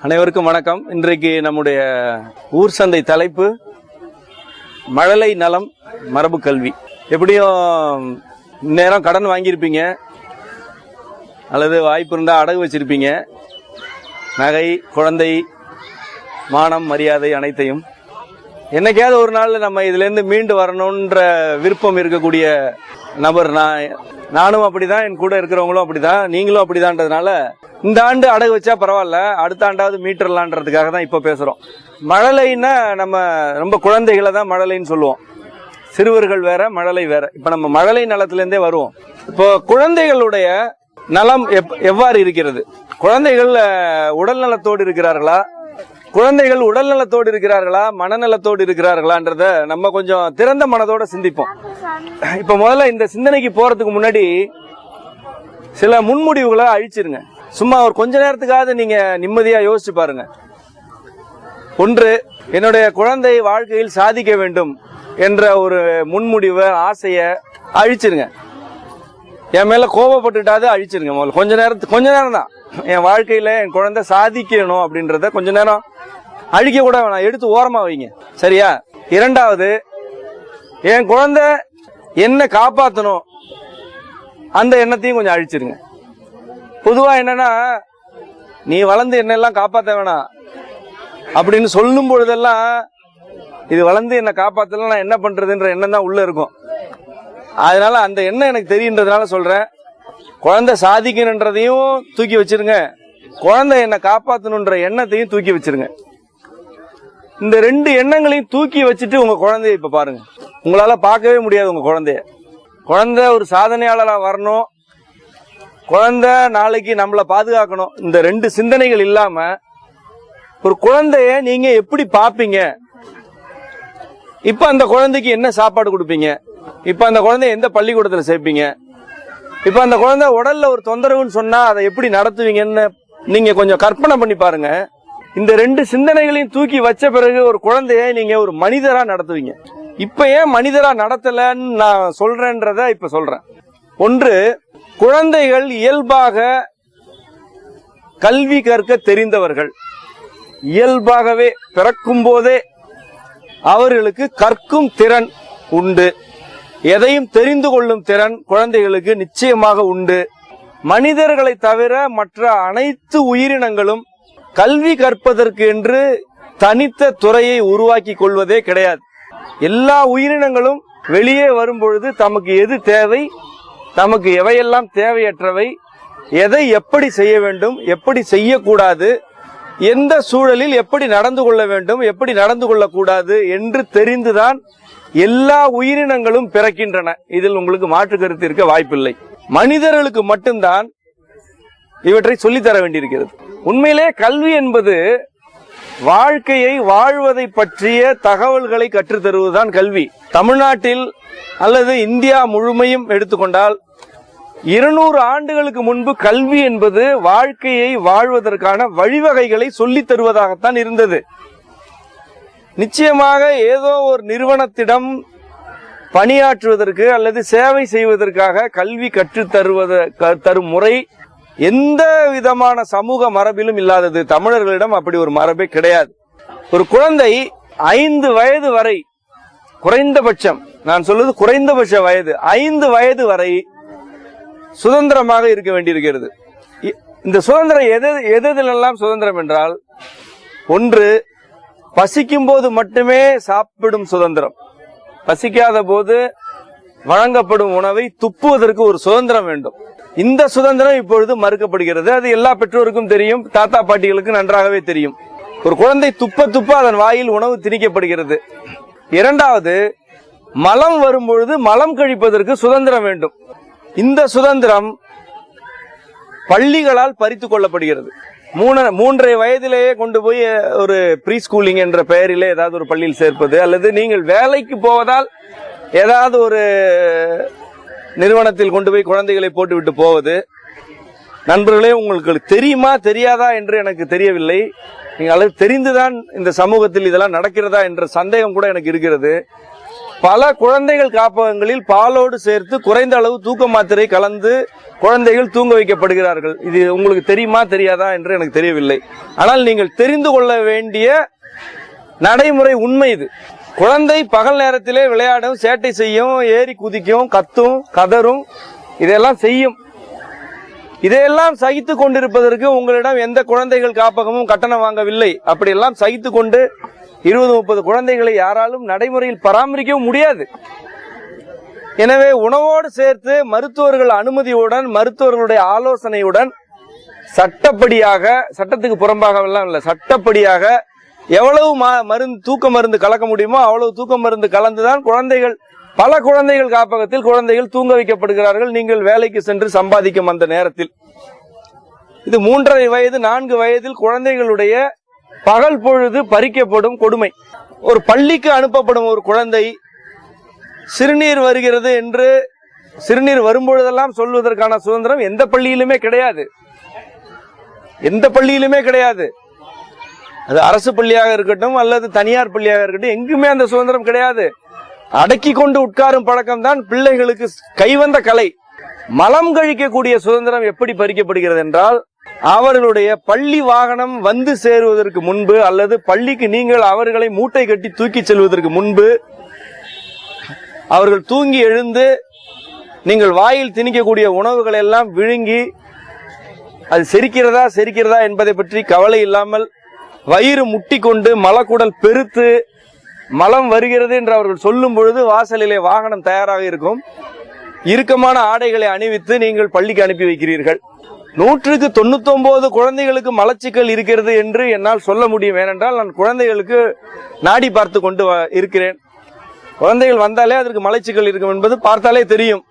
அனைவருக்கும் வணக்கம். இன்றைக்கு நம்முடைய ஊர் சந்தை தலைப்பு மழலை நலம் மரபு கல்வி. எப்படியும் நேரம் கடன் வாங்கியிருப்பீங்க, அல்லது வாய்ப்பு இருந்தால் அடகு வச்சிருப்பீங்க. நகை, குழந்தை, மானம், மரியாதை அனைத்தையும் என்னைக்காவது ஒரு நாள் நம்ம இதுலேருந்து மீண்டு வரணுன்ற விருப்பம் இருக்கக்கூடிய நபர். நானும் அப்படிதான், என் கூட இருக்கிறவங்களும் அப்படிதான், நீங்களும் அப்படிதான்றதுனால இந்த ஆண்டு அடகு வச்சா பரவாயில்ல, அடுத்த ஆண்டாவது மீட்டர்லான்றதுக்காக தான் இப்போ பேசுகிறோம். மழலைன்னா நம்ம ரொம்ப குழந்தைகளை தான் மழலைன்னு சொல்லுவோம். சிறுவர்கள் வேற, மழலை வேற. இப்போ நம்ம மழலை நலத்திலேருந்தே வருவோம். இப்போ குழந்தைகளுடைய நலம் எவ்வாறு இருக்கிறது? குழந்தைகள் உடல் நலத்தோடு இருக்கிறார்களா, குழந்தைகள் உடல் நலத்தோடு இருக்கிறார்களா, மனநலத்தோடு இருக்கிறார்களான்றத நம்ம கொஞ்சம் திறந்த மனதோட சிந்திப்போம். இப்ப முதல்ல இந்த சிந்தனைக்கு போறதுக்கு முன்னாடி சில முன்முடிவுகளை அழிச்சிருங்க. சும்மா ஒரு கொஞ்ச நேரத்துக்காவது நீங்க நிம்மதியா யோசிச்சு பாருங்க. ஒன்று, என்னுடைய குழந்தை வாழ்க்கையில் சாதிக்க வேண்டும் என்ற ஒரு முன்முடிவை, ஆசைய அழிச்சிருங்க. என் மேல கோபப்பட்டுட்டாது அழிச்சிருங்க. முதல்ல கொஞ்ச நேரம் தான் என் வாழ்க்கையில என் குழந்தை சாதிக்கணும் அப்படின்றத கொஞ்ச நேரம் அழிக்க கூட வேணாம், எடுத்து ஓரமா வைங்க. சரியா? இரண்டாவது, என் குழந்தை என்ன காப்பாற்றணும் அந்த எண்ணத்தையும் கொஞ்சம் அழிச்சிருங்க. பொதுவா என்னன்னா, நீ வளர்ந்து என்னெல்லாம் காப்பாற்ற வேணாம் அப்படின்னு சொல்லும் பொழுதெல்லாம் இது வளர்ந்து என்ன காப்பாத்தலாம், நான் என்ன பண்றதுன்ற எண்ணம் தான் உள்ள இருக்கும். அதனால அந்த எண்ணம் எனக்கு தெரியுன்றதுனால சொல்றேன், குழந்தை சாதிக்கணுன்றதையும் தூக்கி வச்சிருங்க, குழந்தை என்ன காப்பாற்றணுன்ற எண்ணத்தையும் தூக்கி வச்சிருங்க. இந்த ரெண்டு எண்ணங்களையும் தூக்கி வச்சுட்டு உங்க குழந்தைய இப்ப பாருங்க. உங்களால பார்க்கவே முடியாது உங்க குழந்தைய. குழந்தை ஒரு சாதனையாளரா வரணும், குழந்தை நாளைக்கு நம்மளை பாதுகாக்கணும். இந்த ரெண்டு சிந்தனைகள் இல்லாம ஒரு குழந்தைய நீங்க எப்படி பாப்பீங்க? இப்ப அந்த குழந்தைக்கு என்ன சாப்பாடு கொடுப்பீங்க? இப்ப அந்த குழந்தைய எந்த பள்ளிக்கூடத்துல சேர்ப்பீங்க? இப்ப அந்த குழந்தை உடல்ல ஒரு தொந்தரவுன்னு சொன்னா அதை எப்படி நடத்துவீங்கன்னு நீங்க கொஞ்சம் கற்பனை பண்ணி பாருங்க. இந்த ரெண்டு சிந்தனைகளையும் தூக்கி வச்ச பிறகு ஒரு குழந்தைய நீங்க ஒரு மனிதரா நடத்துவீங்க. இப்ப ஏன் மனிதரா நடத்தலன்னு நான் சொல்றேன்றத இப்ப சொல்றேன். ஒன்று, குழந்தைகள் இயல்பாக கல்வி கற்க தெரிந்தவர்கள். இயல்பாகவே பிறக்கும் போதே அவர்களுக்கு கற்கும் திறன் உண்டு. எதையும் தெரிந்து கொள்ளும் திறன் குழந்தைகளுக்கு நிச்சயமாக உண்டு. மனிதர்களை தவிர மற்ற அனைத்து உயிரினங்களும் கல்வி கற்பதற்கு என்று தனித்த துறையை உருவாக்கி கொள்வதே கிடையாது. எல்லா உயிரினங்களும் வெளியே வரும்பொழுது தமக்கு எது தேவை, தமக்கு எவையெல்லாம் தேவையற்றவை, எதை எப்படி செய்ய வேண்டும், எப்படி செய்யக்கூடாது, எந்த சூழலில் எப்படி நடந்து கொள்ள வேண்டும், எப்படி நடந்து கொள்ளக்கூடாது என்று தெரிந்துதான் எல்லா உயிரினங்களும் பிறக்கின்றன. இதில் உங்களுக்கு மாற்று கருத்து இருக்க வாய்ப்பில்லை. மனிதர்களுக்கு மட்டும்தான் இவற்றை சொல்லித்தர வேண்டியிருக்கிறது. உண்மையிலே கல்வி என்பது வாழ்க்கையை வாழ்வதை பற்றிய தகவல்களை கற்றுத்தருவதுதான் கல்வி. தமிழ்நாட்டில் அல்லது இந்தியா முழுமையும் எடுத்துக்கொண்டால் 200 ஆண்டுகளுக்கு முன்பு கல்வி என்பது வாழ்க்கையை வாழ்வதற்கான வழிவகைகளை சொல்லித் தருவதாகத்தான் இருந்தது. நிச்சயமாக ஏதோ ஒரு நிறுவனத்திடம் பணியாற்றுவதற்கு அல்லது சேவை செய்வதற்காக கல்வி தரும் முறை எந்த விதமான சமூக மரபிலும் இல்லாதது. தமிழர்களிடம் அப்படி ஒரு மரபே கிடையாது. ஒரு குழந்தை 5 வயது வரை, குறைந்தபட்சம் நான் சொல்வது குறைந்தபட்ச வயது 5 வயது வரை சுதந்திரமாக இருக்க வேண்டியிருக்கிறது. இந்த சுதந்திரம் எதெல்லாம் சுதந்திரம் என்றால், ஒன்று, பசிக்கும் போது மட்டுமே சாப்பிடும் சுதந்திரம். பசிக்காத போது வழங்கப்படும் உணவை துப்புவதற்கு ஒரு சுதந்திரம் வேண்டும். இந்த சுதந்திரம் இப்பொழுது மறுக்கப்படுகிறது. அது எல்லா பெற்றோருக்கும் தெரியும், தாத்தா பாட்டிகளுக்கு நன்றாகவே தெரியும். ஒரு குழந்தை துப்ப அதன் வாயில் உணவு திணிக்கப்படுகிறது. இரண்டாவது, மலம் வரும்பொழுது மலம் கழிப்பதற்கு சுதந்திரம் வேண்டும். இந்த சுதந்திரம் பள்ளிகளால் பறித்துக் கொள்ளப்படுகிறது. 3.5 வயதிலேயே கொண்டு போய் ஒரு ப்ரீ ஸ்கூலிங் என்ற பெயரிலே ஏதாவது ஒரு பள்ளியில் சேர்ப்பது, அல்லது நீங்கள் வேலைக்கு போவதால் ஏதாவது ஒரு நிறுவனத்தில் கொண்டு போய் குழந்தைகளை போட்டுவிட்டு போவது. நண்பர்களே, உங்களுக்கு தெரியுமா தெரியாதா என்று எனக்கு தெரியவில்லை. நீங்கள் அல்லது தெரிந்துதான் இந்த சமூகத்தில் இதெல்லாம் நடக்கிறதா என்ற சந்தேகம் கூட எனக்கு இருக்கிறது. பல குழந்தைகள் காப்பகங்களில் பாலோடு சேர்த்து குறைந்த அளவு தூக்க மாத்திரை கலந்து குழந்தைகள் தூங்க வைக்கப்படுகிறார்கள். இது உங்களுக்கு தெரியுமா தெரியாதா என்று எனக்கு தெரியவில்லை. ஆனால் நீங்கள் தெரிந்து கொள்ள வேண்டிய நடைமுறை உண்மை இது. குழந்தை பகல் நேரத்திலே விளையாடும், சேட்டை செய்யும், ஏறி குதிக்கும், கத்தும், கதரும், இதெல்லாம் செய்யும். இதையெல்லாம் சகித்து கொண்டிருப்பதற்கு உங்களிடம் எந்த குழந்தைகள் காப்பகமும் கட்டணம் வாங்கவில்லை. அப்படியெல்லாம் சகித்து கொண்டு 20-30 குழந்தைகளை யாராலும் நடைமுறையில் பராமரிக்கவும் முடியாது. எனவே உணவோடு சேர்த்து மருத்துவர்கள் அனுமதியுடன், மருத்துவர்களுடைய ஆலோசனையுடன் சட்டப்படியாக, சட்டத்துக்கு புறம்பாக எல்லாம் இல்லை, சட்டப்படியாக எவ்வளவு மருந்து, தூக்க மருந்து கலக்க முடியுமோ அவ்வளவு தூக்க மருந்து கலந்துதான் குழந்தைகள், பல குழந்தைகள் காப்பகத்தில் குழந்தைகள் தூங்க வைக்கப்படுகிறார்கள். நீங்கள் வேலைக்கு சென்று சம்பாதிக்கும் அந்த நேரத்தில் இது 3.5 வயது 4 வயதில் குழந்தைகளுடைய பகல் பொழுது பறிக்கப்படும் கொடுமை. ஒரு பள்ளிக்கு அனுப்பப்படும் ஒரு குழந்தை சிறுநீர் வருகிறது என்று, சிறுநீர் வரும்பொழுதெல்லாம் சொல்வதற்கான சுதந்திரம் எந்த பள்ளியிலுமே கிடையாது. எந்த பள்ளியிலுமே கிடையாது. அது அரசு பள்ளியாக இருக்கட்டும் அல்லது தனியார் பள்ளியாக இருக்கட்டும், எங்குமே அந்த சுதந்திரம் கிடையாது. அடக்கி கொண்டு உட்காரும் பழக்கம் தான் பிள்ளைகளுக்கு கைவந்த கலை. மலம் கழிக்கக்கூடிய சுதந்திரம் எப்படி பறிக்கப்படுகிறது என்றால், அவர்களுடைய பள்ளி வாகனம் வந்து சேருவதற்கு முன்பு அல்லது பள்ளிக்கு நீங்கள் அவர்களை மூட்டை கட்டி தூக்கி செல்வதற்கு முன்பு அவர்கள் தூங்கி எழுந்து நீங்கள் வாயில் திணிக்கக்கூடிய உணவுகளை எல்லாம் விழுங்கி அது செரிக்கிறதா என்பதை பற்றி கவலை இல்லாமல் வயிறு முட்டி கொண்டு மலக்குடல் பெருத்து மலம் வருகிறது என்று அவர்கள் சொல்லும் பொழுது வாசலிலே வாகனம் தயாராக இருக்கும். இறுக்கமான ஆடைகளை அணிவித்து நீங்கள் பள்ளிக்கு அனுப்பி வைக்கிறீர்கள். 199 குழந்தைகளுக்கு மலச்சிக்கல் இருக்கிறது என்று என்னால் சொல்ல முடியும். ஏனென்றால் நான் குழந்தைகளுக்கு நாடி பார்த்து கொண்டு இருக்கிறேன். குழந்தைகள் வந்தாலே அதற்கு மலச்சிக்கல் இருக்கும் என்பது பார்த்தாலே தெரியும்.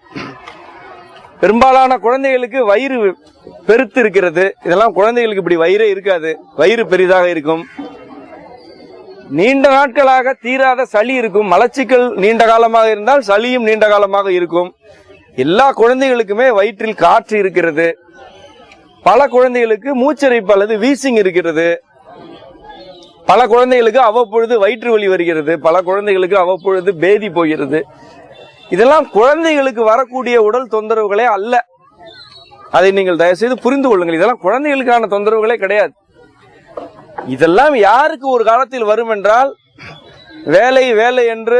பெரும்பாலான குழந்தைகளுக்கு வயிறு பெருத்து இருக்கிறது. இதெல்லாம் குழந்தைகளுக்கு இப்படி வயிறே இருக்காது, வயிறு பெரிதாக இருக்கும். நீண்ட நாட்களாக தீராத சளி இருக்கும். மலச்சிக்கல் நீண்ட காலமாக இருந்தால் சளியும் நீண்ட காலமாக இருக்கும். எல்லா குழந்தைகளுக்குமே வயிற்றில் காற்று இருக்கிறது. பல குழந்தைகளுக்கு மூச்சரிப்பு அல்லது வீசிங் இருக்கிறது. பல குழந்தைகளுக்கு அவ்வப்பொழுது வயிற்று வலி வருகிறது. பல குழந்தைகளுக்கு அவ்வப்பொழுது பேதி போகிறது. இதெல்லாம் குழந்தைகளுக்கு வரக்கூடிய உடல் தொந்தரவுகளே அல்ல. அதை நீங்கள் தயவுசெய்து புரிந்து கொள்ளுங்கள். இதெல்லாம் குழந்தைகளுக்கான தொந்தரவுகளே கிடையாது. இதெல்லாம் யாருக்கு ஒரு காலத்தில் வரும் என்றால், வேலை வேலை என்று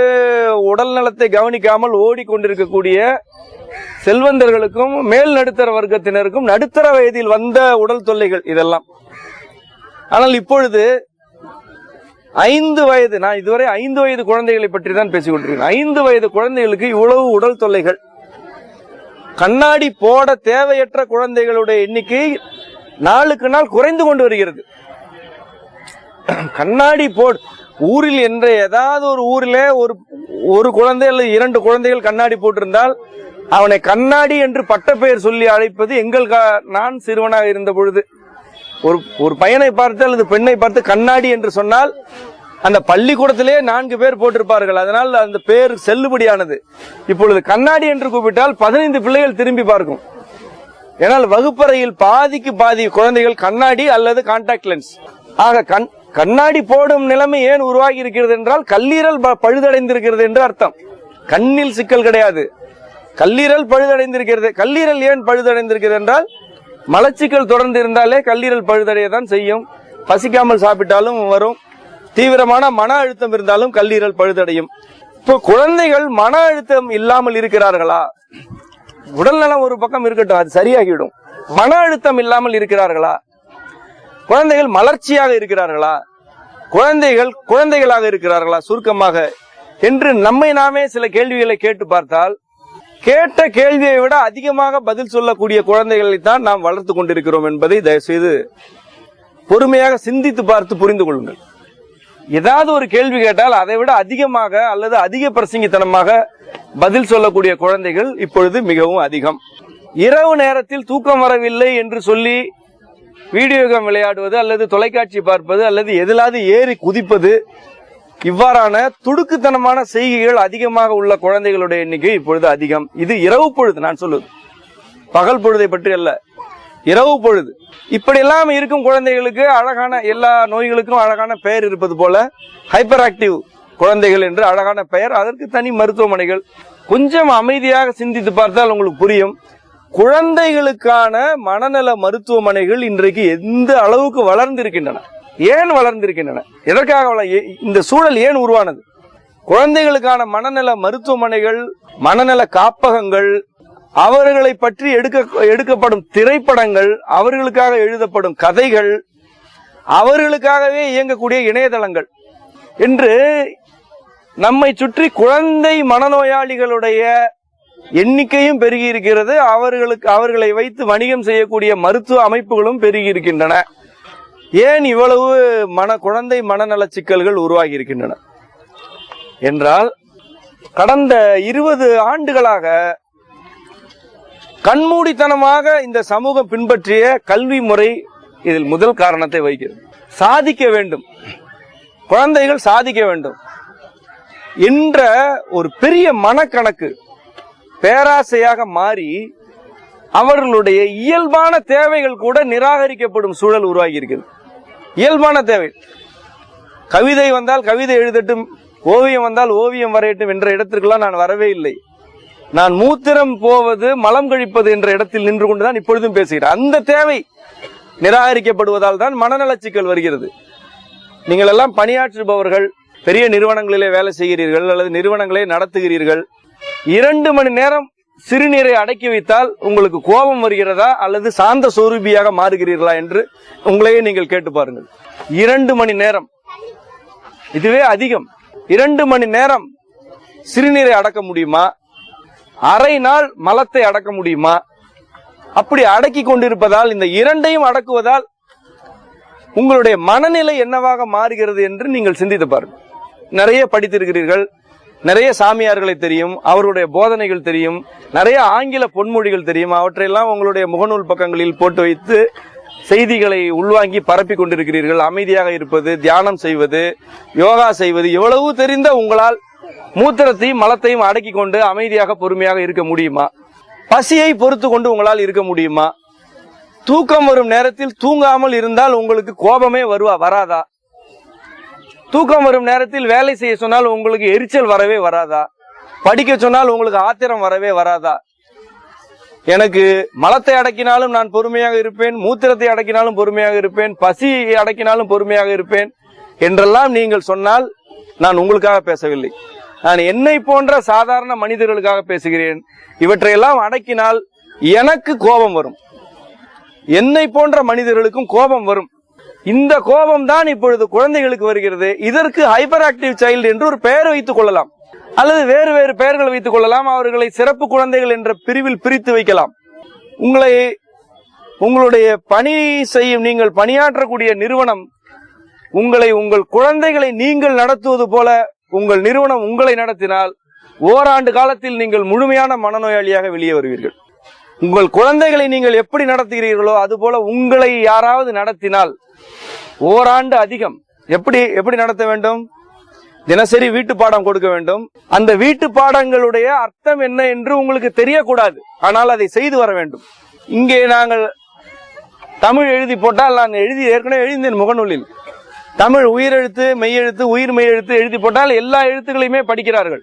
உடல் நலத்தை கவனிக்காமல் ஓடிக்கொண்டிருக்கக்கூடிய செல்வந்தர்களுக்கும் மேல் நடுத்தர வர்க்கத்தினருக்கும் நடுத்தர வயதில் வந்த உடல் தொல்லைகள் இதெல்லாம். ஆனால் இப்பொழுது 5 வயது, நான் இதுவரை 5 வயது குழந்தைகளை பற்றி தான் பேசிக் கொண்டிருக்கிறேன். 5 வயது குழந்தைகளுக்கு இவ்வளவு உடல் தொல்லைகள். கண்ணாடி போட தேவையற்ற குழந்தைகளுடைய எண்ணிக்கை நாளுக்கு நாள் குறைந்து கொண்டு வருகிறது. கண்ணாடி ஊரில் என்ற ஏதாவது ஒரு ஊரிலே ஒரு குழந்தை அல்லது 2 குழந்தைகள் கண்ணாடி போட்டிருந்தால் அவனை கண்ணாடி என்று பட்ட பெயர் சொல்லி அழைப்பது நான் சிறுவனாக இருந்த பொழுது ஒரு பையனை பார்த்து அல்லது பெண்ணை பார்த்து கண்ணாடி என்று சொன்னால் அந்த பள்ளிக்கூடத்திலே 4 பேர் போட்டிருப்பார்கள். அதனால் அந்த பேர் செல்லுபடியானது. இப்பொழுது கண்ணாடி என்று கூப்பிட்டால் 15 பிள்ளைகள் திரும்பி பார்க்கும். ஏனால் வகுப்பறையில் பாதிக்கு பாதி குழந்தைகள் கண்ணாடி அல்லது கான்டாக்ட் லென்ஸ். ஆக கண்ணாடி போடும் நிலைமை ஏன் உருவாகி இருக்கிறது என்றால் கல்லீரல் பழுதடைந்திருக்கிறது என்று அர்த்தம். கண்ணில் சிக்கல் கிடையாது, கல்லீரல் பழுதடைந்திருக்கிறது. கல்லீரல் ஏன் பழுதடைந்திருக்கிறது என்றால் மலச்சிக்கல் தொடர்ந்து இருந்தாலே கல்லீரல் பழுதடையதான் செய்யும். பசிக்காமல் சாப்பிட்டாலும் வரும். தீவிரமான மன அழுத்தம் இருந்தாலும் கல்லீரல் பழுதடையும். இப்போ குழந்தைகள் மன அழுத்தம் இல்லாமல் இருக்கிறார்களா? உடல் நலம் ஒரு பக்கம் இருக்கட்டும், அது சரியாகிவிடும். மன அழுத்தம் இல்லாமல் இருக்கிறார்களா? குழந்தைகள் மலர்ச்சியாக இருக்கிறார்களா? குழந்தைகளாக இருக்கிறார்களா சுருக்கமாக என்று நம்மை நாமே சில கேள்விகளை கேட்டு பார்த்தால், கேட்ட கேள்வியை விட அதிகமாக பதில் சொல்லக்கூடிய குழந்தைகளைத்தான் நாம் வளர்த்து கொண்டிருக்கிறோம் என்பதை தயவுசெய்து பொறுமையாக சிந்தித்து பார்த்து புரிந்து கொள்ளுங்கள். ஏதாவது ஒரு கேள்வி கேட்டால் அதை விட அதிகமாக அல்லது அதிக பிரசங்கித்தனமாக பதில் சொல்லக்கூடிய குழந்தைகள் இப்பொழுது மிகவும் அதிகம். இரவு நேரத்தில் தூக்கம் வரவில்லை என்று சொல்லி வீடியோ கேம் விளையாடுவது அல்லது தொலைக்காட்சி பார்ப்பது அல்லது எதிலாவது ஏறி குதிப்பது, இவ்வாறான துடுக்குத்தனமான செய்கைகள் அதிகமாக உள்ள குழந்தைகளுடைய எண்ணிக்கை இப்பொழுது அதிகம். இது இரவு பொழுது நான் சொல்லுவது, பகல் பொழுதை பற்றி அல்ல, இரவு பொழுது. இப்படியெல்லாம் இருக்கும் குழந்தைகளுக்கு அழகான, எல்லா நோய்களுக்கும் அழகான பெயர் இருப்பது போல ஹைப்பர் ஆக்டிவ் குழந்தைகள் என்று அழகான பெயர், அதற்கு தனி மருத்துவமனைகள். கொஞ்சம் அமைதியாக சிந்தித்து பார்த்தால் உங்களுக்கு புரியும். குழந்தைகளுக்கான மனநல மருத்துவமனைகள் இன்றைக்கு எந்த அளவுக்கு வளர்ந்திருக்கின்றன, ஏன் வளர்ந்திருக்கின்றன, எதற்காக இந்த சூழல் ஏன் உருவானது? குழந்தைகளுக்கான மனநல மருத்துவமனைகள், மனநல காப்பகங்கள், அவர்களை பற்றி எடுக்கப்படும் திரைப்படங்கள், அவர்களுக்காக எழுதப்படும் கதைகள், அவர்களுக்காகவே இயங்கக்கூடிய இணையதளங்கள் என்று நம்மை சுற்றி குழந்தை மனநோயாளிகளுடைய எண்ணிக்கையும் பெருகி இருக்கிறது. அவர்களை வைத்து வணிகம் செய்யக்கூடிய மருத்துவ அமைப்புகளும் பெருகி இருக்கின்றன. ஏன் இவ்வளவு குழந்தை மனநல சிக்கல்கள் உருவாகி இருக்கின்றன என்றால், கடந்த 20 ஆண்டுகளாக கண்மூடித்தனமாக இந்த சமூகம் பின்பற்றிய கல்வி முறை இதில் முதல் காரணத்தை வகிக்கிறது. சாதிக்க வேண்டும், குழந்தைகள் சாதிக்க வேண்டும் என்ற ஒரு பெரிய மனக்கணக்கு பேராசையாக மாறி அவர்களுடைய இயல்பான தேவைகள் கூட நிராகரிக்கப்படும் சூழல் உருவாகி இருக்கிறது. இயல்பான தேவை, கவிதை வந்தால் கவிதை எழுதட்டும், ஓவியம் வந்தால் ஓவியம் வரையட்டும் என்ற இடத்திற்கெல்லாம் நான் வரவே இல்லை. நான் மூத்திரம் போவது மலம் கழிப்பது என்ற இடத்தில் நின்று கொண்டுதான் இப்பொழுதும் பேசுகிறேன். அந்த தேவை நிராகரிக்கப்படுவதால் தான் மனநல சிக்கல் வருகிறது. நீங்கள் எல்லாம் பணியாற்றுபவர்கள், பெரிய நிறுவனங்களிலே வேலை செய்கிறீர்கள் அல்லது நிறுவனங்களை நடத்துகிறீர்கள். 2 மணி நேரம் சிறுநீரை அடக்கி வைத்தால் உங்களுக்கு கோபம் வருகிறதா அல்லது சாந்த சொரூபியாக மாறுகிறீர்களா என்று உங்களையே நீங்கள் கேட்டு பாருங்கள். 2 மணி நேரம், இதுவே அதிகம். 2 மணி நேரம் சிறுநீரை அடக்க முடியுமா? அரை நாள் மலத்தை அடக்க முடியுமா? அப்படி அடக்கி கொண்டிருப்பதால், இந்த இரண்டையும் அடக்குவதால் உங்களுடைய மனநிலை என்னவாக மாறுகிறது என்று நீங்கள் சிந்தித்து பாருங்கள். நிறைய படித்திருக்கிறீர்கள், நிறைய சாமியார்களை தெரியும், அவருடைய போதனைகள் தெரியும், நிறைய ஆங்கில பொன்மொழிகள் தெரியும். அவற்றையெல்லாம் உங்களுடைய முகநூல் பக்கங்களில் போட்டு வைத்து செய்திகளை உள்வாங்கி பரப்பி கொண்டிருக்கிறீர்கள். அமைதியாக இருப்பது, தியானம் செய்வது, யோகா செய்வது, எவ்வளவு தெரிந்த உங்களால் மூத்திரத்தையும் மலத்தையும் அடக்கி கொண்டு அமைதியாக பொறுமையாக இருக்க முடியுமா? பசியை பொறுத்து கொண்டு உங்களால் இருக்க முடியுமா? தூக்கம் வரும் நேரத்தில் தூங்காமல் இருந்தால் உங்களுக்கு கோபமே வராதா? தூக்கம் வரும் நேரத்தில் வேலை செய்ய சொன்னால் உங்களுக்கு எரிச்சல் வரவே வராதா? படிக்க சொன்னால் உங்களுக்கு ஆத்திரம் வரவே வராதா? எனக்கு மலத்தை அடக்கினாலும் நான் பொறுமையாக இருப்பேன், மூத்திரத்தை அடக்கினாலும் பொறுமையாக இருப்பேன், பசியை அடக்கினாலும் பொறுமையாக இருப்பேன் என்றெல்லாம் நீங்கள் சொன்னால் நான் உங்களுக்காக பேசவில்லை. நான் என்னை போன்ற சாதாரண மனிதர்களுக்காக பேசுகிறேன். இவற்றையெல்லாம் அடக்கினால் எனக்கு கோபம் வரும், என்னை போன்ற மனிதர்களுக்கும் கோபம் வரும். இந்த கோபம் தான் இப்பொழுது குழந்தைகளுக்கு வருகிறது. இதற்கு ஹைப்பர் ஆக்டிவ் சைல்டு என்று ஒரு பெயர் வைத்துக் கொள்ளலாம், அல்லது வேறு வேறு பெயர்கள் வைத்துக் கொள்ளலாம். அவர்களை சிறப்பு குழந்தைகள் என்ற பிரிவில் பிரித்து வைக்கலாம். உங்களுடைய பணி செய்யும், நீங்கள் பணியாற்றக்கூடிய நிறுவனம் உங்கள் குழந்தைகளை நீங்கள் நடத்துவது போல உங்கள் நிறுவனம் உங்களை நடத்தினால் ஓராண்டு காலத்தில் நீங்கள் முழுமையான மனநோயாளியாக வெளியே வருவீர்கள். உங்கள் குழந்தைகளை நீங்கள் எப்படி நடத்துகிறீர்களோ அதுபோல உங்களை யாராவது நடத்தினால் ஓராண்டு அதிகம். எப்படி நடத்த வேண்டும்? தினசரி வீட்டு பாடம் கொடுக்க வேண்டும். அந்த வீட்டு பாடங்களுடைய அர்த்தம் என்ன என்று உங்களுக்கு தெரியக்கூடாது, ஆனால் அதை செய்து வர வேண்டும். இங்கே நாங்கள் தமிழ் எழுதி போட்டால், நான் ஏற்கனவே எழுந்தேன் முகநூலில், தமிழ் உயிரெழுத்து மெய்யெழுத்து உயிர் மெய்யெழுத்து எழுதி போட்டால் எல்லா எழுத்துக்களையுமே படிக்கிறார்கள்.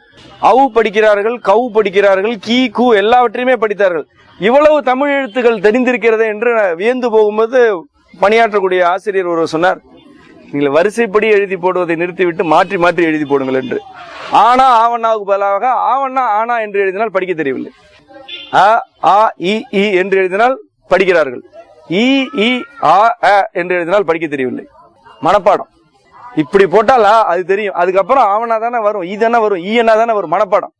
அவு படிக்கிறார்கள், கவு படிக்கிறார்கள், கீ கூ எல்லாவற்றையுமே படித்தார்கள். இவ்வளவு தமிழ் எழுத்துக்கள் தெரிந்திருக்கிறது என்று வியந்து போகும்போது பணியாற்றக்கூடிய ஆசிரியர் ஒருவர் சொன்னார், நீங்கள் வரிசைப்படி எழுதி போடுவதை நிறுத்திவிட்டு மாற்றி மாற்றி எழுதி போடுங்கள் என்று. ஆனா ஆவண்ணாவுக்கு பதிலாக ஆவண்ணா ஆனா என்று எழுதினால் படிக்க தெரியவில்லை. அ ஆ இ என்று எழுதினால் படிக்கிறார்கள். இ இ ஆ என்று எழுதினால் படிக்க தெரியவில்லை. மனப்பாடம். இப்படி போட்டால் அது தெரியும், அதுக்கப்புறம் ஆவணா தானே வரும், ஈ தானே வரும், ஈ என்ன தானே வரும், மனப்பாடம்.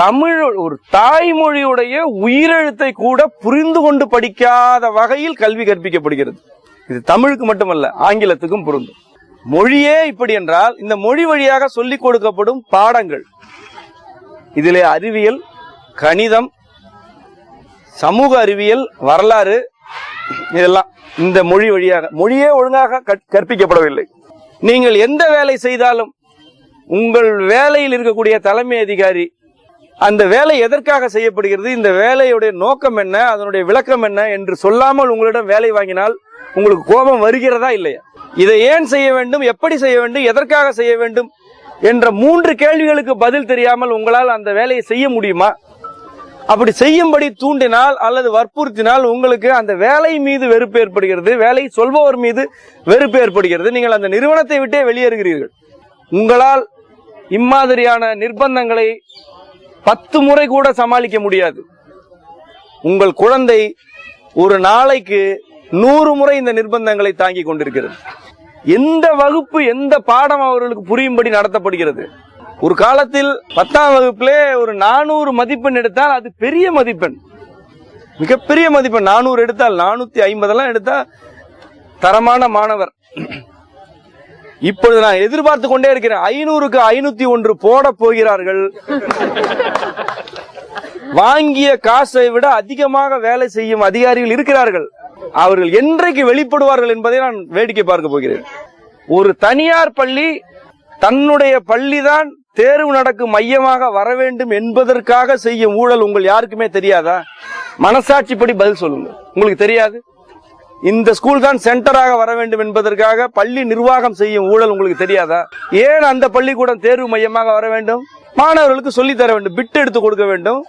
தமிழ் ஒரு தாய்மொழியுடைய உயிரெழுத்தை கூட புரிந்து கொண்டு படிக்காத வகையில் கல்வி கற்பிக்கப்படுகிறது. இது தமிழுக்கு மட்டுமல்ல, ஆங்கிலத்துக்கும் பொருந்தும். மொழியே இப்படி என்றால் இந்த மொழி வழியாக சொல்லிக் கொடுக்கப்படும் பாடங்கள், இதிலே அறிவியல், கணிதம், சமூக அறிவியல், வரலாறு, இதெல்லாம் இந்த மொழி வழியாக, மொழியே ஒழுங்காக கற்பிக்கப்படவில்லை. நீங்கள் எந்த வேலை செய்தாலும் உங்கள் வேலையில் இருக்கக்கூடிய தலைமை அதிகாரி அந்த வேலை எதற்காக செய்யப்படுகிறது, இந்த வேலையுடைய நோக்கம் என்ன, அதனுடைய விளக்கம் என்ன என்று சொல்லாமல் உங்களிடம் வேலை வாங்கினால் உங்களுக்கு கோபம் வருகிறதா இல்லையா? இதை ஏன் செய்ய வேண்டும், எப்படி செய்ய வேண்டும், எதற்காக செய்ய வேண்டும் என்ற 3 கேள்விகளுக்கு பதில் தெரியாமல் உங்களால் அந்த வேலையை செய்ய முடியுமா? அப்படி செய்யும்படி தூண்டினால் அல்லது வற்புறுத்தினால் உங்களுக்கு அந்த வேலை மீது வெறுப்பு ஏற்படுகிறது, வேலை சொல்பவர் மீது வெறுப்பு ஏற்படுகிறது. நீங்கள் அந்த நிறுவனத்தை விட்டே வெளியேறுகிறீர்கள். உங்களால் இம்மாதிரியான நிர்பந்தங்களை 10 முறை கூட சமாளிக்க முடியாது. உங்கள் குழந்தை ஒரு நாளைக்கு 100 முறை இந்த நிர்பந்தங்களை தாங்கிக் கொண்டிருக்கிறது. எந்த வகுப்பு, எந்த பாடம் அவர்களுக்கு புரியும்படி நடத்தப்படுகிறது? ஒரு காலத்தில் 10ஆம் வகுப்பிலே ஒரு 400 மதிப்பெண் எடுத்தால் அது பெரிய மதிப்பெண், மிகப்பெரிய மதிப்பெண். 400 எடுத்தால், 450 எடுத்தா தரமான மாணவர். இப்பொழுது நான் எதிர்பார்த்து கொண்டே இருக்கிறேன், 500க்கு 501 போட போகிறார்கள். வாங்கிய காசை விட அதிகமாக வேலை செய்யும் அதிகாரிகள் இருக்கிறார்கள். அவர்கள் என்றைக்கு வெளிப்படுவார்கள் என்பதை நான் வேடிக்கை பார்க்க போகிறேன். ஒரு தனியார் பள்ளி தன்னுடைய பள்ளிதான் தேர்வு நடக்கும் மையமாக வர வேண்டும் என்பதற்காக செய்யும் ஊழல் உங்கள் யாருக்குமே தெரியாதா? மனசாட்சிப்படி பதில் சொல்லுங்க. உங்களுக்கு தெரியாது? இந்த ஸ்கூல் தான் சென்டராக வர வேண்டும் என்பதற்காக பள்ளி நிர்வாகம் செய்யும் ஊழல் உங்களுக்கு தெரியாதா? ஏன் அந்த பள்ளிக்கூடம் தேர்வு மையமாக வர வேண்டும்? மாணவர்களுக்கு சொல்லித்தர வேண்டும், பிட் எடுத்து கொடுக்க வேண்டும்,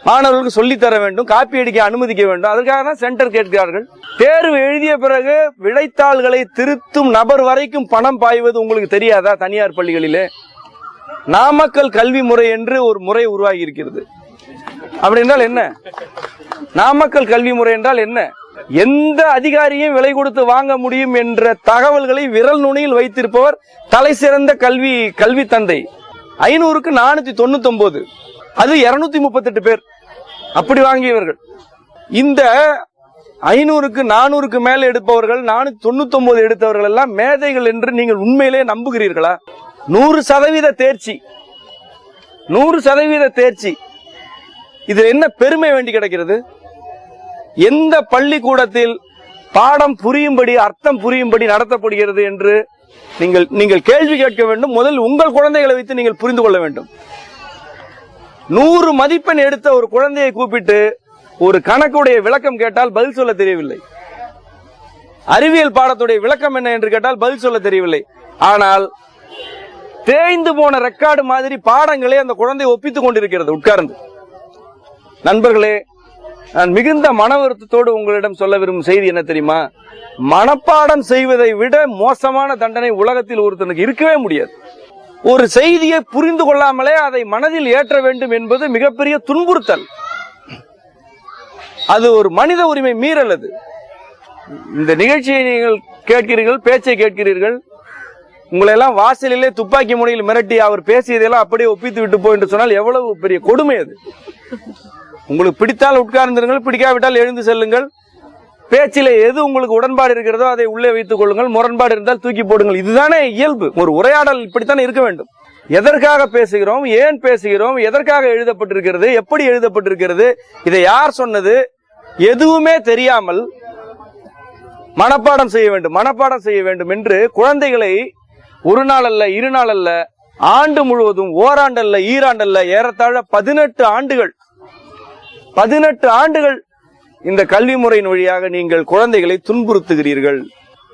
மாணவர்களுக்கு சொல்லித்தர வேண்டும், காப்பி அடிக்க அனுமதிக்க வேண்டும். அதற்காக தான் சென்டர் கேட்கிறார்கள். தேர்வு எழுதிய பிறகு விடைத்தாள்களை திருத்தும் நபர் வரைக்கும் பணம் பாய்வது உங்களுக்கு தெரியாதா? தனியார் பள்ளிகளிலே நாமக்கல் கல்வி முறை என்று ஒரு முறை உருவாகி இருக்கிறது. அப்படி என்றால் என்ன? நாமக்கல் கல்வி முறை என்றால் என்ன? எந்த அதிகாரியும் விலை கொடுத்து வாங்க முடியும் என்ற தகவல்களை விரல் நுனியில் வைத்திருப்பவர் தலை சிறந்த கல்வி தந்தை. 500க்கு 499, அது 238 பேர் அப்படி வாங்கியவர்கள். இந்த 500க்கு 400க்கு மேல எடுப்பவர்கள், 499 எடுத்தவர்கள் எல்லாம் மேதைகள் என்று நீங்கள் உண்மையிலே நம்புகிறீர்களா? 100% தேர்ச்சி, 100% தேர்ச்சி. இது என்ன பெருமை வேண்டி கிடைக்கிறது? எந்த பள்ளிக்கூடத்தில் பாடம் புரியும்படி, அர்த்தம் புரியும்படி நடத்தப்படுகிறது என்று நீங்கள் கேள்வி கேட்க வேண்டும். முதல் உங்கள் குழந்தைகளை வைத்து நீங்கள் புரிந்து கொள்ள வேண்டும். 100 மதிப்பெண் எடுத்த ஒரு குழந்தையை கூப்பிட்டு ஒரு கணக்குடைய விளக்கம் கேட்டால் பதில் சொல்ல தெரியவில்லை. அறிவியல் பாடத்துடைய விளக்கம் என்ன என்று கேட்டால் பதில் சொல்ல தெரியவில்லை. ஆனால் தேய்ந்து போன ரெக்கார்டு மாதிரி பாடங்களை அந்த குழந்தை ஒப்பித்துக் கொண்டிருக்கிறது உட்கார்ந்து. நண்பர்களே, நான் மிகுந்த மன வருத்தத்தோடு உங்களிடம் சொல்ல விரும்பும் செய்தி என்ன தெரியுமா? மனப்பாடம் செய்வதை விட மோசமான தண்டனை உலகத்தில் ஒருத்தனுக்கு இருக்கவே முடியாது. ஒரு செய்தியை புரிந்து கொள்ளாமலே அதை மனதில் ஏற்ற வேண்டும் என்பது மிகப்பெரிய துன்புறுத்தல். அது ஒரு மனித உரிமை மீறல். அது இந்த நிகழ்ச்சியை நீங்கள் கேட்கிறீர்கள், பேச்சை கேட்கிறீர்கள். உங்களை எல்லாம் வாசலிலே துப்பாக்கி முனையில் மிரட்டி அவர் பேசியதெல்லாம் அப்படியே ஒப்பித்து விட்டு போய் என்று சொன்னால் எவ்வளவு பெரிய கொடுமை அது. உங்களுக்கு பிடித்தால் உட்கார்ந்திருங்கள், பிடிக்காவிட்டால் எழுந்து செல்லுங்கள். பேச்சிலே எது உங்களுக்கு உடன்பாடு இருக்கிறதோ அதை உள்ளே வைத்துக் கொள்ளுங்கள், முரண்பாடு இருந்தால் தூக்கி போடுங்கள். இதுதானே இயல்பு. ஒரு உரையாடல் இப்படித்தானே இருக்க வேண்டும். எதற்காக பேசுகிறோம், ஏன் பேசுகிறோம், எதற்காக எழுதப்பட்டிருக்கிறது, எப்படி எழுதப்பட்டிருக்கிறது, இதை யார் சொன்னது, எதுவுமே தெரியாமல் மனப்பாடம் செய்ய வேண்டும், மனப்பாடம் செய்ய வேண்டும் என்று குழந்தைகளை ஒரு நாள் அல்ல, 2 நாள் அல்ல, ஆண்டு முழுவதும், ஓராண்டல்ல, ஈராண்டல்ல, ஏறத்தாழ 18 ஆண்டுகள் இந்த கல்வி முறையின் வழியாக நீங்கள் குழந்தைகளை துன்புறுத்துகிறீர்கள்.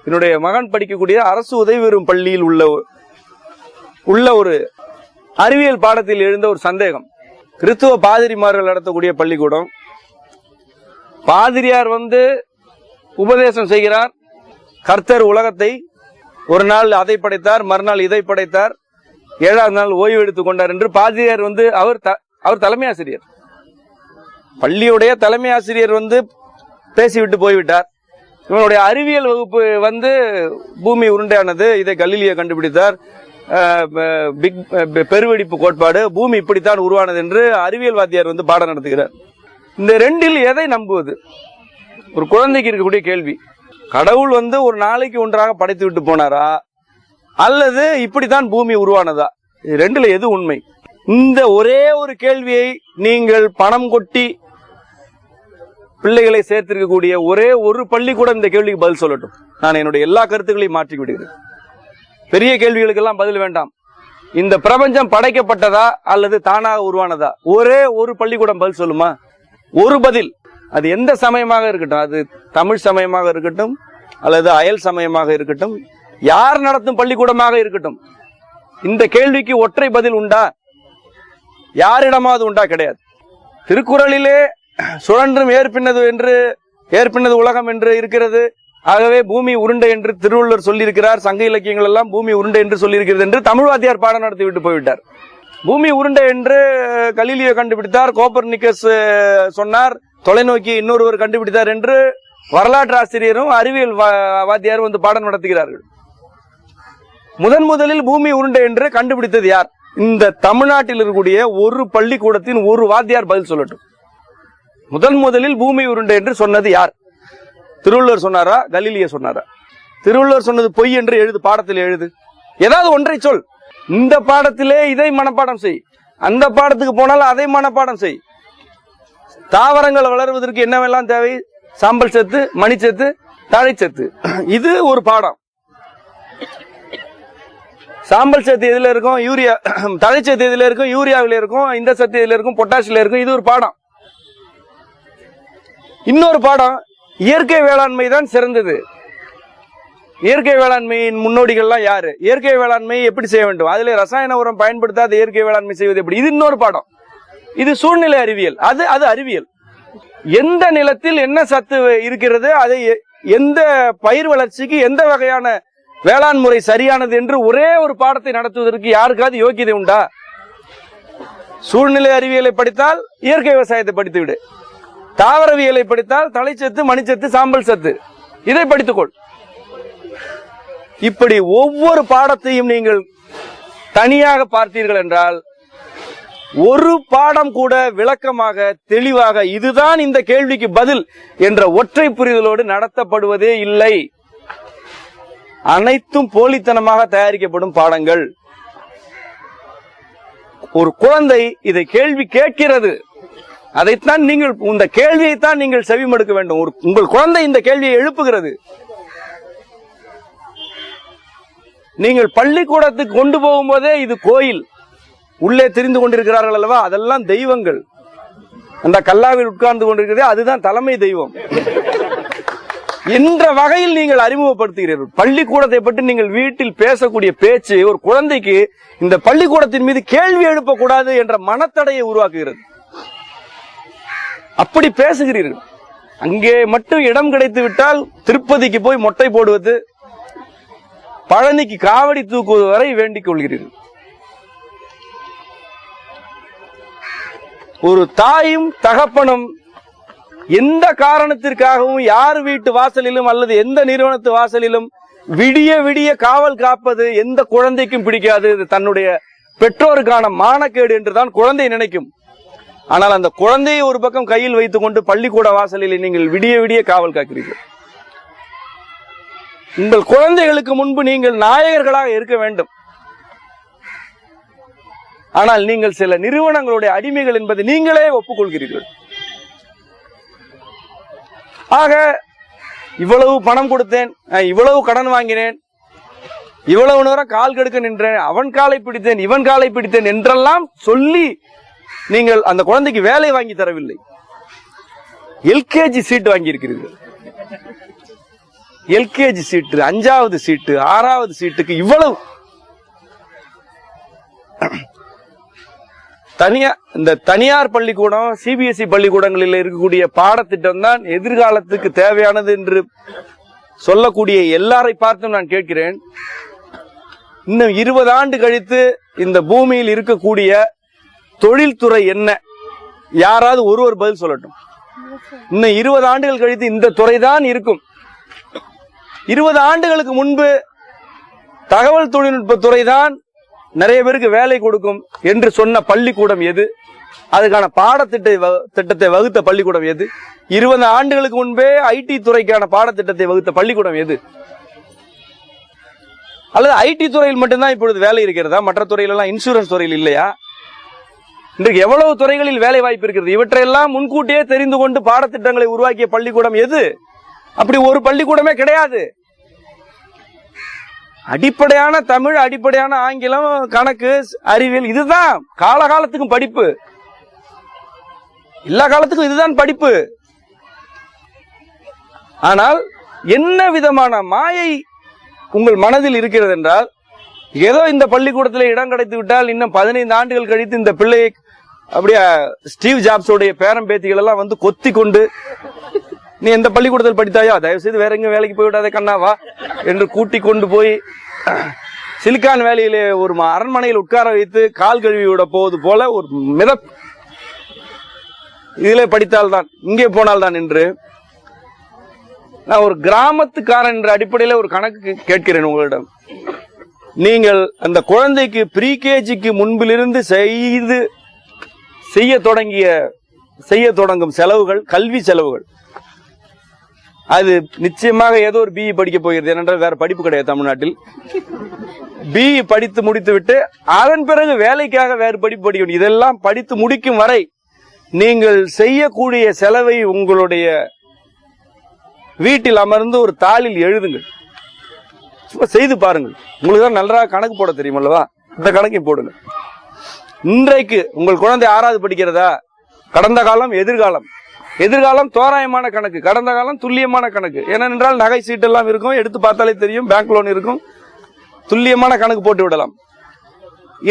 என்னுடைய மகன் படிக்கக்கூடிய அரசு உதவி பெறும் பள்ளியில் உள்ள ஒரு அறிவியல் பாடத்தில் எழுந்த ஒரு சந்தேகம். கிறிஸ்துவ பாதிரிமார்கள் நடத்தக்கூடிய பள்ளிக்கூடம். பாதிரியார் உபதேசம் செய்கிறார். கர்த்தர் உலகத்தை ஒரு நாள் அதை படைத்தார், மறுநாள் இதை படைத்தார், 7ஆம் நாள் ஓய்வு எடுத்துக் கொண்டார் என்று பாதிரியார் அவர் தலைமை ஆசிரியர், பள்ளியுடைய தலைமை ஆசிரியர் பேசிவிட்டு போய்விட்டார். இவனுடைய அறிவியல் வகுப்பு பூமி உருண்டையானது, இதை கலீலியோ கண்டுபிடித்தார், பெருவெடிப்பு கோட்பாடு, பூமி இப்படித்தான் உருவானது என்று அறிவியல் வாத்தியார் பாடம் நடத்துகிறார். இந்த ரெண்டில் எதை நம்புவது? ஒரு குழந்தைக்கு இருக்கக்கூடிய கேள்வி. கடவுள் ஒரு நாளைக்கு ஒன்றாக படைத்து விட்டு போனாரா, அல்லது இப்படித்தான் பூமி உருவானதா? ரெண்டுல எது உண்மை? இந்த ஒரே ஒரு கேள்வியை நீங்கள் பணம் கொட்டி பிள்ளைகளை சேர்த்திருக்கக்கூடிய ஒரே ஒரு பள்ளி கூட இந்த கேள்விக்கு பதில் சொல்லட்டும். நான் என்னுடைய எல்லா கருத்துக்களையும் மாற்றி விடுகிறேன். பெரிய கேள்விகளுக்கெல்லாம் பதில் வேண்டாம். இந்த பிரபஞ்சம் படைக்கப்பட்டதா அல்லது தானாக உருவானதா? ஒரே ஒரு பள்ளிக்கூடம் பதில் சொல்லுமா? ஒரு பதில். அது எந்த சமயமாக இருக்கட்டும், அது தமிழ் சமயமாக இருக்கட்டும் அல்லது அயல் சமயமாக இருக்கட்டும், யார் நடத்தும் பள்ளிக்கூடமாக இருக்கட்டும், இந்த கேள்விக்கு ஒற்றை பதில் உண்டா? யாரிடமாவது உண்டா? கிடையாது. திருக்குறளிலே சுழன்றும் ஏற்பின்னது உலகம் என்று இருக்கிறது. ஆகவே பூமி உருண்டை என்று திருவள்ளுவர் சொல்லியிருக்கிறார். சங்க இலக்கியங்கள் எல்லாம் பூமி உருண்டை என்று சொல்லியிருக்கிறது என்று தமிழ் வாத்தியார் பாடம் நடத்தி விட்டு போய்விட்டார். பூமி உருண்டை என்று கலீலியோ கண்டுபிடித்தார், கோப்பர்னிக்கஸ் சொன்னார், தொலைநோக்கி இன்னொருவர் கண்டுபிடித்தார் என்று வரலாற்று ஆசிரியரும் அறிவியல் வாத்தியாரும் வந்து பாடம் நடத்துகிறார்கள். முதலில் பூமி உருண்டை என்று கண்டுபிடித்தது யார்? இந்த தமிழ்நாட்டில் இருக்கக்கூடிய ஒரு பள்ளிக்கூடத்தின் ஒரு வாத்தியார் பதில் சொல்லட்டும். முதலில் பூமி உருண்டை என்று சொன்னது யார்? திருவள்ளுவர் சொன்னாரா? கலீலியோ சொன்னாரா? திருவள்ளுவர் சொன்னது பொய் என்று எழுது, பாடத்தில் எழுது. ஏதாவது ஒன்றை சொல். இந்த பாடத்திலே இதை மனப்பாடம் செய், அந்த பாடத்துக்கு போனால் அதை மனப்பாடம் செய். தாவரங்கள் வளர்வதற்கு என்னவெல்லாம் தேவை? சாம்பல் சத்து, மணிச்சத்து, தழைச்சத்து. இது ஒரு பாடம். சாம்பல் சத்து எதுல இருக்கும்? யூரியா. தழைச்சத்து எதுல இருக்கும்? யூரியாவில இருக்கும். இந்த சத்து எதுல இருக்கும்? பொட்டாசில இருக்கும். இது ஒரு பாடம். இன்னொரு பாடம், இயற்கை வேளாண்மை தான் சிறந்தது. இயற்கை வேளாண்மையின் முன்னோடிகள்லாம் யாரு? இயற்கை வேளாண்மை எப்படி செய்ய வேண்டும், அதுல ரசாயன உரம் பயன்படுத்தாத இயற்கை வேளாண்மை செய்வது எப்படி? இது இன்னொரு பாடம். இது சூழ்நிலை அறிவியல். அது அறிவியல். எந்த நிலத்தில் என்ன சத்து இருக்கிறது, அதை எந்த பயிர் வளர்ச்சிக்கு எந்த வகையான வேளாண் முறை சரியானது என்று ஒரே ஒரு பாடத்தை நடத்துவதற்கு யாருக்காவது யோக்கியதை உண்டா? சூழ்நிலை அறிவியலை படித்தால் இயற்கை விவசாயத்தை படித்து விடு. தாவரவியலை படித்தால் தழைச்சத்து, மணிச்சத்து, சாம்பல் சத்து, இதை படித்துக்கொள். இப்படி ஒவ்வொரு பாடத்தையும் நீங்கள் தனியாக பார்த்தீர்கள் என்றால் ஒரு பாடம் கூட விளக்கமாக தெளிவாக இதுதான் இந்த கேள்விக்கு பதில் என்ற ஒற்றை புரிதலோடு நடத்தப்படுவதே இல்லை. அனைத்தும் போலித்தனமாக தயாரிக்கப்படும் பாடங்கள். ஒரு குழந்தை இதை கேள்வி கேட்கிறது, அதைத்தான் நீங்கள், இந்த கேள்வியைத்தான் நீங்கள் செவிமடுக்க வேண்டும். உங்கள் குழந்தை இந்த கேள்வியை எழுப்புகிறது. நீங்கள் பள்ளிக்கூடத்துக்கு கொண்டு போகும்போதே இது கோயில், உள்ளே தெரிந்து கொண்டிருக்கிறார்கள் அல்லவா, அதெல்லாம் தெய்வங்கள். அந்த கல்லாவில் உட்கார்ந்து கொண்டிருக்கிறதே அதுதான் தலைமை தெய்வம் என்ற வகையில் நீங்கள் அறிமுகப்படுத்துகிறீர்கள். பள்ளிக்கூடத்தை பற்றி நீங்கள் வீட்டில் பேசக்கூடிய பேச்சு ஒரு குழந்தைக்கு இந்த பள்ளிக்கூடத்தின் மீது கேள்வி எழுப்பக்கூடாது என்ற மனத்தடையை உருவாக்குகிறது. அப்படி பேசுகிறீர்கள். அங்கே மட்டும் இடம் கிடைத்து விட்டால் திருப்பதிக்கு போய் மொட்டை போடுவது, பழனிக்கு காவடி தூக்குவது வரை வேண்டிக் கொள்கிறீர்கள். ஒரு தாயும் தகப்பனும் எந்த காரணத்திற்காகவும் யார் வீட்டு வாசலிலும் அல்லது எந்த நிறுவனத்து வாசலிலும் விடிய விடிய காவல் காப்பது எந்த குழந்தைக்கும் பிடிக்காது. தன்னுடைய பெற்றோருக்கான மானக்கேடு என்றுதான் குழந்தை நினைக்கும். ஆனால் அந்த குழந்தையை ஒரு பக்கம் கையில் வைத்துக் கொண்டு பள்ளிக்கூட வாசலில் நீங்கள் விடிய விடிய காவல் காக்கிறீர்கள். உங்கள் குழந்தைகளுக்கு முன்பு நீங்கள் நாயகர்களாக இருக்க வேண்டும். ஆனால் நீங்கள் சில நிறுவனங்களுடைய அடிமைகள் என்பதை நீங்களே ஒப்புக்கொள்கிறீர்கள். ஆக இவ்வளவு பணம் கொடுத்தேன், இவ்வளவு கடன் வாங்கினேன், இவ்வளவு நேரம் கால் கெடுக்க நின்றேன், அவன் காலை பிடித்தேன், இவன் காலை பிடித்தேன் என்றெல்லாம் சொல்லி நீங்கள் அந்த குழந்தைக்கு வேலை வாங்கி தரவில்லை. எல்கேஜி சீட்டு வாங்கி இருக்கிறீர்கள். எல்கேஜி சீட்டு, 5வது சீட்டு, 6வது சீட்டுக்கு இவ்வளவு இந்த தனியார் பள்ளிக்கூடம், சிபிஎஸ்இ பள்ளிக்கூடங்களில் இருக்கக்கூடிய பாடத்திட்டம் தான் எதிர்காலத்துக்கு தேவையானது என்று சொல்லக்கூடிய எல்லாரை பார்த்தும் நான் கேட்கிறேன். இன்னும் 20 ஆண்டு கழித்து இந்த பூமியில் இருக்கக்கூடிய தொழில்துறை என்ன? யாராவது ஒருவர் பதில் சொல்லட்டும். இன்னும் 20 ஆண்டுகள் கழித்து இந்த துறைதான் இருக்கும். 20 ஆண்டுகளுக்கு முன்பு தகவல் தொழில்நுட்ப துறைதான் நிறைய பேருக்கு வேலை கொடுக்கும் என்று சொன்ன பள்ளிக்கூடம் எது? அதுக்கான பாடத்திட்டத்தை வகுத்த பள்ளிக்கூடம் எது? 20 ஆண்டுகளுக்கு முன்பே ஐடி துறைக்கான பாடத்திட்டத்தை வகுத்த பள்ளிக்கூடம் எது? அல்லது ஐடி துறையில் மட்டும்தான் இப்பொழுது வேலை இருக்கிறதா? மற்ற துறையிலெல்லாம், இன்சூரன்ஸ் துறையில் இல்லையா? இன்றைக்கு எவ்வளவு துறைகளில் வேலை வாய்ப்பு இருக்கிறது? இவற்றையெல்லாம் முன்கூட்டியே தெரிந்து கொண்டு பாடத்திட்டங்களை உருவாக்கிய பள்ளிக்கூடம் எது? அப்படி ஒரு பள்ளிக்கூடமே கிடையாது. அடிப்படையான தமிழ், அடிப்படையான ஆங்கிலம், கணக்கு, அறிவியல், இதுதான் காலகாலத்துக்கும் படிப்பு. எல்லா காலத்துக்கும் இதுதான் படிப்பு. ஆனால் என்ன விதமான மாயை உங்கள் மனதில் இருக்கிறது என்றால், ஏதோ இந்த பள்ளிக்கூடத்தில் இடம் கிடைத்து விட்டால் இன்னும் 15 ஆண்டுகள் கழித்து இந்த பிள்ளையை அப்படியே ஸ்டீவ் ஜாப்ஸோடைய பேரம் பேத்திகள் எல்லாம் வந்து கொத்தி கொண்டு, நீ எந்த பள்ளிக்கூடத்தில் படித்தாயோ தயவு செய்து வேற எங்க வேலைக்கு போய்விடாதே கண்ணாவா என்று கூட்டி கொண்டு போய் சிலிக்கான் வேலையிலே ஒரு அரண்மனையில் உட்கார வைத்து கால் கழுவி விட போவது போல ஒரு இதிலே படித்தால்தான், இங்கே போனால்தான் என்று. நான் ஒரு கிராமத்துக்காரன் என்ற அடிப்படையில் ஒரு கணக்கு கேட்கிறேன் உங்களிடம். நீங்கள் அந்த குழந்தைக்கு ப்ரீகேஜிக்கு முன்பிலிருந்து செய்ய தொடங்கும் செலவுகள், கல்வி செலவுகள், அது நிச்சயமாக ஏதோ ஒரு பிஇ படிக்க போகிறது. ஏனென்றால் வேற படிப்பு கிடையாது தமிழ்நாட்டில். பிஇ படித்து முடித்து விட்டு அதன் பிறகு வேலைக்காக வேறு படிப்பு படிக்க வேண்டும். இதெல்லாம் படித்து முடிக்கும் வரை நீங்கள் செய்யக்கூடிய செலவை உங்களுடைய வீட்டில் அமர்ந்து ஒரு தாளில் எழுதுங்கள், செய்து பாருங்கள். உங்களுக்கு தான் நல்லா கணக்கு போட தெரியும் அல்லவா, இந்த கணக்கை போடுங்க. இன்றைக்கு உங்கள் குழந்தை 6வது படிக்கிறதா, கடந்த காலம் எதிர்காலம் தோராயமான கணக்கு, கடந்த காலம் துல்லியமான கணக்கு. ஏனென்றால் நகை சீட்டெல்லாம் இருக்கும், எடுத்து பார்த்தாலே தெரியும், பேங்க் லோன் இருக்கும், துல்லியமான கணக்கு போட்டு விடலாம்.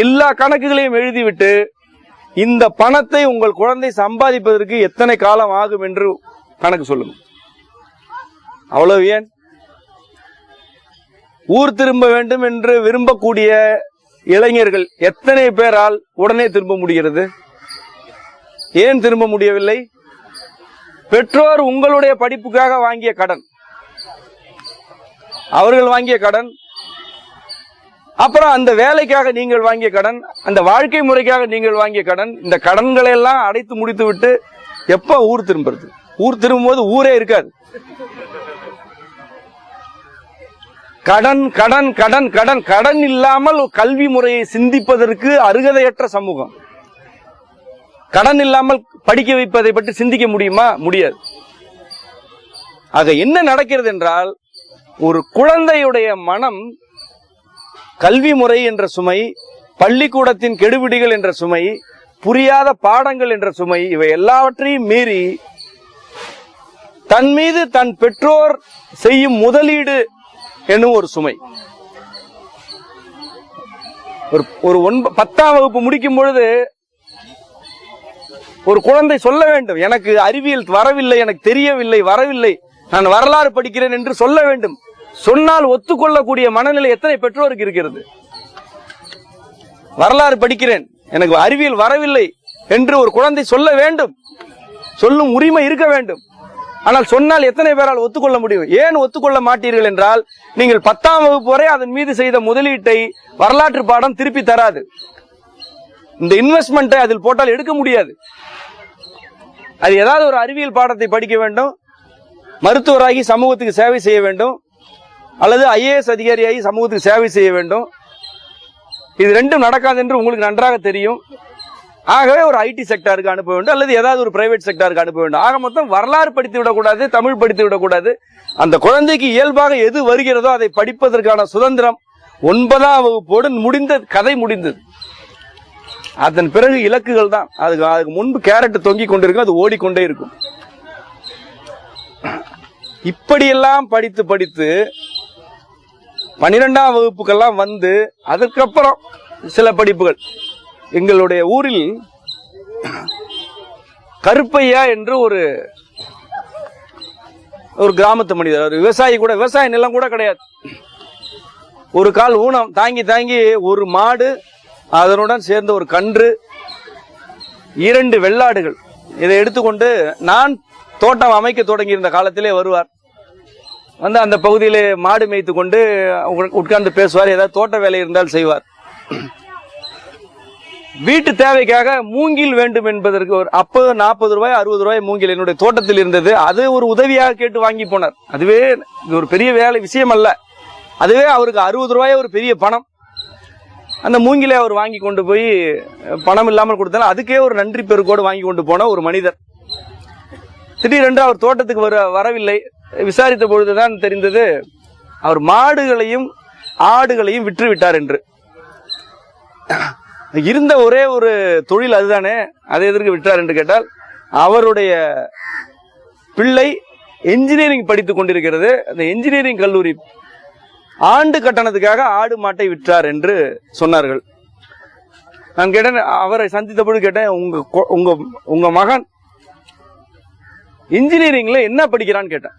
எல்லா கணக்குகளையும் எழுதிவிட்டு இந்த பணத்தை உங்கள் குழந்தை சம்பாதிப்பதற்கு எத்தனை காலம் ஆகும் என்று கணக்கு சொல்லுங்க. அவ்வளவு ஏன் ஊர் திரும்ப வேண்டும் என்று விரும்பக்கூடிய இளைஞர்கள் எத்தனை பேரால் உடனே திரும்ப முடிகிறது? ஏன் திரும்ப முடியவில்லை? பெற்றோர் உங்களுடைய படிப்புக்காக வாங்கிய கடன், அவர்கள் வாங்கிய கடன், அப்புறம் அந்த வேலைக்காக நீங்கள் வாங்கிய கடன், அந்த வாழ்க்கை முறைக்காக நீங்கள் வாங்கிய கடன், இந்த கடன்களை எல்லாம் அடைத்து முடித்து விட்டு எப்ப ஊர் திரும்புறது? ஊர் திரும்பும்போது ஊரே இருக்காது. கடன் கடன் கடன் கடன் கடன் இல்லாமல் கல்வி முறையை சிந்திப்பதற்கு அருகதையற்ற சமூகம். கடன் இல்லாமல் படிக்க வைப்பதை பற்றி சிந்திக்க முடியுமா? முடியாது. ஆக என்ன நடக்கிறது என்றால், ஒரு குழந்தையுடைய மனம் கல்வி முறை என்ற சுமை, பள்ளிக்கூடத்தின் கெடுபிடிகள் என்ற சுமை, புரியாத பாடங்கள் என்ற சுமை, இவை எல்லாவற்றையும் மீறி தன் மீது தன் பெற்றோர் செய்யும் முதலீடு என்னும் ஒரு சுமை. ஒரு 10ஆம் வகுப்பு முடிக்கும் பொழுது ஒரு குழந்தை சொல்ல வேண்டும், எனக்கு அறிவியல் வரவில்லை, எனக்கு தெரியவில்லை, வரவில்லை, நான் வரலாறு படிக்கிறேன் என்று சொல்ல வேண்டும். சொன்னால் ஒத்துக்கொள்ளக்கூடிய மனநிலை எத்தனை பெற்றோருக்கு இருக்கிறது? வரலாறு படிக்கிறேன், எனக்கு அறிவியல் வரவில்லை என்று ஒரு குழந்தை சொல்ல வேண்டும், சொல்லும் உரிமை இருக்க வேண்டும். ஆனால் சொன்னால் எத்தனை பேரால் ஒத்துக்கொள்ள முடியும்? ஏன் ஒத்துக்கொள்ள மாட்டீர்கள் என்றால், நீங்கள் 10ஆம் வகுப்பு வரை அதன் மீது செய்த முதலீட்டை வரலாற்று பாடம் திருப்பி தராது. இந்த இன்வெஸ்ட்மெண்ட்டை அதில் போட்டால் எடுக்க முடியாது. அது ஏதாவது ஒரு அறிவியல் பாடத்தை படிக்க வேண்டும், மருத்துவராகி சமூகத்துக்கு சேவை செய்ய வேண்டும், அல்லது ஐஏஎஸ் அதிகாரியாகி சமூகத்துக்கு சேவை செய்ய வேண்டும். இது ரெண்டும் நடக்காது என்று உங்களுக்கு நன்றாக தெரியும். ஆகவே ஒரு ஐடி செக்டாருக்கு அனுப்ப வேண்டும், அல்லது ஏதாவது ஒரு பிரைவேட் செக்டாருக்கு அனுப்ப வேண்டும். ஆக மொத்தம் வரலாறு படித்து விடக்கூடாது, தமிழ் படித்து விடக்கூடாது. அந்த குழந்தைக்கு இயல்பாக எது வருகிறதோ அதை படிப்பதற்கான சுதந்திரம் 9ஆம் வகுப்போடு கதை முடிந்தது. அதன் பிறகு இலக்குகள் தான். அதுக்கு முன்பு கேரட் தொங்கிக் கொண்டிருக்கும், அது ஓடிக்கொண்டே இருக்கும். இப்படியெல்லாம் படித்து படித்து 12ஆம் வகுப்புக்கெல்லாம் வந்து அதுக்கப்புறம் சில படிப்புகள். எங்களுடைய ஊரில் கருப்பையா என்று ஒரு கிராமத்து மனிதர், ஒரு விவசாயி கூட, விவசாய நிலம் கூட கிடையாது. ஒரு கால் ஊனம் தாங்கி தாங்கி ஒரு மாடு, அதனுடன் சேர்ந்த ஒரு கன்று, 2 வெள்ளாடுகள், இதை எடுத்துக்கொண்டு நான் தோட்டம் அமைக்க தொடங்கியிருந்த காலத்திலே வருவார். வந்து அந்த பகுதியிலே மாடு மேய்த்து கொண்டு உட்கார்ந்து பேசுவார், ஏதாவது தோட்ட வேலை இருந்தால் செய்வார். வீட்டு தேவைக்காக மூங்கில் வேண்டும் என்பதற்கு அப்போ 40 ரூபாய் 60 ரூபாய் மூங்கில் என்னுடைய தோட்டத்தில் இருந்தது. அது ஒரு உதவியாக கேட்டு வாங்கி போனார். அதுவே ஒரு பெரிய வேலை விஷயம் அல்ல. அதுவே அவருக்கு 60 ரூபாய் ஒரு பெரிய பணம். அந்த மூங்கிலை அவர் வாங்கி கொண்டு போய் பணம் இல்லாமல் கொடுத்தாலும் அதுக்கே ஒரு நன்றி பெருக்கோடு வாங்கி கொண்டு போன ஒரு மனிதர். திடீரென்று அவர் தோட்டத்துக்கு வரவில்லை. விசாரித்த பொழுதுதான் தெரிந்தது, அவர் மாடுகளையும் ஆடுகளையும் விற்று விட்டார் என்று. இருந்த ஒரே ஒரு தொழில் அதுதானே, அதை எதற்கு விட்டார் என்று கேட்டால், அவருடைய பிள்ளை என்ஜினியரிங் படித்துக் கொண்டிருக்கிறது. அந்த என்ஜினியரிங் கல்லூரி ஆண்டு கட்டணத்துக்காக ஆடு மாட்டை விற்றார் என்று சொன்னார்கள். நான் கேட்டேன், அவரை சந்தித்த பொழுது கேட்டேன், உங்க மகன் இன்ஜினியரிங்ல என்ன படிக்கிறான்னு கேட்டேன்.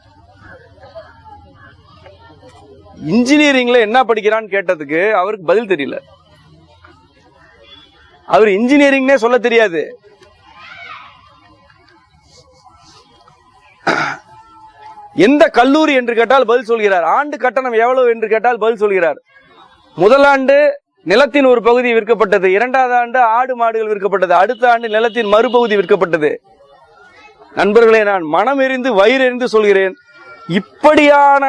இன்ஜினியரிங்ல என்ன படிக்கிறான்னு கேட்டதுக்கு அவருக்கு பதில் தெரியல. அவர் இன்ஜினியரிங்னே சொல்ல தெரியாது. எந்த கல்லூரி என்று கேட்டால் பதில் சொல்கிறார். ஆண்டு கட்டணம் எவ்வளவு என்று கேட்டால் பதில் சொல்கிறார். முதல் ஆண்டு நிலத்தின் ஒரு பகுதி விற்கப்பட்டது, இரண்டாவது ஆண்டு ஆடு மாடுகள் விற்கப்பட்டது, அடுத்த ஆண்டு நிலத்தின் மறுபகுதி விற்கப்பட்டது. நண்பர்களே, நான் மனம் எறிந்து வயிறு எறிந்து சொல்கிறேன், இப்படியான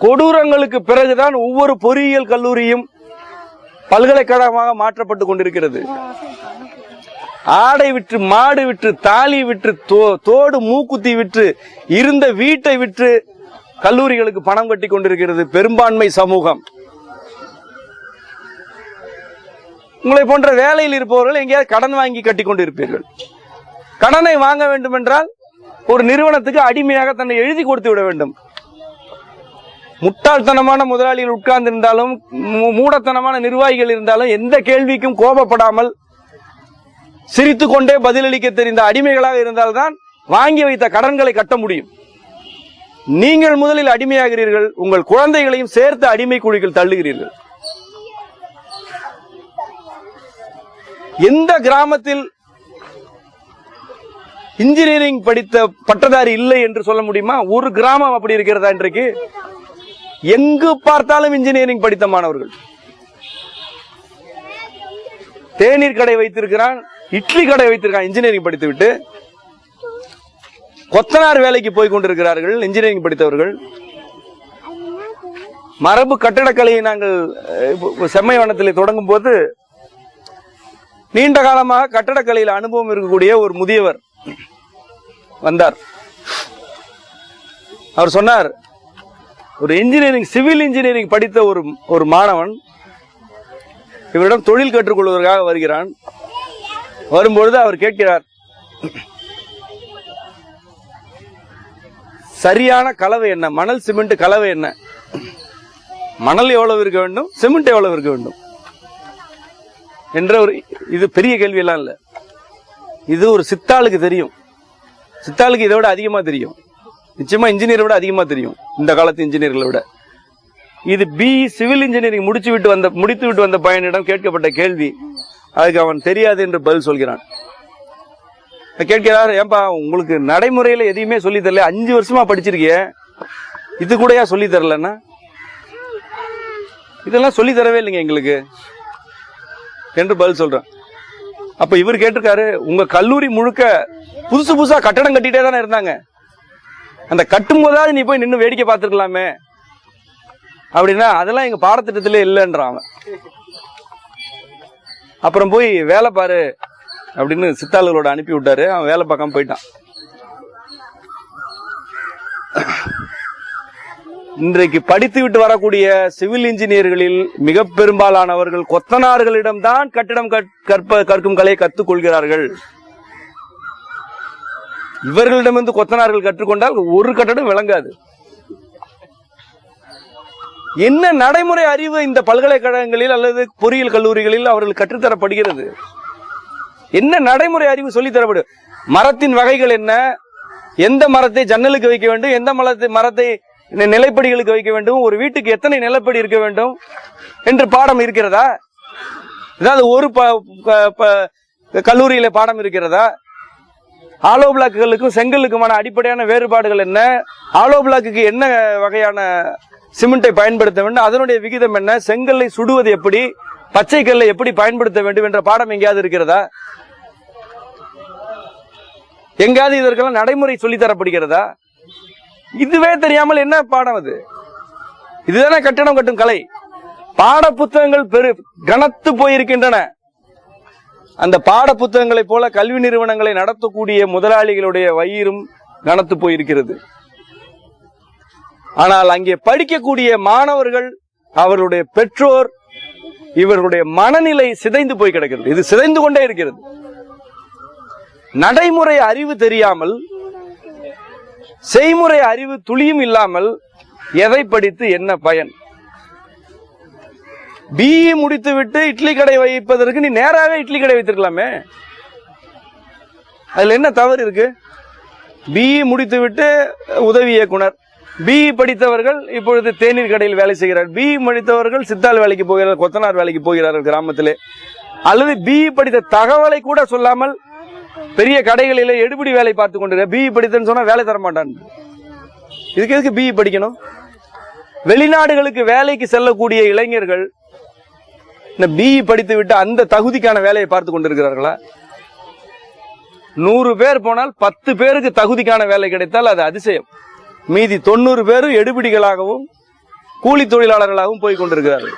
கொடூரங்களுக்கு பிறகுதான் ஒவ்வொரு பொறியியல் கல்லூரியும் பல்கலைக்கழகமாக மாற்றப்பட்டு கொண்டிருக்கிறது. ஆடை விற்று, மாடு விற்று, தாலி விற்று, தோடு மூக்குத்தி விற்று, இருந்த வீட்டை விற்று கல்லூரிகளுக்கு பணம் கட்டி கொண்டிருக்கிறது பெரும்பான்மை சமூகம். உங்களை போன்ற வேலையில் இருப்பவர்கள் எங்கேயாவது கடன் வாங்கி கட்டி கொண்டிருப்பீர்கள். கடனை வாங்க வேண்டும் என்றால் ஒரு நிறுவனத்துக்கு அடிமையாக தன்னை எழுதி கொடுத்து விட வேண்டும். முட்டாள்தனமான முதலாளிகள் உட்கார்ந்து இருந்தாலும், மூடத்தனமான நிர்வாகிகள் இருந்தாலும், எந்த கேள்விக்கும் கோபப்படாமல் சிரித்துக் கொண்டே பதிலளிக்க தெரிந்த அடிமைகளாக இருந்தால்தான் வாங்கி வைத்த கடன்களை கட்ட முடியும். நீங்கள் முதலில் அடிமையாகிறீர்கள், உங்கள் குழந்தைகளையும் சேர்த்து அடிமை குழிகள் தள்ளுகிறீர்கள். எந்த கிராமத்தில் இன்ஜினியரிங் படித்த பட்டதாரி இல்லை என்று சொல்ல முடியுமா? ஒரு கிராமம் அப்படி இருக்கிறதா இன்றைக்கு? எங்கு பார்த்தாலும் இன்ஜினியரிங் படித்த மாணவர்கள். தேநீர் கடை வைத்திருக்கிறான், இட்லி கடை வைத்திருக்கான், இன்ஜினியரிங் படித்து விட்டு கொத்தனார் வேலைக்கு போய் கொண்டிருக்கிறார்கள் இன்ஜினியரிங் படித்தவர்கள். மரபு கட்டடக்கலையை நாங்கள் செம்மைவனத்தில் தொடங்கும் போது நீண்ட காலமாக கட்டடக்கலையில் அனுபவம் இருக்கக்கூடிய ஒரு முதியவர் வந்தார். அவர் சொன்னார், ஒரு இன்ஜினியரிங், சிவில் இன்ஜினியரிங் படித்த ஒரு மாணவன் இவரிடம் தொழில் கற்றுக்கொள்வதற்காக வருகிறான். வரும்பொழுது அவர் கேட்கிறார், சரியான கலவை என்ன, மணல் சிமெண்ட் கலவை என்ன, மணல் எவ்வளவு இருக்க வேண்டும், சிமெண்ட் எவ்வளவு இருக்க வேண்டும் என்ற ஒரு, இது பெரிய கேள்வி எல்லாம் இல்ல, இது ஒரு சித்தாளுக்கு தெரியும். சித்தாளுக்கு இதை விட அதிகமா தெரியும், நிச்சயமா இன்ஜினியரை விட அதிகமா தெரியும், இந்த காலத்து இன்ஜினியர்களை விட. இது சிவில் இன்ஜினியரிங் முடித்து விட்டு வந்த பையனிடம் கேட்கப்பட்ட கேள்வி. அதுக்கு அவன் தெரியாது என்று பதில் சொல்கிறான். கேட்கிறார், ஏன்பா உங்களுக்கு நடைமுறையில எதையுமே சொல்லி தரல, 5 வருஷமா படிச்சிருக்கிய, இது கூட சொல்லி தரலன்னா? இதெல்லாம் சொல்லி தரவே இல்லைங்க எங்களுக்கு என்று பதில் சொல்றான். அப்ப இவர் கேட்டிருக்காரு, உங்க கல்லூரி முழுக்க புதுசு புதுசா கட்டடம் கட்டிட்டே தானே இருந்தாங்க, அந்த கட்டும் போதாவது நீ போய் நின்று வேடிக்கை பார்த்துருக்கலாமே அப்படின்னா, அதெல்லாம் எங்க பாடத்திட்டத்திலே இல்லைன்றான். அப்புறம் போய் வேலை பாரு அப்படின்னு சித்தாளர்களோட அனுப்பி விட்டாரு. அவன் வேலை பார்க்காம போயிட்டான். இன்றைக்கு படித்து விட்டு வரக்கூடிய சிவில் இன்ஜினியர்களில் மிக பெரும்பாலானவர்கள் கொத்தனார்களிடம்தான் கட்டிடம் கற்கும் கலையை கற்றுக் கொள்கிறார்கள். இவர்களிடமிருந்து கொத்தனார்கள் கற்றுக்கொண்டால் ஒரு கட்டடம் விளங்காது. என்ன நடைமுறை அறிவு இந்த பல்கலைக்கழகங்களில் அல்லது பொறியியல் கல்லூரிகளில் அவர்கள் கற்றுத்தரப்படுகிறது? என்ன நடைமுறை அறிவு சொல்லித்தரப்படும்? மரத்தின் வகைகள் என்ன, எந்த மரத்தை ஜன்னலுக்கு வைக்க வேண்டும், எந்த மரத்தை நிலைப்படிகளுக்கு வைக்க வேண்டும், ஒரு வீட்டுக்கு எத்தனை நிலப்படி இருக்க வேண்டும் என்று பாடம் இருக்கிறதா? ஏதாவது ஒரு கல்லூரியில பாடம் இருக்கிறதா? ஆலோ பிளாக்குகளுக்கும் செங்கலுக்குமான அடிப்படையான வேறுபாடுகள் என்ன, ஆலோ பிளாக்கு என்ன வகையான சிமெண்டை பயன்படுத்த வேண்டும், அதனுடைய விகிதம் என்ன, செங்கல்லை சுடுவது எப்படி, பச்சை கல்லை எப்படி பயன்படுத்த வேண்டும் என்ற பாடம் எங்கேயாவது இருக்கிறதா? எங்காவது இதற்கெல்லாம் நடைமுறை சொல்லித்தரப்படுகிறதா? இதுவே தெரியாமல் என்ன பாடம் அது? இதுதானே கட்டடம் கட்டும் கலை. பாட புத்தகங்கள் கனத்து போயிருக்கின்றன. அந்த பாட புத்தகங்களை போல கல்வி நிறுவனங்களை நடத்தக்கூடிய முதலாளிகளுடைய வயிறும் கனத்து போயிருக்கிறது. ஆனால் அங்கே படிக்கக்கூடிய மாணவர்கள், அவர்களுடைய பெற்றோர், இவர்களுடைய மனநிலை சிதைந்து போய் கிடக்கிறது. இது சிதைந்து கொண்டே இருக்கிறது. நடைமுறை அறிவு தெரியாமல், செய்முறை அறிவு துளியும் இல்லாமல் எதை படித்து என்ன பயன்? பிஇ முடித்து விட்டு இட்லி கடை வைப்பதற்கு நீ நேராக இட்லி கடை வைத்திருக்கலாமே. அதுல என்ன தவறு இருக்கு? பிஇ முடித்து விட்டு உதவி இயக்குனர், பிஇ படித்தவர்கள் இப்பொழுது தேநீர் கடையில் வேலை செய்கிறார்கள், பிஇ படித்தவர்கள் சித்தாள் வேலைக்கு போகிறார்கள், கொத்தனார் வேலைக்கு போகிறார்கள் கிராமத்திலே. அல்லது பிஇ படித்த தகவலை கூட சொல்லாமல் பெரிய கடைகளிலே எடுபிடி வேலை பார்த்து கொண்டு பிஇ படித்தன்னு சொன்னா வேலை தர மாட்டான். இதுக்கு எதுக்கு பிஇ படிக்கணும்? வெளிநாடுகளுக்கு வேலைக்கு செல்லக்கூடிய இளைஞர்கள் இந்த பிஇ படித்து விட்டு அந்த தகுதிக்கான வேலையை பார்த்து கொண்டிருக்கிறார்களா? 100 பேர் போனால் 10 பேருக்கு தகுதிக்கான வேலை கிடைத்தால் அது அதிசயம். மீதி 90 பேரும் எடுபிடிகளாகவும் கூலி தொழிலாளர்களாகவும் போய் கொண்டிருக்கிறார்கள்.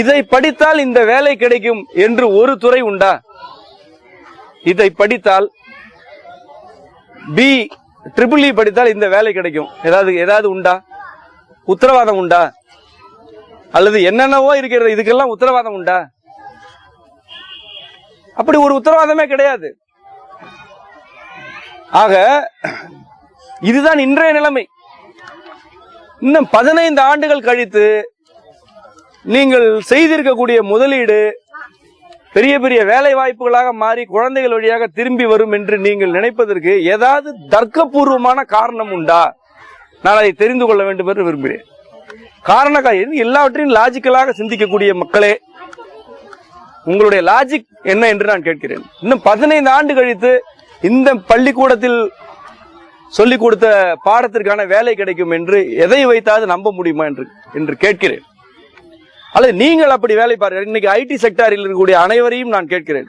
இதை படித்தால் இந்த வேலை கிடைக்கும் என்று ஒரு துறை உண்டா? இதை படித்தால் ட்ரிபிள் இ படித்தால் இந்த வேலை கிடைக்கும் ஏதாவது உண்டா? உத்தரவாதம் உண்டா? அல்லது என்னென்னவோ இருக்கிறது, இதுக்கெல்லாம் உத்தரவாதம் உண்டா? அப்படி ஒரு உத்தரவாதமே கிடையாது. ஆக இதுதான் இன்றைய நிலைமை. இன்னும் 15 ஆண்டுகள் கழித்து நீங்கள் செய்திருக்கக்கூடிய முதலீடு பெரிய பெரிய வேலை வாய்ப்புகளாக மாறி குழந்தைகள் வழியாக திரும்பி வரும் என்று நீங்கள் நினைப்பதற்கு ஏதாவது தர்க்கபூர்வமான காரணம் உண்டா? நான் அதை தெரிந்து கொள்ள வேண்டும் என்று விரும்புகிறேன். எல்லாவற்றையும் லாஜிக்கலாக சிந்திக்கக்கூடிய மக்களே, உங்களுடைய லாஜிக் என்ன என்று நான் கேட்கிறேன். இன்னும் 15 ஆண்டு கழித்து இந்த பள்ளிக்கூடத்தில் சொல்லிக் கொடுத்த பாடத்திற்கான வேலை கிடைக்கும் என்று எதை வைத்தாவது நம்ப முடியுமா என்று கேட்கிறேன். அல்லது நீங்கள் அப்படி வேலை பாருங்கள். இன்னைக்கு ஐடி செக்டாரில் இருக்கக்கூடிய அனைவரையும் நான் கேட்கிறேன்,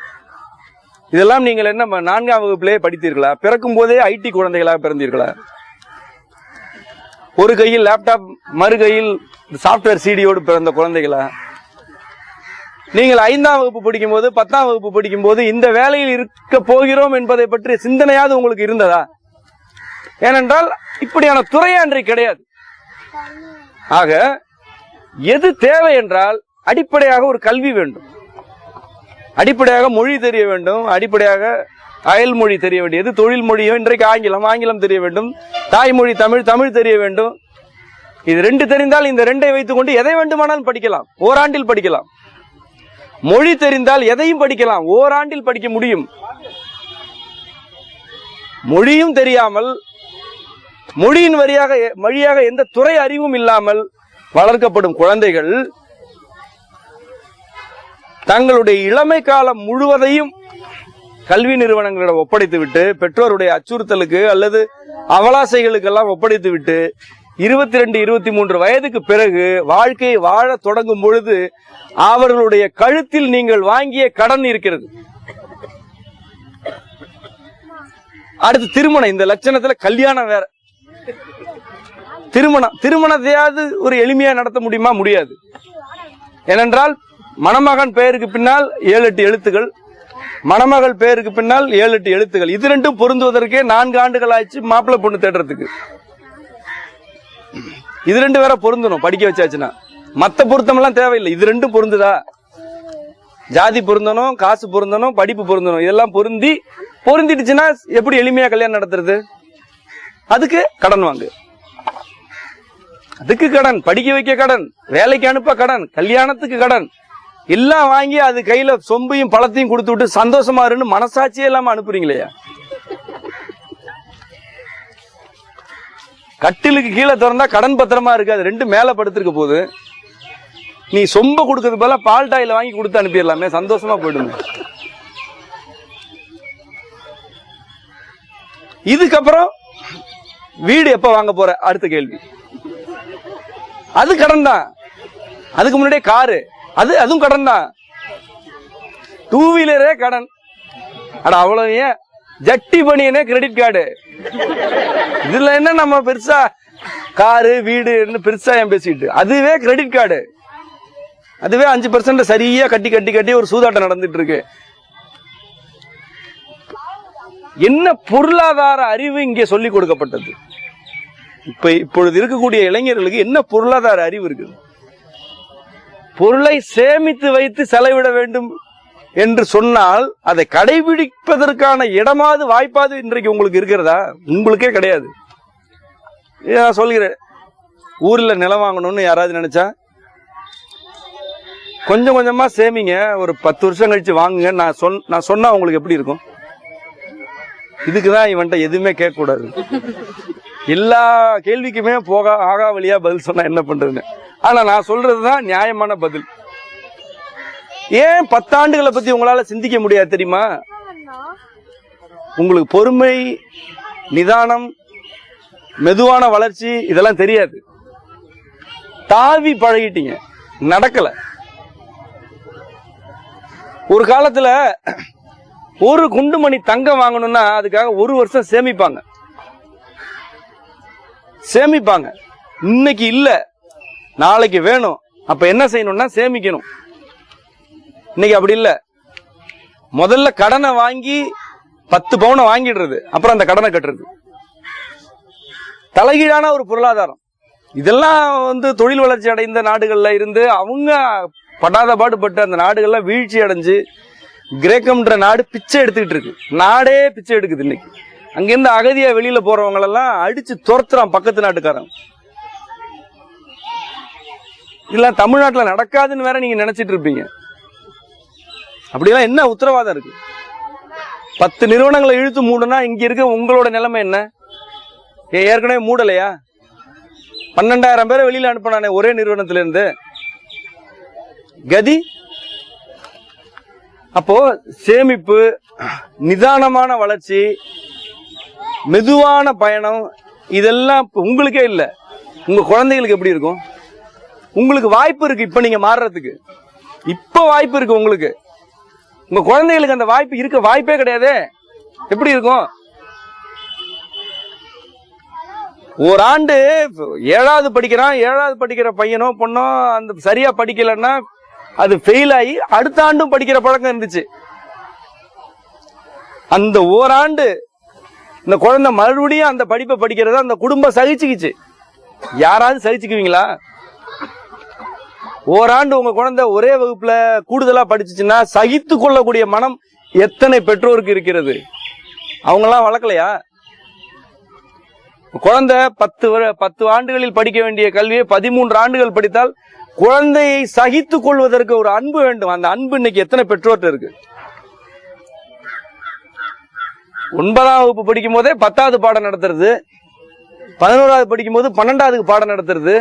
இதெல்லாம் நீங்கள் என்ன 4ஆம் வகுப்பிலே படித்தீர்களா? பிறக்கும் போதே ஐடி குழந்தைகளாக பிறந்தீர்களா? ஒரு கையில் லேப்டாப், மறு கையில் சாப்ட்வேர் சிடியோடு பிறந்த குழந்தைகளா? நீங்கள் 5ஆம் வகுப்பு படிக்கும் போது, 10ஆம் வகுப்பு படிக்கும் போது இந்த வேலையில் இருக்க போகிறோம் என்பதை பற்றிய சிந்தனையாவது உங்களுக்கு இருந்ததா? ஏனென்றால் இப்படியான துறையே அன்றைக்கு கிடையாது. ஆக எது தேவை என்றால் அடிப்படையாக ஒரு கல்வி வேண்டும், அடிப்படையாக மொழி தெரிய வேண்டும், அடிப்படையாக அயல் மொழி தெரிய வேண்டியது, தொழில் மொழியோ இன்றைக்கு ஆங்கிலம் தெரிய வேண்டும், தாய்மொழி தமிழ் தெரிய வேண்டும். இது 2 தெரிந்தால் இந்த 2ஐ வைத்துக் கொண்டு எதை வேண்டுமானாலும் படிக்கலாம், ஓராண்டில் படிக்கலாம். மொழி தெரிந்தால் எதையும் படிக்கலாம், ஓராண்டில் படிக்க முடியும். மொழியும் தெரியாமல், மொழியின் வழியாக எந்த துறை அறிவும் இல்லாமல் வளர்க்கப்படும் குழந்தைகள் தங்களுடைய இளமை காலம் முழுவதையும் கல்வி நிறுவனங்களிடம் ஒப்படைத்துவிட்டு, பெற்றோருடைய அச்சுறுத்தலுக்கு அல்லது அவலாசைகளுக்கெல்லாம் ஒப்படைத்துவிட்டு 22, 23 வயதுக்கு பிறகு வாழ்க்கையை வாழ தொடங்கும் பொழுது அவர்களுடைய கழுத்தில் நீங்கள் வாங்கிய கடன் இருக்கிறது. அடுத்து திருமணம். இந்த லட்சணத்துல கல்யாணம் வேற. திருமணத்தையாவது ஒரு எளிமையா நடத்த முடியுமா? முடியாது. ஏனென்றால் மணமகன் பெயருக்கு பின்னால் 7-8 எழுத்துகள், மணமகள் பெயருக்கு பின்னால் 7-8 எழுத்துகள். இது 2ம் பொருந்துவதற்கே 4 ஆண்டுகள் ஆச்சு மாப்பிள்ளை பொண்ணு தேடுறதுக்கு. இது 2 வேற பொருந்தணும் படிக்க வச்சாச்சுன்னா. மத்த பொருத்தம் எல்லாம் தேவையில்லை. இது 2ம் பொருந்துதா? ஜாதி பொருந்தணும், காசு பொருந்தணும், படிப்பு பொருந்தணும். இதெல்லாம் பொருந்திடுச்சுன்னா எப்படி எளிமையா கல்யாணம் நடத்துறது? அதுக்கு கடன் வாங்கு, அதுக்கு கடன், படிக்க வைக்க கடன், வேலைக்கு அனுப்ப கடன், கல்யாணத்துக்கு கடன், எல்லாம் வாங்கி அது கையில சொம்பையும் பழத்தையும் கொடுத்து விட்டு சந்தோஷமா இருந்து மனசாட்சியே இல்லாம அனுப்புறீங்களே. கட்டிலுக்கு கீழே திறந்தா கடன் பத்திரமா இருக்காது, 2 மேல படுத்திருக்க போது. நீ சொம்ப கொடுக்கறது போல பால் டாயில வாங்கி கொடுத்து அனுப்பிடலாமே, சந்தோஷமா போயிடுங்க. இதுக்கப்புறம் வீடு எப்ப வாங்க போற? அடுத்த கேள்வி. அது கடன் தான். அதுக்கு முன்னாடியே காரு, அதுவும் கடன் தான். 2 வீலரே கடன். அட அவ்வளவு ஏன் ஜட்டி பணியனே கிரெடிட் கார்டு. இதுல என்ன நம்ம பெருசா காரு வீடு பெருசா ஏன் பேசிட்டு? அதுவே கிரெடிட் கார்டு, அதுவே 5% சரியா கட்டி ஒரு சூதாட்டம் நடந்துட்டு இருக்கு. என்ன பொருளாதார அறிவு இங்கே சொல்லிக் கொடுக்கப்பட்டது? இப்பொழுது இருக்கக்கூடிய இளைஞர்களுக்கு என்ன பொருளாதார அறிவு இருக்குது? பொருளை சேமித்து வைத்து செலவிட வேண்டும் என்று சொன்னால் அதை கடைபிடிப்பதற்கான இடமாவது வாய்ப்பாவது இன்றைக்கு உங்களுக்கு இருக்கிறதா? உங்களுக்கே கிடையாது. நான் சொல்கிறேன், ஊர்ல நிலம் வாங்கணும்னு யாராவது நினைச்சா கொஞ்சம் கொஞ்சமா சேமிங்க, ஒரு 10 வருஷம் கழிச்சு வாங்குங்க. நான் சொன்னா உங்களுக்கு எப்படி இருக்கும்? இதுக்குதான் இவன்ட்ட எதுவுமே கேட்க கூடாது. எல்லா கேள்விக்குமே ஆகா வழியா பதில் சொன்னா என்ன பண்றதுன்னு. ஆனா நான் சொல்றதுதான் நியாயமான பதில். ஏன் 10 ஆண்டுகளை பத்தி உங்களால சிந்திக்க முடியாது தெரியுமா? உங்களுக்கு பொறுமை, நிதானம், மெதுவான வளர்ச்சி இதெல்லாம் தெரியாது. தாவி பழகிட்டீங்க, நடக்கல. ஒரு காலத்துல ஒரு குண்டுமணி தங்கம் வாங்கணும்னா அதுக்காக 1 வருஷம் சேமிப்பாங்க. இன்னைக்கு இல்ல, நாளைக்கு வேணும். அப்ப என்ன செய்யணும்னா சேமிக்கணும். இன்னைக்கு அப்படி இல்ல. முதல்ல கடனை வாங்கி 10 பவுனை வாங்கிடுறது, அப்புறம் அந்த கடனை கட்டுறது. தலைகீழான ஒரு பொருளாதாரம். இதெல்லாம் தொழில் வளர்ச்சி அடைந்த நாடுகள்ல இருந்து அவங்க படாத பாடுபட்டு அந்த நாடுகள்லாம் வீழ்ச்சி அடைஞ்சு கிரேக்கம்ன்ற நாடு பிச்சை எடுத்துக்கிட்டு இருக்கு. நாடே பிச்சை எடுக்குது இன்னைக்கு. அங்கிருந்து அகதியா வெளியில போறவங்க எல்லாம் அடிச்சு துரத்துறான் பக்கத்து நாட்டுக்காரன். இதெல்லாம் தமிழ்நாட்டில் நடக்காதுன்னு வேற நீங்க நினைச்சிட்டு இருப்பீங்க. அப்படிலாம் என்ன உத்தரவாதம் இருக்கு? 10 நிறுவனங்களை இழுத்து மூடுனா இங்க இருக்க உங்களோட நிலைமை என்ன? ஏற்கனவே மூடலையா? 12,000 பேரை வெளியில அனுப்பினானே ஒரே நிறுவனத்தில இருந்து. கதி. அப்போ சேமிப்பு, நிதானமான வளர்ச்சி, மெதுவான பயணம் இதெல்லாம் உங்களுக்கே இல்ல, உங்க குழந்தைகளுக்கு எப்படி இருக்கும்? உங்களுக்கு வாய்ப்பு இருக்கு இப்ப நீங்க மாறுறதுக்கு. இப்ப வாய்ப்பு இருக்கு உங்களுக்கு. உங்க குழந்தைகளுக்கு அந்த வாய்ப்பு இருக்க வாய்ப்பே கிடையாது. எப்படி இருக்கும்? ஓராண்டு 7வது படிக்கிறான், 7வது படிக்கிற பையனோ பொண்ணோ அந்த சரியா படிக்கலன்னா அது ஃபெயில் ஆகி அடுத்த ஆண்டும் படிக்கிற பழக்கம் இருந்துச்சு. அந்த ஓராண்டு இந்த குழந்தை மறுபடியும் அந்த படிப்பை படிக்கிறத அந்த குடும்பம் சகிச்சுக்கிச்சு. யாராவது சகிச்சுக்குவீங்களா? ஓராண்டு உங்க குழந்தை ஒரே வகுப்புல கூடுதலா படிச்சுச்சுன்னா சகித்து கொள்ளக்கூடிய மனம் எத்தனை பெற்றோருக்கு இருக்கிறது? அவங்கெல்லாம் வளர்க்கலையா? குழந்தை 10 ஆண்டுகளில் படிக்க வேண்டிய கல்வியை 13 ஆண்டுகள் படித்தால் குழந்தையை சகித்துக் கொள்வதற்கு ஒரு அன்பு வேண்டும். அந்த அன்பு இன்னைக்கு எத்தனை பெற்றோர்கிட்ட இருக்கு? 9ஆம் வகுப்பு படிக்கும் போதே 10வது பாடம் நடத்துறது, 11வது படிக்கும் போது 12வது பாடம் நடத்துறது.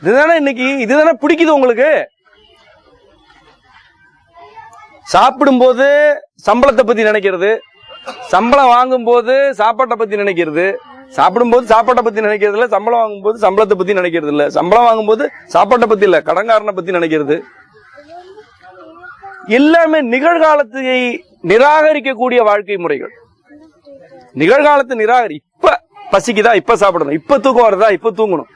இதுதானே இன்னைக்கு, இதுதானே பிடிக்குது உங்களுக்கு? சாப்பிடும் போது சம்பளத்தை பத்தி நினைக்கிறது, சம்பளம் வாங்கும் போது சாப்பாட்டை பத்தி நினைக்கிறது. சாப்பிடும் போது சாப்பாட்டை பத்தி நினைக்கிறது இல்ல, சம்பளம் வாங்கும் போது சம்பளத்தை பத்தி நினைக்கிறது இல்ல. சம்பளம் வாங்கும் போது சாப்பாட்டை பத்தி இல்ல, கடன்காரனை பத்தி நினைக்கிறது. எல்லாமே நிகழ்காலத்தை நிராகரிக்கக்கூடிய வாழ்க்கை முறைகள். நிகழ்காலத்தை நிராகரி. இப்ப பசிக்குதா இப்ப சாப்பிடணும், இப்ப தூக்கம் வருதா இப்ப தூங்கணும்,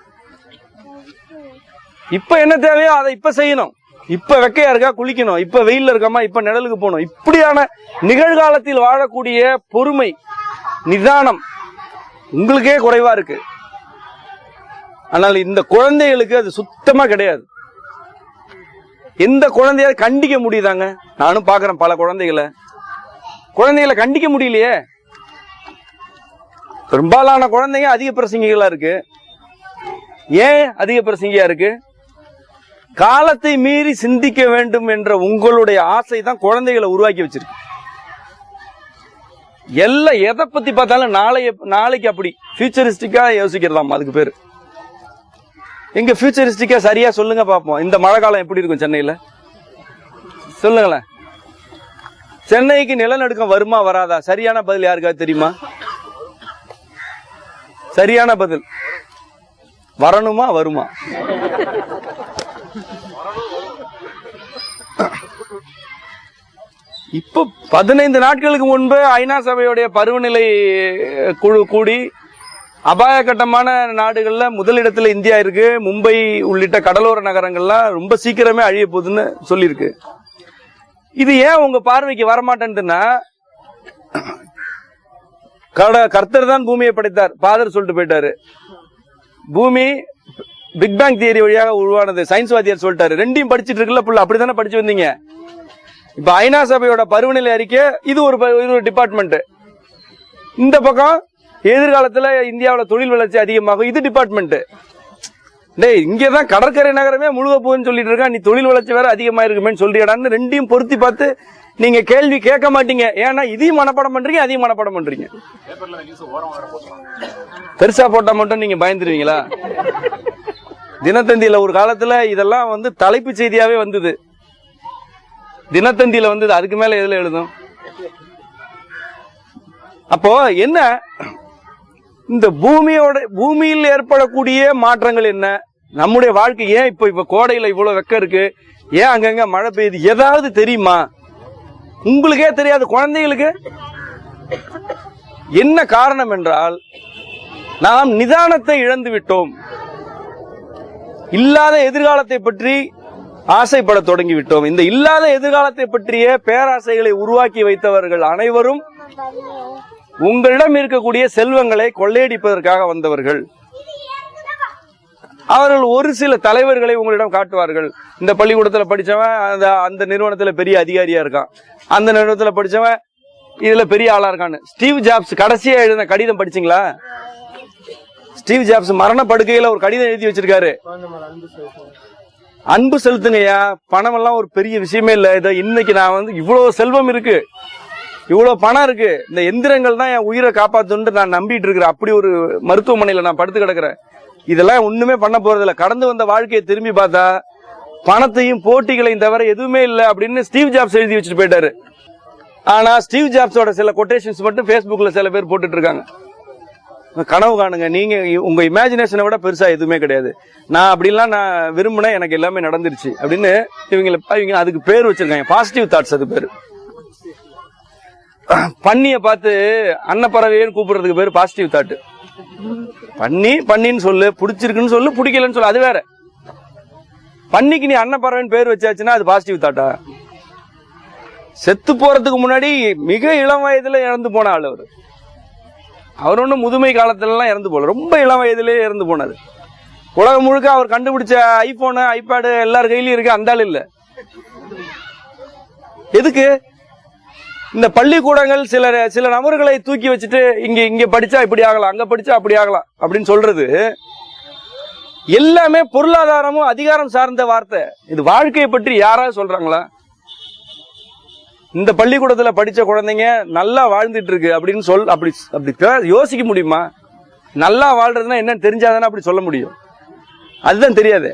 இப்ப என்ன தேவையோ அதை இப்ப செய்யணும், இப்ப வெக்கையா இருக்கா குளிக்கணும், இப்ப வெயில்ல இருக்கமா இப்ப நிழலுக்கு போகணும். இப்படியான நிகழ்காலத்தில் வாழக்கூடிய பொறுமை, நிதானம் உங்களுக்கே குறைவா இருக்கு. ஆனால் இந்த குழந்தைகளுக்கு அது சுத்தமா கிடையாது. எந்த குழந்தைய கண்டிக்க முடியுதாங்க? நானும் பாக்குறேன் பல குழந்தைகளை கண்டிக்க முடியலையே. பெரும்பாலான குழந்தைங்க அதிக பிரசங்கிகளா இருக்கு. ஏன் அதிக பிரசங்கியா இருக்கு? காலத்தை மீறி சிந்திக்க வேண்டும் என்ற உங்களுடைய ஆசை தான் குழந்தைகளை உருவாக்கி வச்சிருக்கு. எல்லாம் எதை பத்தி பார்த்தாலும் நாளைக்கு அப்படி ஃபியூச்சரிஸ்டிக்கா யோசிக்கிறதாம். அதுக்கு பேரு எங்க ஃபியூச்சரிஸ்டிக்கா சரியா சொல்லுங்க பாப்போம். இந்த மழை காலம் எப்படி இருக்கும் சென்னையில சொல்லுங்களேன். சென்னைக்கு நிலநடுக்கம் வருமா வராதா? சரியான பதில் யாருக்காவது தெரியுமா? சரியான பதில் வரணுமா வருமா? இப்போ 15 நாட்களுக்கு முன்பு ஐநா சபையுடைய பருவநிலை குழு கூடி அபாயகட்டமான நாடுகள்ல முதலிடத்துல இந்தியா இருக்கு. மும்பை உள்ளிட்ட கடலோர நகரங்கள்லாம் ரொம்ப சீக்கிரமே அழிய போகுதுன்னு சொல்லியிருக்கு. இது ஏன் உங்க பார்வைக்கு வரமாட்டேன்னா, கர்த்தர் தான் பூமியை படைத்தார், ஃபாதர் சொல்லிட்டு போயிட்டாரு. பூமி பிக் பேங் தியரி வழியாக உருவானது, சயின்ஸ் வாத்தியார் சொல்லிட்டாரு. ரெண்டையும் படிச்சுட்டு இருக்குல்ல புள்ள, அப்படித்தானே படிச்சு வந்தீங்க. இப்ப ஐநா சபையோட பருவநிலை அறிக்கை இது ஒரு டிபார்ட்மெண்ட், இந்த பக்கம் எதிர்காலத்துல இந்தியாவில் தொழில் வளர்ச்சி அதிகமாகும். இது டிபார்ட்மெண்ட். டேய், இங்கதான் கடற்கரை நகரமே முழுக போகுதுன்னு சொல்லிட்டு இருக்கா, நீ தொழில் வளர்ச்சி வேற அதிகமா இருக்குமேன்னு சொல்றியடான்னு ரெண்டையும் பொருத்தி பார்த்து நீங்க கேள்வி கேட்க மாட்டீங்க. ஏன்னா இதையும் மனப்பாடம் பண்றீங்க, அதையும் மனப்பாடம் பண்றீங்க. பெருசா போட்டா மட்டும் நீங்க பயந்துருவீங்களா? தினத்தந்தியில ஒரு காலத்துல இதெல்லாம் வந்து தலைப்பு செய்தியாவே வந்தது. தினத்தந்தியில வந்தது. அதுக்கு மேல எதுல எழுதும்? அப்போ என்ன, இந்த பூமியில் ஏற்படக்கூடிய மாற்றங்கள் என்ன, நம்முடைய வாழ்க்கை ஏன் இப்ப கோடையில இவ்வளவு வெக்கம் இருக்கு, ஏன் அங்கங்க மழை பெய்யுது, ஏதாவது தெரியுமா? உங்களுக்கே தெரியாது, குழந்தைகளுக்கு என்ன காரணம் என்றால் நாம் நிதானத்தை இழந்து விட்டோம். இல்லாத எதிர்காலத்தை பற்றி ஆசைப்பட தொடங்கி விட்டோம். இந்த இல்லாத எதிர்காலத்தை பற்றிய பேராசைகளை உருவாக்கி வைத்தவர்கள் அனைவரும் உங்களிடம் இருக்கக்கூடிய செல்வங்களை கொள்ளையடிப்பதற்காக வந்தவர்கள். அவர்கள் ஒரு சில தலைவர்களை உங்களிடம் காட்டுவார்கள். இந்த பள்ளிக்கூடத்தில் படிச்சவன் அந்த நிறுவனத்துல பெரிய அதிகாரியா இருக்கான், அந்த நிறுவனத்துல படிச்சவன் இதுல பெரிய ஆளா இருக்கான்னு. ஸ்டீவ் ஜாப்ஸ் கடைசியா எழுதின கடிதம் படிச்சீங்களா? ஸ்டீவ் ஜாப்ஸ் மரண படுக்கையில ஒரு கடிதம் எழுதி வச்சிருக்காரு. அன்பு செலுத்துங்கய்யா, பணம் எல்லாம் ஒரு பெரிய விஷயமே இல்ல. இதை இன்னைக்கு நான் வந்து இவ்வளவு செல்வம் இருக்கு, இவ்வளவு பணம் இருக்கு, இந்த எந்திரங்கள் தான் என் உயிரை காப்பாத்துன்னு நான் நம்பிட்டு இருக்கிறேன். அப்படி ஒரு மருத்துவமனையில நான் படுத்து கிடக்குறேன். இதெல்லாம் ஒண்ணுமே பண்ண போறது இல்ல. கடந்து வந்த வாழ்க்கையை திரும்பி பார்த்தா பணத்தையும் போட்டிகளையும் தவிர எதுவுமே இல்ல அப்படின்னு ஸ்டீவ் ஜாப்ஸ் எழுதி வச்சுட்டு போயிட்டாரு. ஆனா ஸ்டீவ் ஜாப்ஸோட சில கொட்டேஷன்ஸ் மட்டும் Facebookல சில பேர் போட்டுட்டு இருக்காங்க. கனவு காணுங்க, நீங்க உங்க இமேஜினேஷனை விட பெருசா எதுவுமே கிடையாது. நான் அப்படிலாம் நான் விரும்பினேன், எனக்கு எல்லாமே நடந்துருச்சு அப்படின்னு இவங்க அதுக்கு பேர் வச்சிருக்காங்க, பாசிட்டிவ் தாட்ஸ். அது பேரு பண்ணிய பார்த்து அன்னப்பறவைன்னு கூப்பிடுறதுக்கு பேரு பாசிட்டிவ் தாட். பண்ணின்னு சொல்லு, பிடிச்சிருக்குன்னு சொல்லு, பிடிக்கலன்னு சொல்லு, அது வேற. பண்ணிக்கு நீ அன்னப்பறவைன்னு பேர் வச்சாச்சுன்னா அது பாசிட்டிவ் தாட்டா? செத்து போறதுக்கு முன்னாடி மிக இளம் வயதுல இறந்து போன ஆள் அவரு. அவர் ஒன்றும் முதுமை காலத்துல எல்லாம் இறந்து போல, ரொம்ப இளம் வயதிலேயே இறந்து போனாரு. உலகம் முழுக்க அவர் கண்டுபிடிச்ச ஐபோனு ஐபேடு எல்லார் கையிலயும் இருக்கு, அந்த ஆள் இல்ல. எதுக்கு? இந்த பள்ளிக்கூடங்கள் சில நபர்களை தூக்கி வச்சுட்டு இங்க படிச்சா இப்படி ஆகலாம், அங்க படிச்சா அப்படி ஆகலாம் அப்படின்னு சொல்றது எல்லாமே பொருளாதாரமும் அதிகாரம் சார்ந்த வார்த்தை. இது வாழ்க்கையை பற்றி யாராவது சொல்றாங்களா? இந்த பள்ளிக்கூடத்துல படிச்ச குழந்தைங்க நல்லா வாழ்ந்துட்டு இருக்கு அப்படின்னு அப்படி யோசிக்க முடியுமா? நல்லா வாழ்றதுன்னா என்னன்னு தெரிஞ்சாதானே அப்படி சொல்ல முடியும். அதுதான் தெரியாது.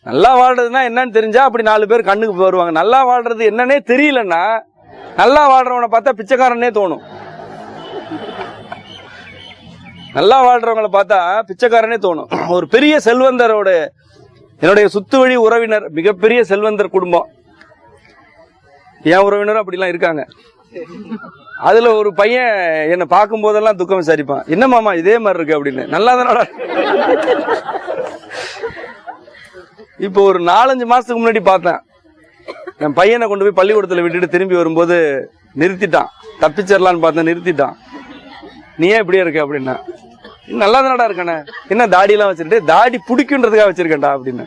நல்லா வாழ்றதுன்னா என்னன்னு தெரிஞ்சா அப்படி 4 பேர் கண்ணுக்கு வருவாங்க. நல்லா வாழ்றது என்னன்னே தெரியலன்னா நல்லா வாழ்றவனை பார்த்தா பிச்சைக்காரனே தோணும். நல்லா வாழ்றவங்களை பார்த்தா பிச்சைக்காரனே தோணும். ஒரு பெரிய செல்வந்தரோட என்னுடைய சுத்து வழி உறவினர், மிகப்பெரிய செல்வந்தர் குடும்பம், என் உறவினரும் அப்படிலாம் இருக்காங்க. அதுல ஒரு பையன் என்ன பார்க்கும் போதெல்லாம் துக்கம் விசாரிப்பான், என்ன மாமா இதே மாதிரி இருக்கு அப்படின்னு. நல்லா தானடா. இப்போ ஒரு 4-5 மாசத்துக்கு முன்னாடி பார்த்தேன், என் பையனை கொண்டு போய் பள்ளிக்கூடத்துல விட்டுட்டு திரும்பி வரும்போது நிறுத்திட்டான். தப்பிச்சிடலான்னு பார்த்தேன், நிறுத்திட்டான். நீ ஏன் இப்படியே இருக்க அப்படின்னா, நல்லா தானடா இருக்கானே, என்ன தாடி எல்லாம் வச்சிருட்டு, தாடி பிடிக்குன்றதுக்காக வச்சிருக்கேன்டா அப்படின்னு.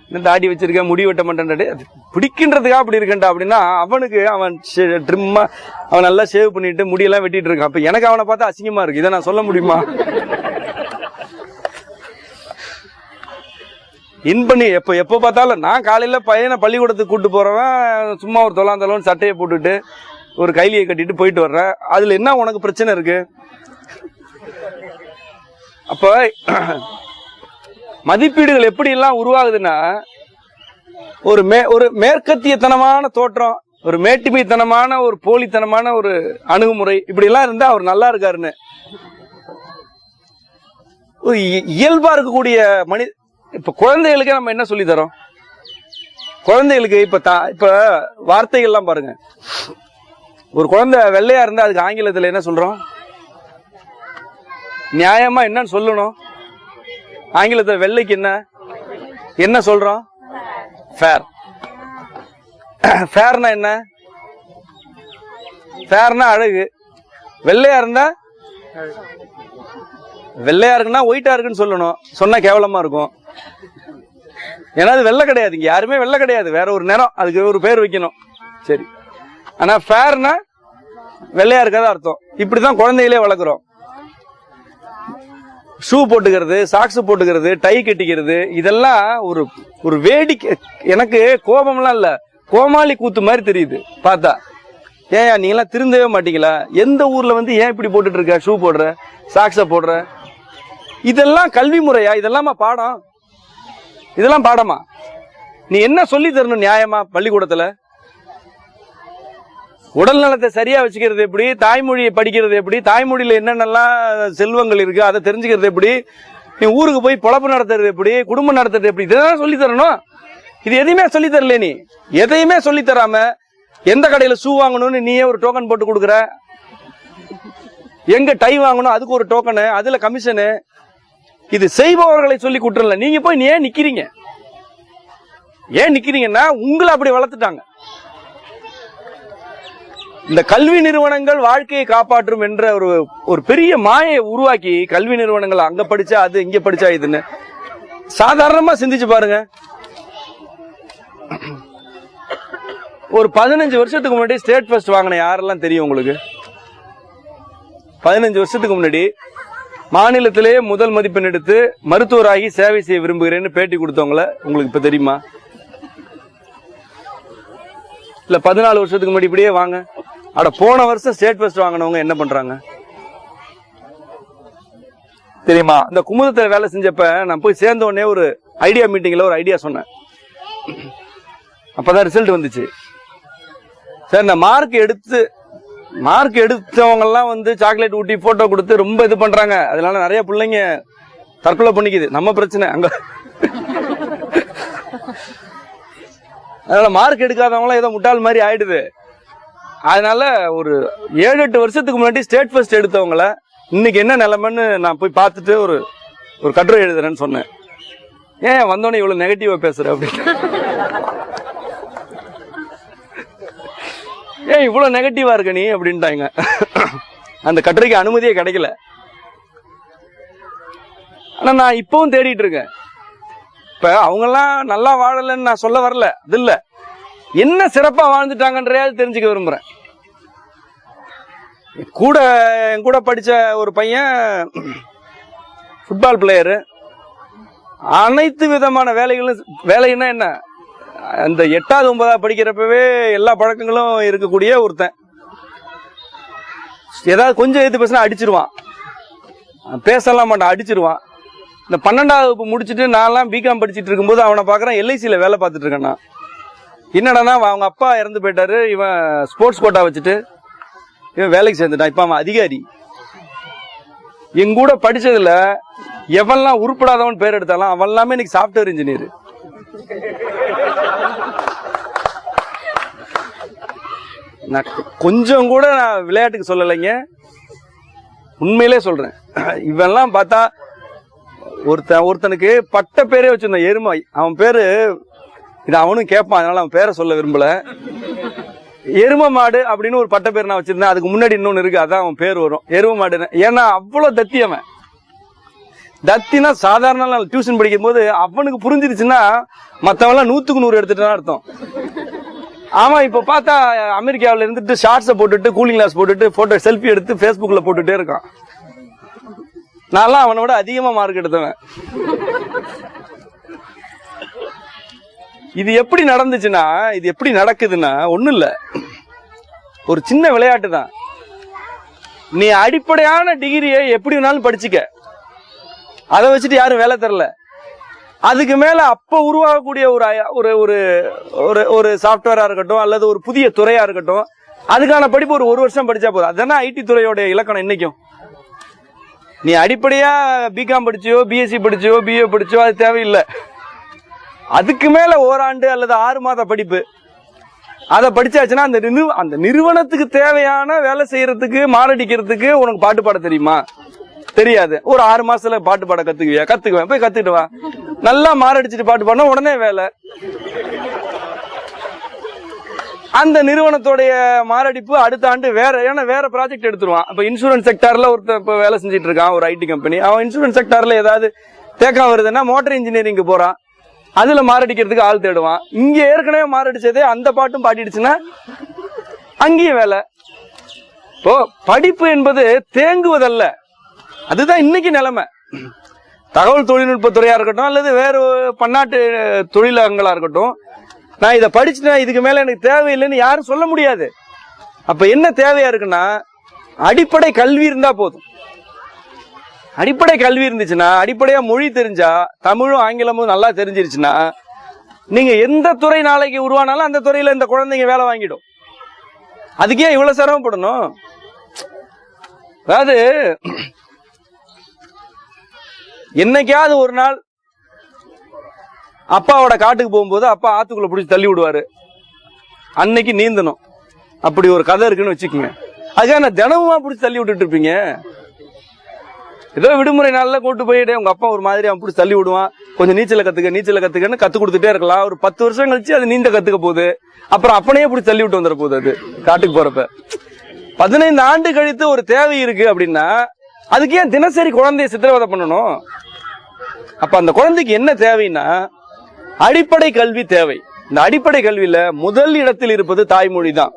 என்ன தாடி வச்சிருக்கேன், முடி வெட்ட மாட்டேன், பிடிக்கின்றதுக்காக அப்படி இருக்கேன்டா அப்படின்னா, அவனுக்கு அவன் ட்ரிம்மா அவன் நல்லா ஷேவ் பண்ணிட்டு முடியெல்லாம் வெட்டிட்டு இருக்கான். அப்ப எனக்கு அவனை பார்த்தா அசிங்கமா இருக்கு. இதை நான் சொல்ல முடியுமா? பண்ணி எப்ப பார்த்தாலும் நான் காலையில பையனை பள்ளிக்கூடத்துக்கு கூட்டு போறவன் சும்மா ஒரு தொலாந்தலோன்னு சட்டையை போட்டுட்டு ஒரு கைலியை கட்டிட்டு போயிட்டு வர்றேன். அதுல என்ன உனக்கு பிரச்சனை இருக்கு? அப்ப மதிப்பீடுகள் எப்படி எல்லாம் உருவாகுதுன்னா, ஒரு மேற்கத்தியத்தனமான தோற்றம், ஒரு மேட்டுமைத்தனமான ஒரு போலித்தனமான ஒரு அணுகுமுறை, இப்படி எல்லாம் இருந்தா அவர் நல்லா இருக்காருன்னு. ஒரு இயல்பா இருக்கக்கூடிய இப்ப குழந்தைகளுக்கு நம்ம என்ன சொல்லி தரோம்? குழந்தைகளுக்கு இப்ப வார்த்தைகள் எல்லாம் பாருங்க. ஒரு குழந்தை வெள்ளையா இருந்தா அதுக்கு ஆங்கிலத்துல என்ன சொல்றோம்? நியாயமா என்னன்னு சொல்லணும்? ஆங்கிலத்துல வெள்ளைக்கு என்ன சொல்றோம்? ஃபேர். ஃபேர்னா என்ன? ஃபேர்னா அழகு. வெள்ளையா இருந்தா, வெள்ளையா இருக்குன்னா ஒயிட்டா இருக்குன்னு சொல்லணும். சொன்னா கேவலமா இருக்கும். ஏன்னா அது வெள்ளை கிடையாது, இங்க யாருமே வெள்ளை கிடையாது, வேற ஒரு நிறம், அதுக்கு ஒரு பேர் வைக்கணும். சரி, ஆனா ஃபேர்னா வெள்ளையா இருக்காத அர்த்தம். இப்படிதான் குழந்தைகளே வளர்க்குறோம். ஷூ போட்டுக்கிறது, சாக்ஸ் போட்டுக்கிறது, டை கட்டிக்கிறது, இதெல்லாம் ஒரு வேடிக்கை. எனக்கு கோபம்லாம் இல்ல, கோமாளி கூத்து மாதிரி தெரியுது பார்த்தா. ஏன் நீங்களாம் திருந்தவே மாட்டீங்களா? எந்த ஊர்ல வந்து ஏன் இப்படி போட்டுட்டு இருக்க, ஷூ போடுற, சாக்ஸ போடுற? இதெல்லாம் கல்வி முறையா? இதெல்லாமா பாடம்? இதெல்லாம் பாடமா? நீ என்ன சொல்லி தரணும் நியாயமா பள்ளிக்கூடத்துல? உடல் நலத்தை சரியா வச்சுக்கிறது எப்படி, தாய்மொழியை படிக்கிறது எப்படி, தாய்மொழியில என்னென்னலாம் செல்வங்கள் இருக்கு அதை தெரிஞ்சுக்கிறது எப்படி, நீ ஊருக்கு போய் பொழப்பு நடத்துறது எப்படி, குடும்பம் நடத்துறது எப்படி, இதெல்லாம் சொல்லி தரணும். இது எதையுமே சொல்லி தரல. நீ எதையுமே சொல்லி தராம எந்த கடையில ஷூ வாங்கணும்னு நீயே ஒரு டோக்கன் போட்டு கொடுக்குற, எங்க டை வாங்கணும் அதுக்கு ஒரு டோக்கனு, அதுல கமிஷனு. இது செய்பவர்களை சொல்லி குற்றல. நீங்க போய் ஏன் நிக்கிறீங்க? ஏன் நிக்கிறீங்கன்னா உங்களை அப்படி வளர்த்துட்டாங்க. இந்த கல்வி நிறுவனங்கள் வாழ்க்கையை காப்பாற்றும் என்ற ஒரு பெரிய மாயை உருவாக்கி, கல்வி நிறுவனங்கள் அங்க படிச்சா அது, இங்க படிச்சா இதுன்னு சாதாரணமா சிந்திச்சு பாருங்க. ஒரு 15 வருஷத்துக்கு முன்னாடி ஸ்டேட் ஃபர்ஸ்ட் வாங்கின யாரெல்லாம் தெரியும் உங்களுக்கு? 15 வருஷத்துக்கு முன்னாடி மாநிலத்திலேயே முதல் மதிப்பெண் எடுத்து மருத்துவராகி சேவை செய்ய விரும்புகிறேன்னு பேட்டி கொடுத்தவங்கள உங்களுக்கு இப்ப தெரியுமா? இல்ல 14 வருஷத்துக்கு முன்னாடி இப்படியே வாங்க. அட போன வருஷம் ஸ்டேட் ஃபர்ஸ்ட் வாங்கினவங்க என்ன பண்றாங்க தெரியுமா? இந்த குமுதத்துல வேலை செஞ்சப்ப நான் போய் சேர்ந்த உடனே ஒரு ஐடியா மீட்டிங்ல ஒரு ஐடியா சொன்னேன். அப்பதான் ரிசல்ட் வந்துச்சு. சார் இந்த மார்க் எடுத்தவங்க எல்லாம் வந்து சாக்லேட் ஊட்டி போட்டோ கொடுத்து ரொம்ப இது பண்றாங்க. அதனால நிறைய பிள்ளைங்க தற்கொலை பண்ணிக்குது. நம்ம பிரச்சனை அங்க. அதனால மார்க் எடுக்காதவங்க ஏதோ முட்டாள் மாதிரி ஆயிடுது. அதனால ஒரு 7-8 வருஷத்துக்கு முன்னாடி ஸ்டேட் ஃபர்ஸ்ட் எடுத்தவங்கள இன்னைக்கு என்ன நிலைமைன்னு நான் போய் பார்த்துட்டு ஒரு கட்டுரை எழுதுறேன்னு சொன்னேன். ஏன் வந்தோடனே இவ்வளவு நெகட்டிவா பேசுற அப்படின்னு, ஏன் இவ்வளவு நெகட்டிவா இருக்க நீ அப்படின்ட்டாங்க. அந்த கட்டுரைக்கு அனுமதியே கிடைக்கல. ஆனா நான் இப்பவும் தேடிட்டு இருக்கேன். இப்ப அவங்க எல்லாம் நல்லா வாழலன்னு நான் சொல்ல வரல, அது இல்ல, என்ன சிறப்பா வாழ்ந்துட்டாங்கன்றையாவது தெரிஞ்சுக்க விரும்புறேன். என் கூட படிச்ச ஒரு பையன் ஃபுட்பால் பிளேயரு, அனைத்து விதமான வேலைன்னா என்ன, அந்த 8வது 9வது படிக்கிறப்பவே எல்லா பழக்கங்களும் இருக்கக்கூடிய ஒருத்தன். ஏதாவது கொஞ்சம் எது பேசினா அடிச்சிருவான், பேசலாம் மாட்டான், அடிச்சிருவான். இந்த 12வது வகுப்பு முடிச்சுட்டு நான்லாம் பிகாம் படிச்சுட்டு இருக்கும்போது அவனை பாக்குறேன், எல்ஐசியில வேலை பார்த்துட்டு இருக்கான். என்னடா அவங்க அப்பா இறந்து போயிட்டாரு, இவன் ஸ்போர்ட்ஸ் கோட்டா வச்சுட்டு இவன் வேலைக்கு சேர்ந்துட்டான். இப்ப அவன் அதிகாரி. எங்கூட படிச்சதுல எவன்லாம் உருப்படாதவன் பேர் எடுத்தாலும் அவன் எல்லாமே இன்னைக்கு சாப்ட்வேர் இன்ஜினியர். நான் கொஞ்சம் கூட நான் விளையாட்டுக்கு சொல்லலைங்க, உண்மையிலே சொல்றேன். இவெல்லாம் பார்த்தா ஒருத்தனுக்கு பட்ட பேரே வச்சிருந்தான், எருமை. அவன் பேரு இது அவனும் கேட்பான், அதனால அவன் பேரை சொல்ல விரும்பல. எரும மாடு அப்படின்னு ஒரு பட்ட பேர் நான் வச்சிருந்தேன். அதுக்கு முன்னாடி இன்னொன்னு இருக்கு, அதான் அவன் பேர் வரும், எரும மாடுன்னு. ஏன்னா அவ்வளவு தத்தி. அவன் தத்தினா சாதாரண டியூஷன் படிக்கும் போது அவனுக்கு புரிஞ்சிருச்சுன்னா மத்தவெல்லாம் 100க்கு 100 எடுத்துட்டான்னு அர்த்தம். ஆமா, இப்ப பார்த்தா அமெரிக்காவில இருந்துட்டு ஷார்ட்ஸை போட்டுட்டு கூலிங் கிளாஸ் போட்டுட்டு போட்டோ செல்ஃபி எடுத்து பேஸ்புக்ல போட்டுட்டே இருக்கான். நான்லாம் அவனை விட அதிகமா மார்க் எடுத்தவன். இது எப்படி நடந்துச்சுன்னா, இது எப்படி நடக்குதுன்னா ஒண்ணும் இல்ல, ஒரு சின்ன விளையாட்டு தான். நீ அடிப்படையான டிகிரியை எப்படி வேணாலும் படிச்சுக்க, அதை வச்சுட்டு யாரும் வேலை தரல. அதுக்கு மேல அப்ப உருவாகக்கூடிய ஒரு சாப்ட்வேரா இருக்கட்டும் அல்லது ஒரு புதிய துறையா இருக்கட்டும், அதுக்கான படிப்பு ஒரு வருஷம் படிச்சா போதும். அதுதானே ஐடி துறையோட இலக்கணம் இன்னைக்கும். நீ அடிப்படையா பிகாம் படிச்சியோ, பிஎஸ்சி படிச்சியோ, பிஏ படிச்சியோ அது தேவையில்லை. அதுக்கு மேல ஓராண்டு அல்லது 6 மாத படிப்பு, அதை படிச்சாச்சுன்னா அந்த நிறுவனத்துக்கு தேவையான வேலை செய்யறதுக்கு, மாரடிக்கிறதுக்கு உனக்கு பாட்டு பாட தெரியுமா? தெரியாது. ஒரு 6 மாசத்துல பாட்டு பாட கத்துக்குவியா? கத்துக்குவேன், போய் கத்துக்கிட்டு வா. நல்லா மாரடிச்சுட்டு பாட்டு பாடினா உடனே வேலை. அந்த நிறுவனத்தோடைய மாரடிப்பு அடுத்த ஆண்டு வேற ப்ராஜெக்ட் எடுத்துருவான். இப்ப இன்சூரன்ஸ் செக்டார்ல ஒருத்தர் இப்ப வேலை செஞ்சுட்டு இருக்கான், ஒரு ஐடி கம்பெனி. அவன் இன்சூரன்ஸ் செக்டார்ல ஏதாவது தேக்கம் வருதுன்னா மோட்டார் இன்ஜினியரிங் போறான், அதுல மாரடிக்கிறதுக்கு ஆள் தேடுவான். இங்க ஏற்கனவே மாரடிச்சதே அந்த பாட்டும் பாடிடுச்சுன்னா அங்கேயும் வேலை. இப்போ படிப்பு என்பது தேங்குவதல்ல, அதுதான் இன்னைக்கு நிலைமை. தகவல் தொழில்நுட்பத்துறையா இருக்கட்டும் அல்லது வேறு பன்னாட்டு தொழிலகங்களா இருக்கட்டும், நான் இதை படிச்சுட்டேன், இதுக்கு மேல எனக்கு தேவையில்லைன்னு யாரும் சொல்ல முடியாது. அப்ப என்ன தேவையா இருக்குன்னா, அடிப்படை கல்வி இருந்தா போதும். அடிப்படை கல்வி இருந்துச்சுன்னா, அடிப்படையா மொழி தெரிஞ்சா, தமிழும் ஆங்கிலமும் நல்லா தெரிஞ்சிருச்சுன்னா, நீங்க எந்த துறை நாளைக்கு உருவானாலும் அந்த துறையில இந்த குழந்தைங்க வேலை வாங்கிடும். அதுக்கே இவ்வளவு சிரமப்படணும்? அதாவது என்னைக்காவது ஒரு நாள் அப்பாவோட காட்டுக்கு போகும்போது அப்பா ஆத்துக்குள்ள பிடிச்சி தள்ளி விடுவாரு, அன்னைக்கு நீந்தணும். அப்படி ஒரு கதை இருக்குன்னு வச்சுக்கோங்க. அதுக்காக நான் தினமுமா பிடிச்சி தள்ளி விட்டுட்டு இருப்பீங்க? ஏதோ விடுமுறை நாள்ல கூட்டு போயிட்டு உங்க அப்பா ஒரு மாதிரி அவன் பிடிச்சி தள்ளி விடுவான், கொஞ்சம் நீச்சல கத்துக்கன்னு கத்து கொடுத்துட்டே இருக்கலாம். ஒரு 10 வருஷம் கழிச்சு அது நீந்த கத்துக்க போகுது. அப்புறம் அப்பனையே பிடிச்சி தள்ளி விட்டு வந்துட போகுது. அது காட்டுக்கு போறப்ப 15 ஆண்டு கழித்து ஒரு தேவை இருக்கு அப்படின்னா, அதுக்கு ஏன் தினசரி குழந்தைய சித்திரவதை பண்ணணும்? அப்ப அந்த குழந்தைக்கு என்ன தேவைன்னா, அடிப்படை கல்வி தேவை. இந்த அடிப்படை கல்வியில முதல் இடத்தில் இருப்பது தாய்மொழி தான்.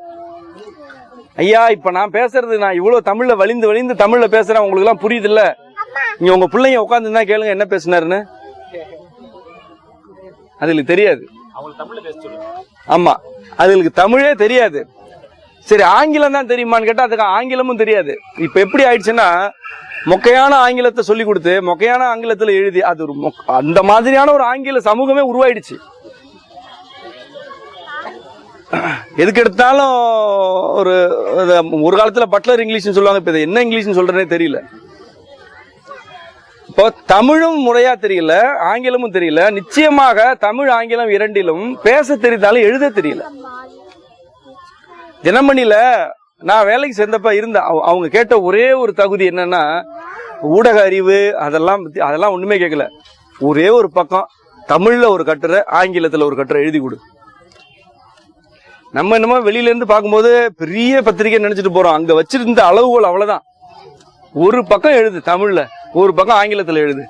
ஐயா, இப்ப நான் பேசுறது, நான் இவ்வளவு தமிழ்ல வலிந்து தமிழ்ல பேசுறேன், உங்களுக்கு எல்லாம் புரியுது இல்ல? நீங்க உங்க பிள்ளைங்க உட்கார்ந்து தான் கேளுங்க என்ன பேசினாருன்னு. அதுக்கு தெரியாது. ஆமா, அதுக்கு தமிழே தெரியாது. சரி, ஆங்கிலம் தான் தெரியுமான்னு கேட்டா அதுக்கு ஆங்கிலமும் தெரியாது. இப்ப எப்படி ஆயிடுச்சுன்னா, மொக்கையான ஆங்கிலத்தை சொல்லி கொடுத்து மொக்கையான ஆங்கிலத்துல எழுதி, அது ஒரு அந்த மாதிரியான ஒரு ஆங்கில சமூகமே உருவாயிடுச்சு. எதுக்கு எடுத்தாலும் ஒரு காலத்துல பட்லர் இங்கிலீஷ் சொல்லுவாங்க, இப்ப என்ன இங்கிலீஷ் சொல்றேனே தெரியல. இப்போ தமிழும் முறையா தெரியல, ஆங்கிலமும் தெரியல. நிச்சயமாக தமிழ் ஆங்கிலம் இரண்டிலும் பேச தெரிந்தாலும் எழுத தெரியல. தினமணில நான் வேலைக்கு சேர்ந்தப்ப இருந்த அவங்க கேட்ட ஒரே ஒரு தகுதி என்னன்னா, ஊடக அறிவு, அதெல்லாம் ஒண்ணுமே கேட்கல. ஒரே ஒரு பக்கம் தமிழ்ல ஒரு கட்டுரை, ஆங்கிலத்துல ஒரு கட்டுரை எழுதி கொடு. நம்ம என்னமோ வெளியில இருந்து பார்க்கும்போது பெரிய பத்திரிகை நினைச்சிட்டு போறோம். அங்க வச்சிருந்த அளவுகோல் அவ்வளவுதான். ஒரு பக்கம் எழுது தமிழ்ல, ஒரு பக்கம் ஆங்கிலத்துல எழுது.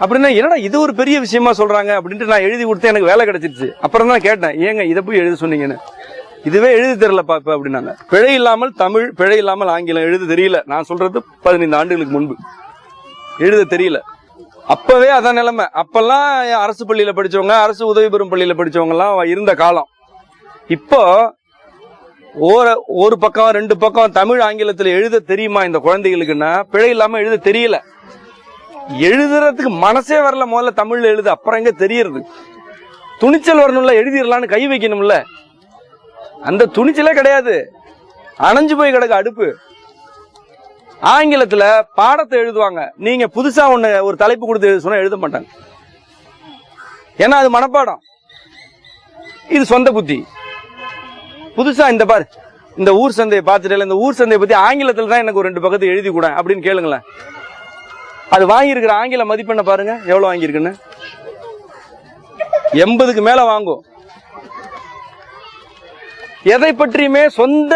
அப்படின்னா என்னடா இது ஒரு பெரிய விஷயமா சொல்றாங்க அப்படின்ட்டு நான் எழுதி கொடுத்தேன். எனக்கு வேலை கிடைச்சிருச்சு. அப்புறம் தான் கேட்டேன், ஏங்க இதை போய் எழுத சொன்னீங்கன்னு. இதுவே எழுதி தெரியல பாப்ப அப்படின்னாங்க. பிழை இல்லாமல் தமிழ், பிழை இல்லாமல் ஆங்கிலம் எழுத தெரியல. நான் சொல்றது 15 ஆண்டுகளுக்கு முன்பு எழுத தெரியல. அப்பவே அதான் நிலைமை. அப்பெல்லாம் அரசு பள்ளியில படிச்சவங்க, அரசு உதவி பெறும் பள்ளியில படிச்சவங்க எல்லாம் இருந்த காலம். இப்போ ஒரு பக்கம் 2 பக்கம் தமிழ் ஆங்கிலத்தில் எழுத தெரியுமா இந்த குழந்தைகளுக்குன்னா, பிழை இல்லாம எழுத தெரியல. எழுதுறதுக்கு மனசே வரல. முதல்ல தமிழ்ல எழுது, அப்புறம் எங்க தெரியறது? துணிச்சல் வரணும்ல, எழுதிடலான்னு கை வைக்கணும்ல. அந்த துணிச்சலே கிடையாது. அணைஞ்சு போய் கிடக்கு அடுப்பு. ஆங்கிலத்துல பாடத்தை எழுதுவாங்க. நீங்க புதுசா ஒரு தலைப்பு கொடுத்து எழுத சொன்னா எழுத மாட்டாங்க. ஏன்னா அது மனப்பாடம், இது சொந்த புத்தி. புதுசா இந்த பாரு, இந்த ஊர் சந்தையை பார்த்துட்டு, இந்த ஊர் சந்தையை பத்தி ஆங்கிலத்துல தான் எனக்கு ஒரு 2 பக்கத்தை எழுதி கூட அப்படின்னு கேளுங்களேன். அது வாங்கியிருக்கிற ஆங்கில மதிப்பெண்ண பாருங்க எவ்வளவு வாங்கியிருக்குன்னு. 80க்கு மேல வாங்கும். எதை பற்றியுமே சொந்த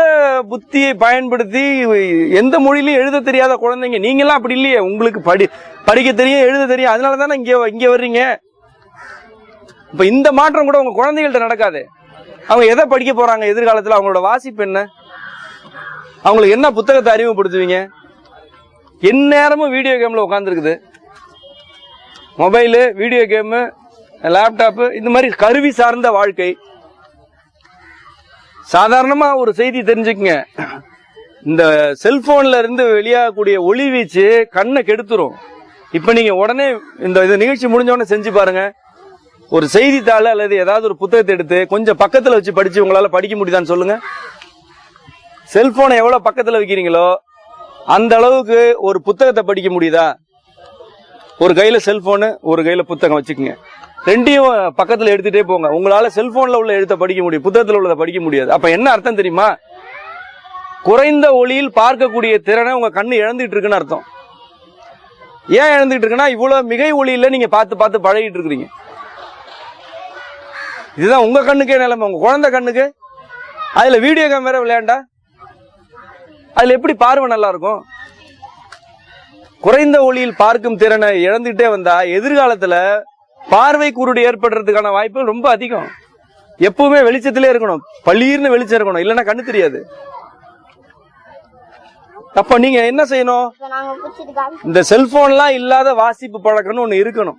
புத்தியை பயன்படுத்தி எந்த மொழியிலும் எழுத தெரியாத குழந்தைங்க நீங்கெல்லாம் அப்படி இல்லையே. உங்களுக்கு படிக்க தெரியும், எழுத தெரியும். அதனால தானே இங்க வர்றீங்க. இப்ப இந்த மாற்றம் கூட உங்க குழந்தைகள்ட்ட நடக்காது. அவங்க எதை படிக்க போறாங்க எதிர்காலத்துல? அவங்களோட வாசிப்பு என்ன? அவங்களுக்கு என்ன புத்தகத்தை அறிமுகப்படுத்துவீங்க? எந்நேரமும் வீடியோ கேம்ல உட்காந்துருக்குது. மொபைலு, வீடியோ கேமு, லேப்டாப்பு, இந்த மாதிரி கருவி சார்ந்த வாழ்க்கை. சாதாரணமா ஒரு செய்தி தெரிஞ்சுக்குங்க, இந்த செல்போன்ல இருந்து வெளியாகக்கூடிய ஒளி வீச்சு கண்ணை கெடுத்துரும். இப்ப நீங்க உடனே இந்த நிகழ்ச்சி முடிஞ்ச உடனே செஞ்சு பாருங்க. ஒரு செய்தித்தாள் அல்லது ஏதாவது ஒரு புத்தகத்தை எடுத்து கொஞ்சம் பக்கத்துல வச்சு படிச்சு உங்களால படிக்க முடியுதான்னு சொல்லுங்க. செல்போனை எவ்வளவு பக்கத்துல வைக்கிறீங்களோ அந்த அளவுக்கு ஒரு புத்தகத்தை படிக்க முடியுதா? ஒரு கையில செல்போனு, ஒரு கையில புத்தகம் வச்சுக்கோங்க. ரெண்டையும் பக்கத்துல எடுத்துட்டே போங்க. உங்களால செல்போன்ல உள்ள எழுத்த படிக்க முடியும், புத்தகத்துல உள்ளதை படிக்க முடியாது. அப்ப என்ன அர்த்தம் தெரியுமா? குறைந்த ஒளியில் பார்க்கக்கூடிய திறனை உங்க கண்ணு இழந்துட்டு இருக்குன்னு அர்த்தம். ஏன் இழந்துட்டு இருக்குன்னா, இவ்வளவு மிகை ஒளியில நீங்க பார்த்து பார்த்து பழகிட்டு இருக்கிறீங்க. இதுதான் உங்க கண்ணுக்கே நிலைமை. உங்க குழந்தை கண்ணுக்கு அதுல வீடியோ கேம் வேற விளையாண்டா அதுல எப்படி பார்வை நல்லா இருக்கும்? குறைந்த ஒளியில் பார்க்கும் திறனை இழந்துட்டே வந்தா எதிர்காலத்துல பார்வை குருடு ஏற்படுறதுக்கான வாய்ப்பு ரொம்ப அதிகம். எப்பவுமே வெளிச்சத்திலே இருக்கணும், பளீர்னு வெளிச்சம் இருக்கணும், இல்லைன்னா கண்ணு தெரியாது. அப்ப நீங்க என்ன செய்யணும்? இந்த செல்போன்லாம் இல்லாத வாசிப்பு பழக்கம்னு ஒண்ணு இருக்கணும்.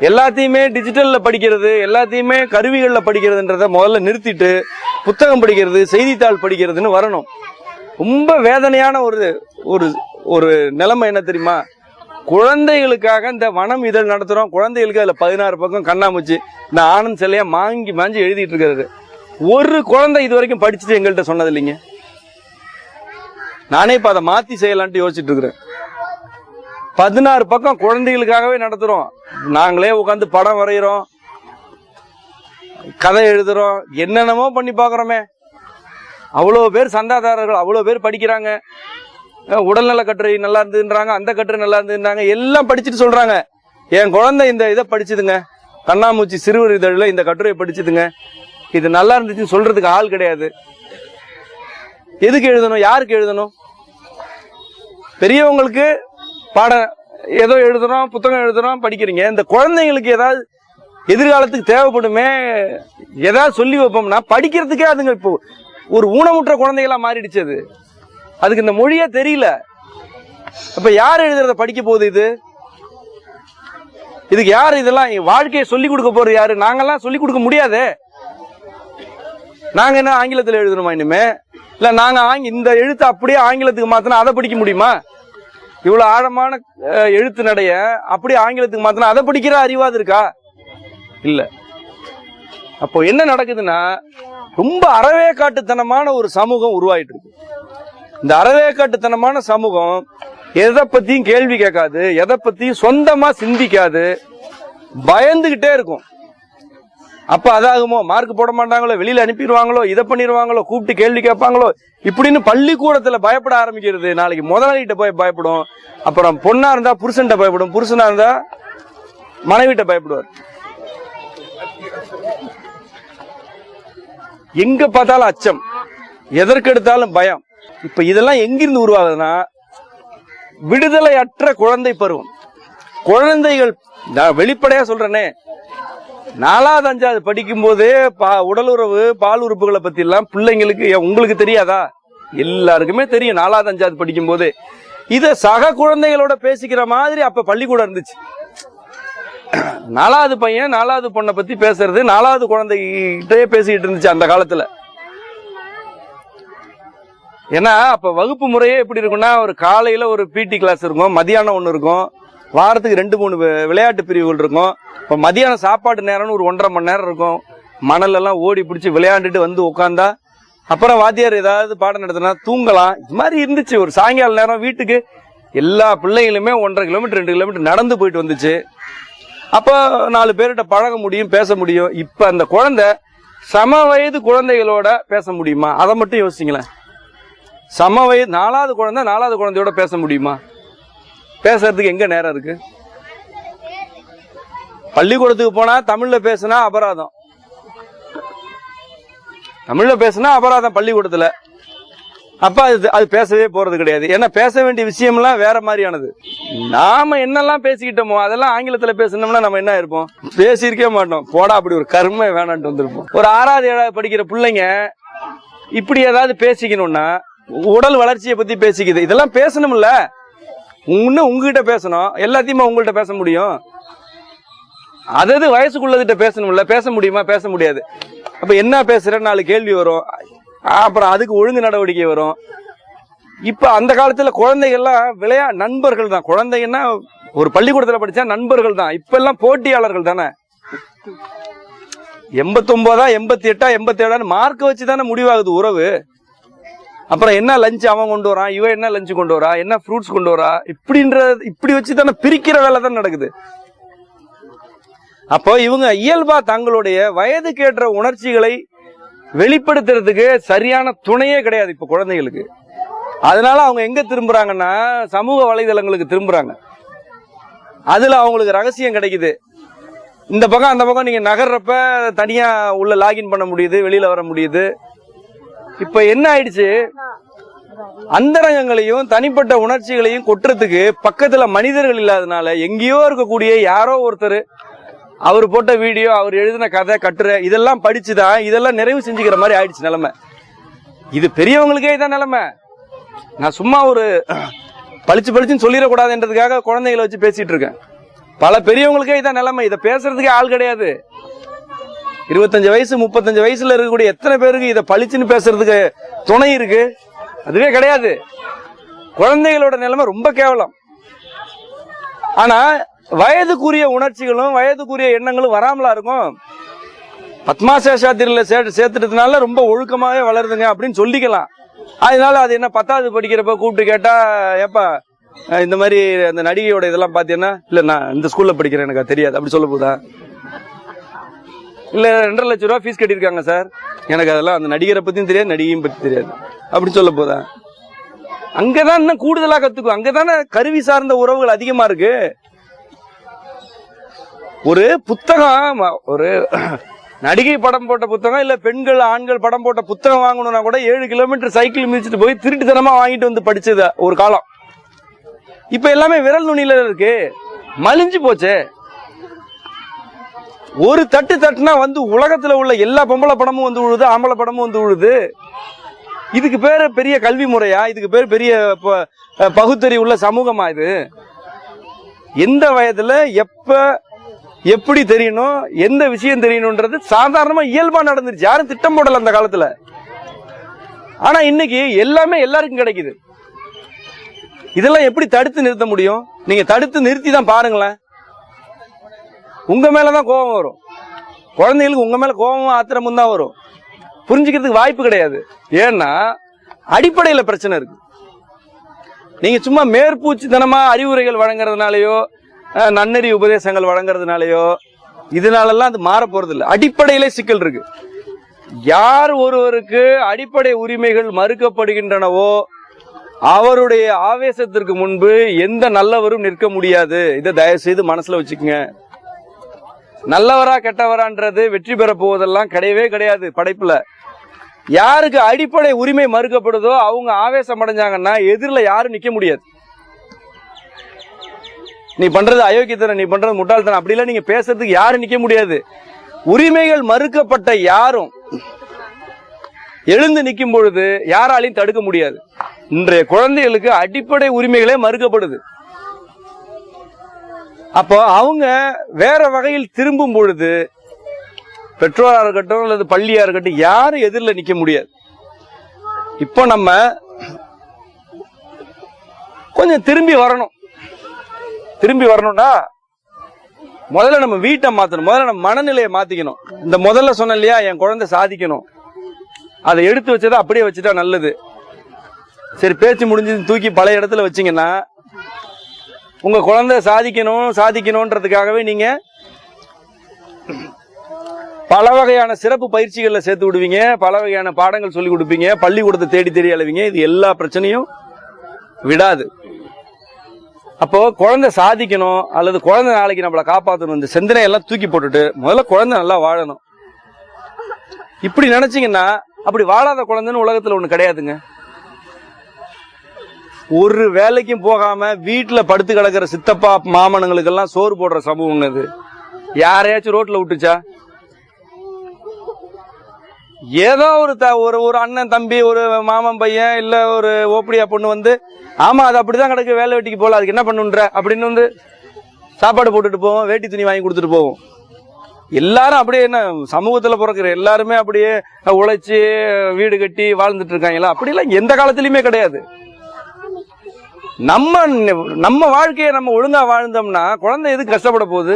எல்லாத்தையுமே டிஜிட்டல்ல படிக்கிறது, எல்லாத்தையுமே கருவிகள்ல படிக்கிறதுன்றத முதல்ல நிறுத்திட்டு புத்தகம் படிக்கிறது, செய்தித்தாள் படிக்கிறதுன்னு வரணும். ரொம்ப வேதனையான ஒரு ஒரு நிலைமை என்ன தெரியுமா? குழந்தைகளுக்காக இந்த வனம் இதழ் நடத்துறோம். குழந்தைகளுக்கு அதுல 16 பக்கம் கண்ணாமூச்சி இந்த ஆனந்த் சிலையா மாஞ்சி எழுதிட்டு இருக்காரு. ஒரு குழந்தை இது வரைக்கும் படிச்சுட்டு எங்கள்கிட்ட சொன்னது இல்லைங்க. நானே இப்ப அதை மாத்தி செய்யலான்ட்டு யோசிச்சுட்டு இருக்கிறேன். 16 பக்கம் குழந்தைகளுக்காகவே நடத்துறோம். நாங்களே உட்காந்து படம் வரைகிறோம், கதை எழுதுறோம், என்னென்னமோ பண்ணி பாக்குறோமே. அவ்வளவு பேர் சந்தாதாரர்கள், அவ்வளவு பேர் படிக்கிறாங்க. உடல்நல கட்டுரை நல்லா இருந்துன்றாங்க, அந்த கட்டுரை நல்லா இருந்துன்றாங்க, எல்லாம் படிச்சுட்டு சொல்றாங்க. என் குழந்தை இந்த இதை படிச்சுதுங்க, கண்ணாமூச்சி சிறுவர் இதழில் இந்த கட்டுரையை படிச்சுதுங்க, இது நல்லா இருந்துச்சுன்னு சொல்றதுக்கு ஆள் கிடையாது. எதுக்கு எழுதணும்? யாருக்கு எழுதணும்? பெரியவங்களுக்கு பாடம் ஏதோ எழுதுறோம், புத்தகம் எழுதுறோம், படிக்கிறீங்க. இந்த குழந்தைங்களுக்கு ஏதாவது எதிர்காலத்துக்கு தேவைப்படுமே, ஏதாவது சொல்லி வைப்போம்னா படிக்கிறதுக்கே அதுங்க இப்போ ஒரு ஊனமுற்ற குழந்தைகளா மாறிடுச்சு. அதுக்கு இந்த மொழியே தெரியல. அப்ப யார் எழுதுறத படிக்க போகுது? இதுக்கு யாரு இதெல்லாம் வாழ்க்கையை சொல்லிக் கொடுக்க போறது? யாரு? நாங்கெல்லாம் சொல்லிக் கொடுக்க முடியாது. நாங்க என்ன ஆங்கிலத்தில் எழுதணுமா இனிமே? இல்ல நாங்க இந்த எழுத்து அப்படியே ஆங்கிலத்துக்கு மாத்தினா அதை படிக்க முடியுமா? இவ்வளவு ஆழமான எழுத்து நடைய அப்படியே ஆங்கிலத்துக்கு மாத்தினா அதை படிக்கிற அறிவாது இருக்கா? இல்ல. அப்போ என்ன நடக்குதுன்னா, ரொம்ப அறவேக்காட்டுத்தனமான ஒரு சமூகம் உருவாயிட்டு இருக்கு. இந்த அறவேக்காட்டுத்தனமான சமூகம் எதை பத்தியும் கேள்வி கேட்காது, எதை பத்தியும் சொந்தமா சிந்திக்காது, பயந்துகிட்டே இருக்கும். அப்ப அதாகுமோ, மார்க் போட மாட்டாங்களோ, வெளியில அனுப்பிடுவாங்களோ, இதை பண்ணிடுவாங்களோ, கூப்பிட்டு கேள்வி கேட்பாங்களோ, இப்படின்னு பள்ளிக்கூடத்துல பயப்பட ஆரம்பிக்கிறது. நாளைக்கு முதலாளிகிட்ட போய் பயப்படும், அப்புறம் பொண்ணா இருந்தா புருஷன்கிட்ட பயப்படும், புருஷனா இருந்தா மனைவிட்ட பயப்படுவார். எங்க பார்த்தாலும் அச்சம், எதற்கெடுத்தாலும் பயம். இப்ப இதெல்லாம் எங்கிருந்து உருவாகுதுன்னா, விடுதலை அற்ற குழந்தை பருவம். குழந்தைகள், நான் வெளிப்படையா சொல்றேனே, 4வது 5வது படிக்கும் போதே உடலுறவு பால் உறுப்புகளை பத்தி எல்லாம் பிள்ளைங்களுக்கு, உங்களுக்கு தெரியாதா? எல்லாருக்குமே தெரியும். 4வது 5வது படிக்கும் போது இத சக குழந்தைகளோட பேசிக்கிற மாதிரி அப்ப பள்ளிக்கூடம் இருந்துச்சு. 4வது பையன் 4வது பொண்ணை பத்தி பேசுறது 4வது குழந்தைகிட்டே பேசிக்கிட்டு இருந்துச்சு அந்த காலத்துல. ஏன்னா அப்ப வகுப்பு முறையே எப்படி இருக்கும்னா, ஒரு காலையில ஒரு பிடி கிளாஸ் இருக்கும், மதியானம் ஒண்ணு இருக்கும், வாரத்துக்கு 2-3 விளையாட்டு பிரிவுகள் இருக்கும். இப்ப மதியானம் சாப்பாடு நேரம்னு ஒரு 1.5 மணி நேரம் இருக்கும். மணல் எல்லாம் ஓடி பிடிச்சி விளையாண்டுட்டு வந்து உட்காந்தா, அப்புறம் வாத்தியார் ஏதாவது பாடம் நடத்தினா தூங்கலாம். இது மாதிரி இருந்துச்சு. ஒரு சாயங்கால நேரம் வீட்டுக்கு எல்லா பிள்ளைகளுமே 1.5 கிலோமீட்டர் 2 கிலோமீட்டர் நடந்து போயிட்டு வந்துச்சு. அப்ப 4 பேர்கிட்ட பழக முடியும், பேச முடியும். இப்ப அந்த குழந்தை சம வயது குழந்தைகளோட பேச முடியுமா? அதை மட்டும் யோசிங்களேன். சம வயது 4வது குழந்தை 4வது குழந்தையோட பேச முடியுமா? பேசுறதுக்கு எங்க நேரம் இருக்கு? பள்ளிக்கூடத்துக்கு போனா தமிழ்ல பேசினா அபராதம், தமிழ்ல பேசினா அபராதம் பள்ளிக்கூடத்துல. அப்ப அது பேசவே போறது கிடையாது. ஏன்னா பேச வேண்டிய விஷயம் எல்லாம் வேற மாதிரியானது. நாம என்னெல்லாம் பேசிக்கிட்டோமோ அதெல்லாம் ஆங்கிலத்துல பேசணும்னா நம்ம என்ன இருப்போம்? பேசியிருக்கே மாட்டோம். போடா அப்படி ஒரு கருமை வேணான்ட்டு வந்திருப்போம். ஒரு 6வது 7வது படிக்கிற பிள்ளைங்க இப்படி ஏதாவது பேசிக்கணும்னா, உடல் வளர்ச்சியை பத்தி பேசிக்குது, இதெல்லாம் பேசணும்ல. இன்னும் உங்ககிட்ட பேசணும், எல்லாத்தையுமே உங்கள்கிட்ட பேச முடியும்? அதாவது வயசுக்குள்ளதிட்ட பேசணும்ல. பேச முடியுமா? பேச முடியாது. அப்ப என்ன பேசுற 4 கேள்வி வரும், அப்புறம் அதுக்கு ஒழுங்கு நடவடிக்கை வரும். இப்ப அந்த காலத்துல குழந்தைகள்லாம் நண்பர்கள் தான். குழந்தைங்கன்னா ஒரு பள்ளிக்கூடத்துல படிச்சா நண்பர்கள் தான். இப்ப எல்லாம் போட்டியாளர்கள் தானே. 89 88 87 மார்க் வச்சு தானே முடிவாகுது உறவு. அப்புறம் என்ன லஞ்ச் அவன் கொண்டு வரான், இவன் என்ன லஞ்ச் கொண்டு வரா, என்ன ஃப்ரூட்ஸ் கொண்டு வரா, இப்படி வச்சு தானே பிரிக்கிற வேலை தான் நடக்குது. அப்போ இவங்க இயல்பா தங்களுடைய வயதுக்கேற்ற உணர்ச்சிகளை வெளிப்படுத்துறதுக்கு சரியான துணையே கிடையாது இப்ப குழந்தைகளுக்கு. அதனால அவங்க எங்க திரும்புறாங்கன்னா, சமூக வலைதளங்களுக்கு திரும்புறாங்க. அதுல அவங்களுக்கு ரகசியம் கிடைக்குது. இந்த பக்கம் அந்த பக்கம் நீங்க நகர்றப்ப தனியா உள்ள லாகின் பண்ண முடியுது, வெளியில வர முடியுது. இப்ப என்ன ஆயிடுச்சு, அந்தரங்கங்களையும் தனிப்பட்ட உணர்ச்சிகளையும் கொட்டுறதுக்கு பக்கத்துல மனிதர்கள் இல்லாதனால எங்கேயோ இருக்கக்கூடிய யாரோ ஒருத்தர் அவர் போட்ட வீடியோ, அவர் எழுதின கதை கட்டுரை இதெல்லாம் படிச்சுதான் இதெல்லாம் நிறைவு செஞ்சுக்கிற மாதிரி ஆயிடுச்சு நிலைமை. இது பெரியவங்களுக்கே இதான் நிலைமை. நான் சும்மா ஒரு பளிச்சுன்னு சொல்லிடக்கூடாதுன்றதுக்காக குழந்தைகளை வச்சு பேசிட்டு இருக்கேன். பல பெரியவங்களுக்கே இதான் நிலைமை. இதை பேசுறதுக்கே ஆள் கிடையாது. 25 வயசு 35 வயசுல இருக்கக்கூடிய எத்தனை பேருக்கு இதை பளிச்சுன்னு பேசுறதுக்கு துணை இருக்கு? அதுவே கிடையாது. குழந்தைகளோட நிலைமை ரொம்ப கேவலம். ஆனா வயதுக்குரிய உணர்ச்சிகளும் வயதுக்குரிய எண்ணங்களும் வராமலா இருக்கும். பத்மா சேஷாத்திரியில சேர்த்துட்டதுனால ரொம்ப ஒழுக்கமாவே வளருதுங்க அப்படின்னு சொல்லிக்கலாம். அதனால அது என்ன 10வது படிக்கிறப்ப கூப்பிட்டு கேட்டா, ஏப்பா இந்த மாதிரி அந்த நடிகையோட இதெல்லாம் பாத்தீங்கன்னா, இல்ல நான் இந்த ஸ்கூல்ல படிக்கிறேன் எனக்கு தெரியாது அப்படி சொல்ல போதா? இல்ல 2.5 லட்சம் ரூபாய் ஃபீஸ் கட்டியிருக்காங்க சார், எனக்கு அதெல்லாம் அந்த நடிகரை பத்தியும் தெரியாது நடிகையும் பத்தி தெரியாது அப்படி சொல்ல போதா? அங்கதான் இன்னும் கூடுதலா கத்துக்கும். அங்கதானே கருவி சார்ந்த உறவுகள் அதிகமா இருக்கு. ஒரு புத்தகம், ஒரு நடிகை படம் போட்ட புத்தகம் இல்ல பெண்கள் ஆண்கள் படம் போட்ட புத்தகம் வாங்கணும்னா கூட 7 கிலோமீட்டர் சைக்கிள் மிதிச்சுட்டு போய் திருட்டுத்தனமா வாங்கிட்டு வந்து படிச்சது ஒரு காலம். இப்ப எல்லாமே விரல் நுனியில இருக்கு, மலிஞ்சு போச்சு. ஒரு தட்டுனா வந்து உலகத்துல உள்ள எல்லா பொம்பளை படமும் வந்து விழுது, ஆம்பளை படமும் வந்து விழுது. இதுக்கு பேரு பெரிய கல்வி முறையா? இதுக்கு பேரு பெரிய பகுத்தறிவு உள்ள சமூகமா? இது எந்த வயதுல எப்ப எப்படி தெரியணும், எந்த விஷயம் தெரியணும்ன்றது சாதாரணமா இயல்பா நடந்துருச்சு. யாரும் திட்டம் போடல அந்த காலத்துல. ஆனா இன்னைக்கு எல்லாமே எல்லாருக்கும் கிடைக்குது. இதெல்லாம் எப்படி தடுத்து நிறுத்த முடியும்? நீங்க தடுத்து நிறுத்தி தான் பாருங்களேன். உங்க மேலதான் கோபம் வரும். குழந்தைகளுக்கு உங்க மேல கோபமும் ஆத்திரமும் தான் வரும். புரிஞ்சுக்கிறதுக்கு வாய்ப்பு கிடையாது. ஏன்னா அடிப்படையில பிரச்சனை இருக்கு. நீங்க சும்மா மேற்பூச்சித்தனமா அறிவுரைகள் வழங்குறதுனாலயோ நன்னறி உபதேசங்கள் வழங்குறதுனாலயோ இதனாலெல்லாம் அது மாற போறது இல்லை. அடிப்படையிலே சிக்கல் இருக்கு. யார் ஒருவருக்கு அடிப்படை உரிமைகள் மறுக்கப்படுகின்றனவோ அவருடைய ஆவேசத்திற்கு முன்பு எந்த நல்லவரும் நிற்க முடியாது. இதை தயவு செய்து மனசுல வச்சுக்கோங்க. நல்லவரா கெட்டவரான்றது வெற்றி பெற போவதெல்லாம் கிடையவே கிடையாது படைப்புல. யாருக்கு அடிப்படை உரிமை மறுக்கப்படுதோ அவங்க ஆவேசம் அடைஞ்சாங்கன்னா எதிரில் யாரும் நிக்க முடியாது. நீ பண்றது அயோக்கியத்தனம், நீ பண்றது முட்டாள்தனம் அப்படிலாம் நீங்க பேசுறதுக்கு யாரும் நிக்க முடியாது. உரிமைகள் மறுக்கப்பட்ட யாரும் எழுந்து நிற்கும் பொழுது யாராலையும் தடுக்க முடியாது. இன்றைய குழந்தைகளுக்கு அடிப்படை உரிமைகளே மறுக்கப்படுது. அப்போ அவங்க வேற வகையில் திரும்பும் பொழுது பெற்றோரா இருக்கட்டும் அல்லது பள்ளியா இருக்கட்டும் யாரும் எதிரில் நிக்க முடியாது. இப்போ நம்ம கொஞ்சம் திரும்பி வரணும். திரும்பி வரணும்னா முதல்ல நம்ம வீட்டை மாத்தணும். முதல்ல நம்ம மனநிலையை மாத்திக்கணும். இந்த முதல்ல சொன்ன இல்லையா, என் குழந்தை சாதிக்கணும், அதை எடுத்து வச்சதை அப்படியே வச்சுட்டா நல்லது. சரி பேச்சு முடிஞ்சது தூக்கி பழைய இடத்துல வச்சீங்கன்னா உங்க குழந்தை சாதிக்கணும்ன்றதுக்காகவே நீங்க பல வகையான சிறப்பு பயிற்சிகள்ல சேர்த்து விடுவீங்க, பல வகையான பாடங்கள் சொல்லி கொடுப்பீங்க, பள்ளிக்கூடத்தை தேடி தேடி அழுவீங்க. இது எல்லா பிரச்சனையும் விடாது. அப்போ குழந்தை சாதிக்கணும் அல்லது குழந்தை நாளைக்கு நம்மளை காப்பாற்றணும், இந்த சிந்தனை எல்லாம் தூக்கி போட்டுட்டு முதல்ல குழந்தை நல்லா வாழணும். இப்படி நினைச்சீங்கன்னா அப்படி வாழாத குழந்தைன்னு உலகத்துல ஒண்ணு கிடையாதுங்க. ஒரு வேலைக்கும் போகாம வீட்டுல படுத்து கிடக்கிற சித்தப்பா மாமனுங்களுக்கெல்லாம் சோறு போடுற சமூகம் அது. யாரையாச்சும் ரோட்ல விட்டுச்சா? ஏதோ ஒரு அண்ணன் தம்பி ஒரு மாமன் பையன் இல்ல ஒரு ஓப்படியா பொண்ணு வந்து ஆமா அது அப்படிதான் கிடக்கு, வேலை வெட்டிக்கு போல, அதுக்கு என்ன பண்ணுன்ற அப்படின்னு வந்து சாப்பாடு போட்டுட்டு போவோம், வேட்டி துணி வாங்கி கொடுத்துட்டு போவோம். எல்லாரும் அப்படியே என்ன சமூகத்துல பிறக்கிற எல்லாருமே அப்படியே உழைச்சி வீடு கட்டி வாழ்ந்துட்டு இருக்காங்களா? அப்படிலாம் எந்த காலத்திலயுமே கிடையாது. நம்ம வாழ்க்கையை நம்ம ஒழுங்கா வாழ்ந்தோம்னா குழந்தை எதுக்கு கஷ்டப்பட போகுது?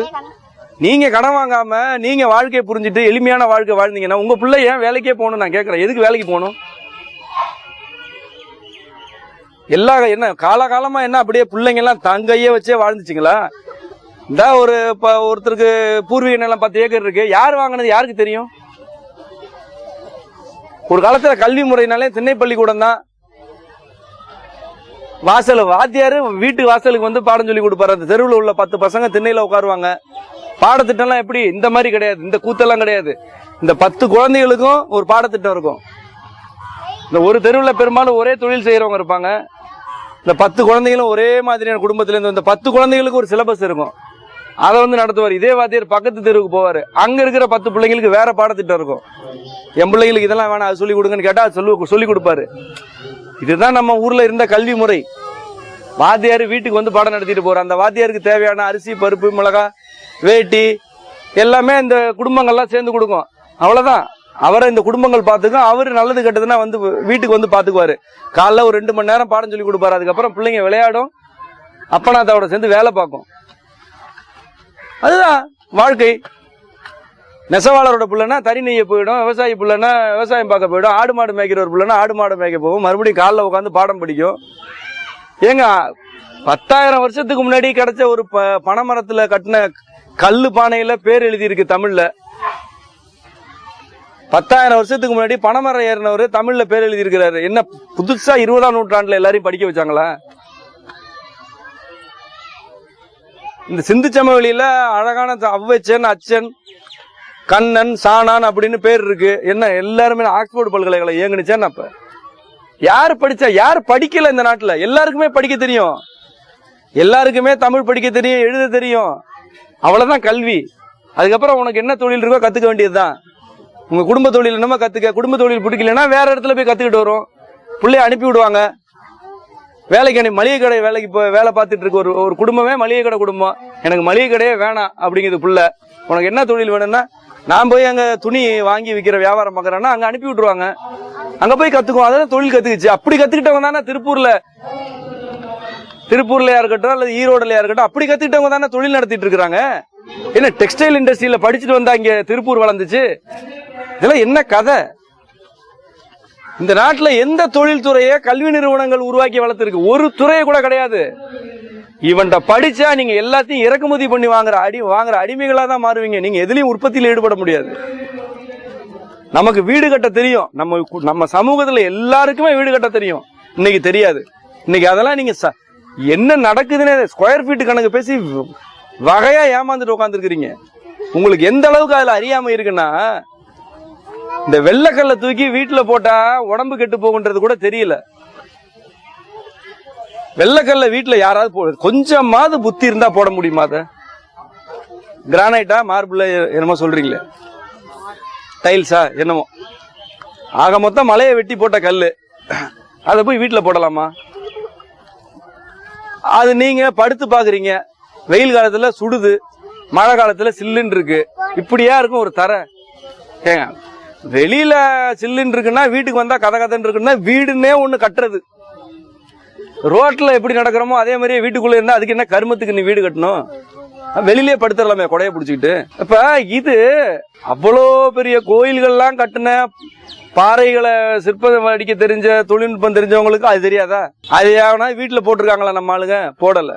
நீங்க கடன் வாங்காம நீங்க வாழ்க்கையை புரிஞ்சுட்டு எளிமையான வாழ்க்கை வாழ்ந்தீங்கன்னா உங்க பிள்ளை ஏன் வேலைக்கே போகணும்? நான் கேட்கறேன், எதுக்கு வேலைக்கு போகணும்? எல்லா என்ன காலகாலமா என்ன அப்படியே பிள்ளைங்க எல்லாம் தங்கையே வச்சே வாழ்ந்துச்சுங்களா? இந்த ஒருத்தருக்கு பூர்வீக நிலம் 10 ஏக்கர் இருக்கு, யார் வாங்கினது யாருக்கு தெரியும்? ஒரு காலத்துல கல்வி முறையினாலே திண்ணை பள்ளிக்கூடம் தான். வாசல் வாத்தியாரு வீட்டு வாசலுக்கு வந்து பாடம் சொல்லி கொடுப்பாரு. அந்த தெருவில் உள்ள 10 பசங்க திண்ணையில உட்காருவாங்க. பாடத்திட்டம்லாம் எப்படி இந்த மாதிரி கிடையாது, இந்த கூத்தெல்லாம் கிடையாது. இந்த 10 குழந்தைகளுக்கும் ஒரு பாடத்திட்டம் இருக்கும். இந்த ஒரு தெருவில் பெரும்பாலும் ஒரே தொழில் செய்யறவங்க இருப்பாங்க. இந்த 10 குழந்தைகளும் ஒரே மாதிரியான குடும்பத்துல இருந்து இந்த 10 குழந்தைகளுக்கு ஒரு சிலபஸ் இருக்கும், அதை வந்து நடத்துவார். இதே வாத்தியார் பக்கத்து தெருவுக்கு போவாரு, அங்க இருக்கிற 10 பிள்ளைங்களுக்கு வேற பாடத்திட்டம் இருக்கும். என் பிள்ளைங்களுக்கு இதெல்லாம் வேணாம் அது சொல்லி கொடுங்கன்னு கேட்டா அது சொல்லி கொடுப்பாரு. இதுதான் நம்ம ஊர்ல இருந்த கல்வி முறை. வாத்தியார் வீட்டுக்கு வந்து பாடம் நடத்திட்டு போற, அந்த வாத்தியாருக்கு தேவையான அரிசி, பருப்பு, மிளகா, வேட்டி எல்லாமே இந்த குடும்பங்கள்லாம் சேர்ந்து கொடுக்கும். அவ்வளவுதான். அவரை இந்த குடும்பங்கள் பார்த்துக்கும். அவரு நல்லது கெட்டதுன்னா வந்து வீட்டுக்கு வந்து பாத்துக்குவாரு. காலைல ஒரு 2 மணி நேரம் பாடம் சொல்லி கொடுப்பாரு. அதுக்கப்புறம் பிள்ளைங்க விளையாடும், அப்பனாத்தாவோட சேர்ந்து வேலை பார்க்கும். அதுதான் வாழ்க்கை. நெசவாளரோட பிள்ளைனா தறி நெய்ய போயிடும், விவசாயி பிள்ளைனா விவசாயம் பார்க்க போயிடும், ஆடு மாடு மேய்க்கிற ஒரு பிள்ளைனா ஆடு மாடு மேய்க்க போகும், மறுபடியும் காலைல உட்காந்து பாடம் படிக்கும். ஏங்க 10,000 வருஷத்துக்கு முன்னாடி கிடைச்ச ஒரு பனைமரத்துல கட்டின கல்லு பானையில பேர் எழுதி இருக்கு தமிழ்ல. 10,000 வருஷத்துக்கு முன்னாடி பனைமரம் ஏறினவர் தமிழ்ல பேர் எழுதி இருக்கிறாரு. என்ன புதுசா 20ஆம் நூற்றாண்டுல எல்லாரையும் படிக்க வச்சாங்களா? இந்த சிந்து சமவெளியில அழகான அவ்வச்சன், அச்சன், கண்ணன், சாணான் அப்படின்னு பேர் இருக்கு. என்ன எல்லாருமே ஆக்ஸ்போர்ட் பல்கலைக்கழகம் இயங்குனுச்சேன்னு அப்ப யாரு படிச்சா? யாரு படிக்கல இந்த நாட்டுல? எல்லாருக்குமே படிக்க தெரியும், எல்லாருக்குமே தமிழ் படிக்க தெரியும், எழுத தெரியும். அவ்வளவுதான் கல்வி. அதுக்கப்புறம் உனக்கு என்ன தொழில் இருக்கோ கத்துக்க வேண்டியதுதான். உங்க குடும்ப தொழில் என்னமோ கத்துக்க. குடும்ப தொழில் பிடிக்கலன்னா வேற இடத்துல போய் கத்துக்கிட்டு வரும். பிள்ளைய அனுப்பி விடுவாங்க வேலைக்கு. மளிகை கடை வேலைக்கு வேலை பார்த்துட்டு இருக்க ஒரு குடும்பமே மளிகை கடை குடும்பம். எனக்கு மளிகை கடையே வேணாம் அப்படிங்கிறது புள்ள. உனக்கு என்ன தொழில் வேணும்னா, நான் போய் அங்க துணி வாங்கி விற்கிற வியாபாரம் பார்க்கறேன்னா அங்க அனுப்பி விட்டுருவாங்க. அங்க போய் கத்துக்குவோம். அதான் தொழில் கத்துக்குச்சு. அப்படி கத்துக்கிட்டவங்க தானே திருப்பூர்லயா இருக்கட்டும் அல்லது ஈரோடுலயா இருக்கட்டும், அப்படி கத்துக்கிட்டவங்க தானே தொழில் நடத்திட்டு இருக்காங்க. என்ன டெக்ஸ்டைல் இண்டஸ்ட்ரியில படிச்சுட்டு வந்தா இங்க திருப்பூர் வளர்ந்துச்சு? இதெல்லாம் என்ன கதை? இந்த நாட்டுல எந்த தொழில் துறையை கல்வி நிறுவனங்கள் உருவாக்கி வளர்த்திருக்கு? ஒரு துறையை கூட கிடையாது. இவன்ட படிச்சா நீங்க எல்லாத்தையும் இறக்குமதி பண்ணி வாங்குற அடிமைகளா தான் மாறுவீங்க. நீங்க எதுலயும் உற்பத்தியில் ஈடுபட முடியாது. நமக்கு வீடு கட்ட தெரியும், நம்ம சமூகத்துல எல்லாருக்குமே வீடு கட்ட தெரியும். இன்னைக்கு தெரியாது. இன்னைக்கு அதெல்லாம் நீங்க என்ன நடக்குதுன்னு ஸ்கொயர் ஃபீட் கணக்கு பேசி வகையா ஏமாந்துட்டு உட்கார்ந்து இருக்கிறீங்க. உங்களுக்கு எந்த அளவுக்கு அதுல அறியாம இருக்குன்னா, இந்த வெள்ளக்கல்ல தூக்கி வீட்டுல போட்டா உடம்பு கெட்டு போகுன்றது கூட தெரியல. வெள்ளக்கல்ல வீட்டுல யாராவது கொஞ்சமாவது புத்தி இருந்தா போட முடியுமா? அத கிரானைட்டா, மார்பிள், என்னமோ சொல்றீங்களே, டைல்ஸா, என்னமோ ஆக மொத்தம் மலையை வெட்டி போட்ட கல்லு, அதை போய் வீட்டுல போடலாமா? அது நீங்க படுத்து பாக்குறீங்க, வெயில் காலத்துல சுடுது, மழை காலத்துல சில்லுன்னு இருக்கு. இப்படியா இருக்கும் ஒரு தரை? ஏங்க, வெளியில சில்லுன்னு இருக்குன்னா வீட்டுக்கு வந்தா கதன்னு இருக்குன்னா வீடுன்னே ஒண்ணு கட்டுறது. ரோட்ல எப்படி நடக்கிறோமோ அதே மாதிரியே வீட்டுக்குள்ள இருந்தா அதுக்கு என்ன கருமத்துக்கு நீ வீடு கட்டணும்? வெளியிலே படுத்துடலாமே கொடையை பிடிச்சிக்கிட்டு. இப்ப இது அவ்வளோ பெரிய கோயில்கள்லாம் கட்டின பாறைகளை சிற்பம் அடிக்க தெரிஞ்ச தொழில்நுட்பம் தெரிஞ்சவங்களுக்கு அது தெரியாதா? அது யாவனா வீட்டுல போட்டிருக்காங்களா? நம்ம ஆளுங்க போடல.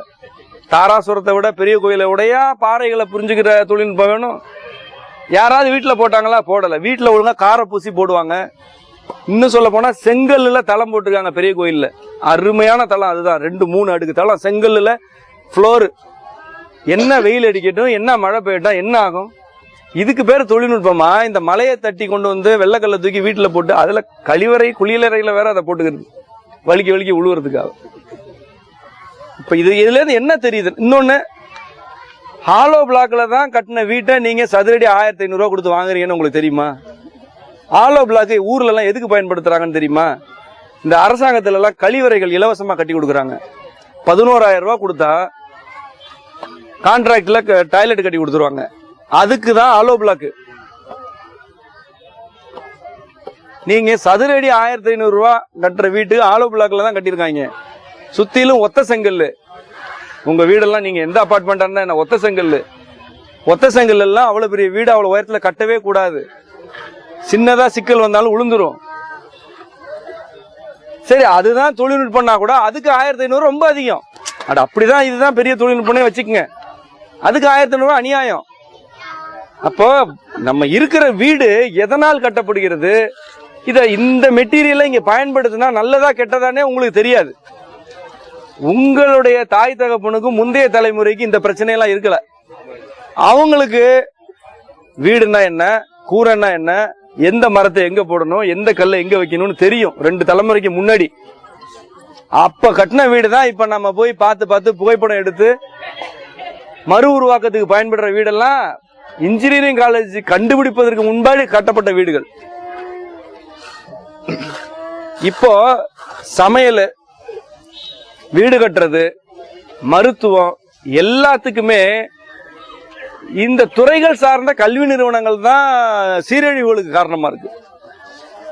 தாராசுரத்தை விட பெரிய கோயிலை உடையா பாறைகளை புரிஞ்சுக்கிற தொழில்நுட்பம் வேணும்? யாராவது வீட்டுல போட்டாங்களா? போடல. வீட்டுல ஒழுங்கா காரை பூசி போடுவாங்க. இன்னும் சொல்ல போனா செங்கல்ல தளம் போட்டிருக்காங்க பெரிய கோயில்ல. அருமையான தளம் அதுதான். 2-3 அடுக்கு தளம் செங்கல்ல ஃப்ளோர். என்ன வெயில் அடிக்கட்டும், என்ன மழை பெய்யட்டும், என்ன ஆகும்? இதுக்கு பேர் தொழில்நுட்பமா? இந்த மலையை தட்டி கொண்டு வந்து வெள்ளக்கல்ல தூக்கி வீட்டுல போட்டு அதுல கழிவறை குளியலறையில வேற அதை போட்டுக்கிறது, வலிக்கு உழுவுறதுக்காக. இப்ப இதுல இருந்து என்ன தெரியுது? இன்னொன்னு, ஹாலோ பிளாக்ல தான் கட்டின வீட்டை நீங்க சதுரடி 1500 ரூபாய் கொடுத்து வாங்குறீங்கன்னு உங்களுக்கு தெரியுமா? ஹாலோ பிளாக் ஊர்ல எல்லாம் எதுக்கு பயன்படுத்துறாங்கன்னு தெரியுமா? இந்த அரசாங்கத்துல எல்லாம் கழிவறைகள் இலவசமா கட்டி கொடுக்குறாங்க. 11,000 ரூபாய் கொடுத்தா கான்ட்ராக்ட்ல டாய்லெட் கட்டி கொடுத்துருவாங்க. அதுக்குதான் ஹாலோ பிளாக். நீங்க சதுரடி 1500 ரூபாய் கட்டுற வீட்டு ஹாலோ பிளாக்ல தான் கட்டிருக்காங்க. சுத்திலும் ஒத்த செங்கல். உங்க வீடெல்லாம் நீங்க எந்த அபார்ட்மெண்டா இருந்தா என்ன ஒத்த செங்கல் எல்லாம் அவ்வளவு பெரிய வீடு அவ்வளவு உயரத்துல கட்டவே கூடாது. சின்னதா சிக்கல் வந்தாலும் விழுந்துரும். சரி, அதுதான் தொழில்நுட்பம்னா கூட அதுக்கு 1500 ரொம்ப அதிகம். அப்படிதான் இதுதான் பெரிய தொழில்நுட்பம்னே வச்சுக்கோங்க. அதுக்கு 1500 அநியாயம். அப்போ நம்ம இருக்கிற வீடு எதனால் கட்டப்படுகிறது? இந்த மெட்டீரியலை இங்க பயன்படுத்தினா நல்லதா கெட்டதானே உங்களுக்கு தெரியாது. உங்களுடைய தாய் தகப்பனுக்கும் முந்தைய தலைமுறைக்கு இந்த பிரச்சனையெல்லாம் இருக்கல. அவங்களுக்கு வீடுன்னா என்ன, கூரைன்னா என்ன, எந்த மரத்தை எங்க போடணும், எந்த கல்லை எங்க வைக்கணும்னு தெரியும் 2 தலைமுறைக்கு முன்னாடி. அப்ப கட்டின வீடு தான் இப்ப நம்ம போய் பார்த்து புகைப்படம் எடுத்து மறு உருவாக்கத்துக்கு பயன்படுற வீடெல்லாம் இன்ஜினியரிங் காலேஜ் கண்டுபிடிப்பதற்கு முன்பாடி கட்டப்பட்ட வீடுகள். இப்போ சமையல், வீடு கட்டுறது, மருத்துவம் எல்லாத்துக்குமே இந்த துறைகள் சார்ந்த கல்வி நிறுவனங்கள் தான் சீரழிவுகளுக்கு காரணமா இருக்கு.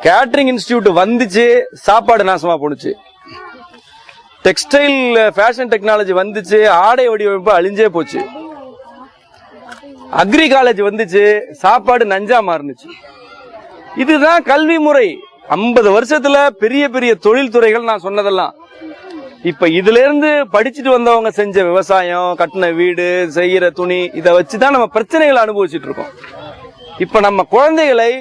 கேட்டரிங் இன்ஸ்டிடியூட் வந்துச்சு, சாப்பாடு நாசமா போனுச்சு. டெக்ஸ்டைல் ஃபேஷன் டெக்னாலஜி வந்துச்சு, ஆடை வடிவமைப்பு அழிஞ்சே போச்சு. அக்ரி காலேஜ் வந்துச்சு, சாப்பாடு நஞ்சா மாறுனுச்சு. இதுதான் கல்வி முறை. 50 வருஷத்துல பெரிய பெரிய தொழில் துறைகள் நான் சொன்னதெல்லாம். இப்ப இதுல இருந்து படிச்சுட்டு வந்தவங்க செஞ்ச விவசாயம், கட்டின வீடு, செய்யற துணி, இதை வச்சுதான் நம்ம பிரச்சனைகளை அனுபவிச்சுட்டு இருக்கோம். இப்ப நம்ம குழந்தைகளை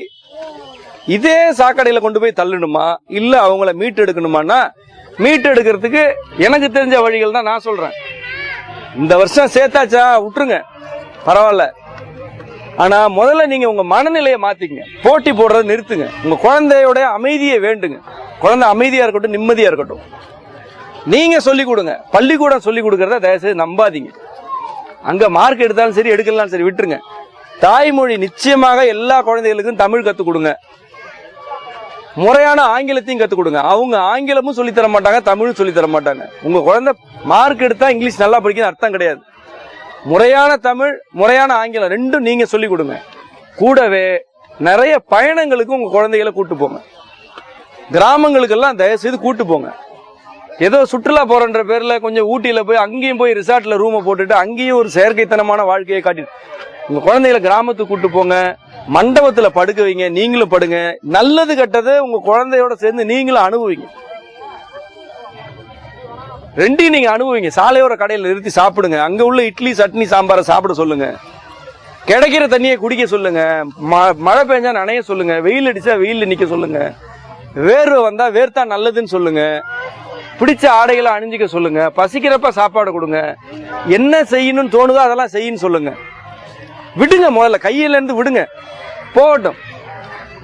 இதே சாக்கடையில கொண்டு போய் தள்ளணுமா, இல்ல அவங்கள மீட்டெடுக்கணுமானா, மீட்டெடுக்கிறதுக்கு எனக்கு தெரிஞ்ச வழிகள் தான் நான் சொல்றேன். இந்த வருஷம் சேர்த்தாச்சா விட்டுருங்க, பரவாயில்ல. ஆனா முதல்ல நீங்க உங்க மனநிலையை மாத்திக்கங்க. போட்டி போடுறதை நிறுத்துங்க. உங்க குழந்தையோட அமைதியை வேண்டுங்க. குழந்தை அமைதியா இருக்கட்டும், நிம்மதியா இருக்கட்டும். நீங்க சொல்லிக் கொடுங்க. பள்ளிக்கூடம் சொல்லிக் கொடுக்கறத தயவுசெய்து நம்பாதீங்க. அங்க மார்க் எடுத்தாலும் சரி, எடுக்கலாம் சரி, விட்டுருங்க. தாய்மொழி நிச்சயமாக எல்லா குழந்தைகளுக்கும் தமிழ் கத்துக் கொடுங்க. முறையான ஆங்கிலத்தையும் கத்துக் கொடுங்க. அவங்க ஆங்கிலமும் சொல்லி தர மாட்டாங்க, தமிழும் சொல்லி தர மாட்டாங்க. உங்க குழந்தை மார்க் எடுத்தா இங்கிலீஷ் நல்லா படிக்கணும் அர்த்தம் கிடையாது. முறையான தமிழ், முறையான ஆங்கிலம் ரெண்டும் நீங்க சொல்லிக் கொடுங்க. கூடவே நிறைய பயணங்களுக்கு உங்க குழந்தைகளை கூட்டு போங்க. கிராமங்களுக்கெல்லாம் தயவு செய்து கூட்டு போங்க. ஏதோ சுற்றுலா போறன்ற பேர்ல கொஞ்சம் ஊட்டியில போய் அங்கேயும் போய் ரிசார்ட்ல ரூமை போட்டுட்டு அங்கேயும் ஒரு செயற்கைத்தனமான வாழ்க்கையை காட்டி உங்க குழந்தைகளை கிராமத்துக்கு கூட்டு போங்க. மண்டபத்துல படுக்க வைங்க, நீங்களும் படுங்க. நல்லது கெட்டது உங்க குழந்தையோட சேர்ந்து நீங்களும் அனுபவிங்க. ரெண்டையும் நீங்க அனுபவிங்க. சாலையோர கடையில் நிறுத்தி சாப்பிடுங்க. அங்க உள்ள இட்லி, சட்னி, சாம்பாரை சாப்பிட சொல்லுங்க. கிடைக்கிற தண்ணியை குடிக்க சொல்லுங்க. மழை பெஞ்சா நனைய சொல்லுங்க. வெயில் அடிச்சா வெயில் நிக்க சொல்லுங்க. வேர்வை வந்தா வேர்த்தா நல்லதுன்னு சொல்லுங்க. பிடிச்ச ஆடைகளை அணிஞ்சிக்க சொல்லுங்க. பசிக்கிறப்ப சாப்பாடு கொடுங்க. என்ன செய்யணும்னு தோணுதோ அதெல்லாம் செய்யன்னு சொல்லுங்க. விடுங்க, முதல்ல கையில இருந்து விடுங்க, போகட்டும்.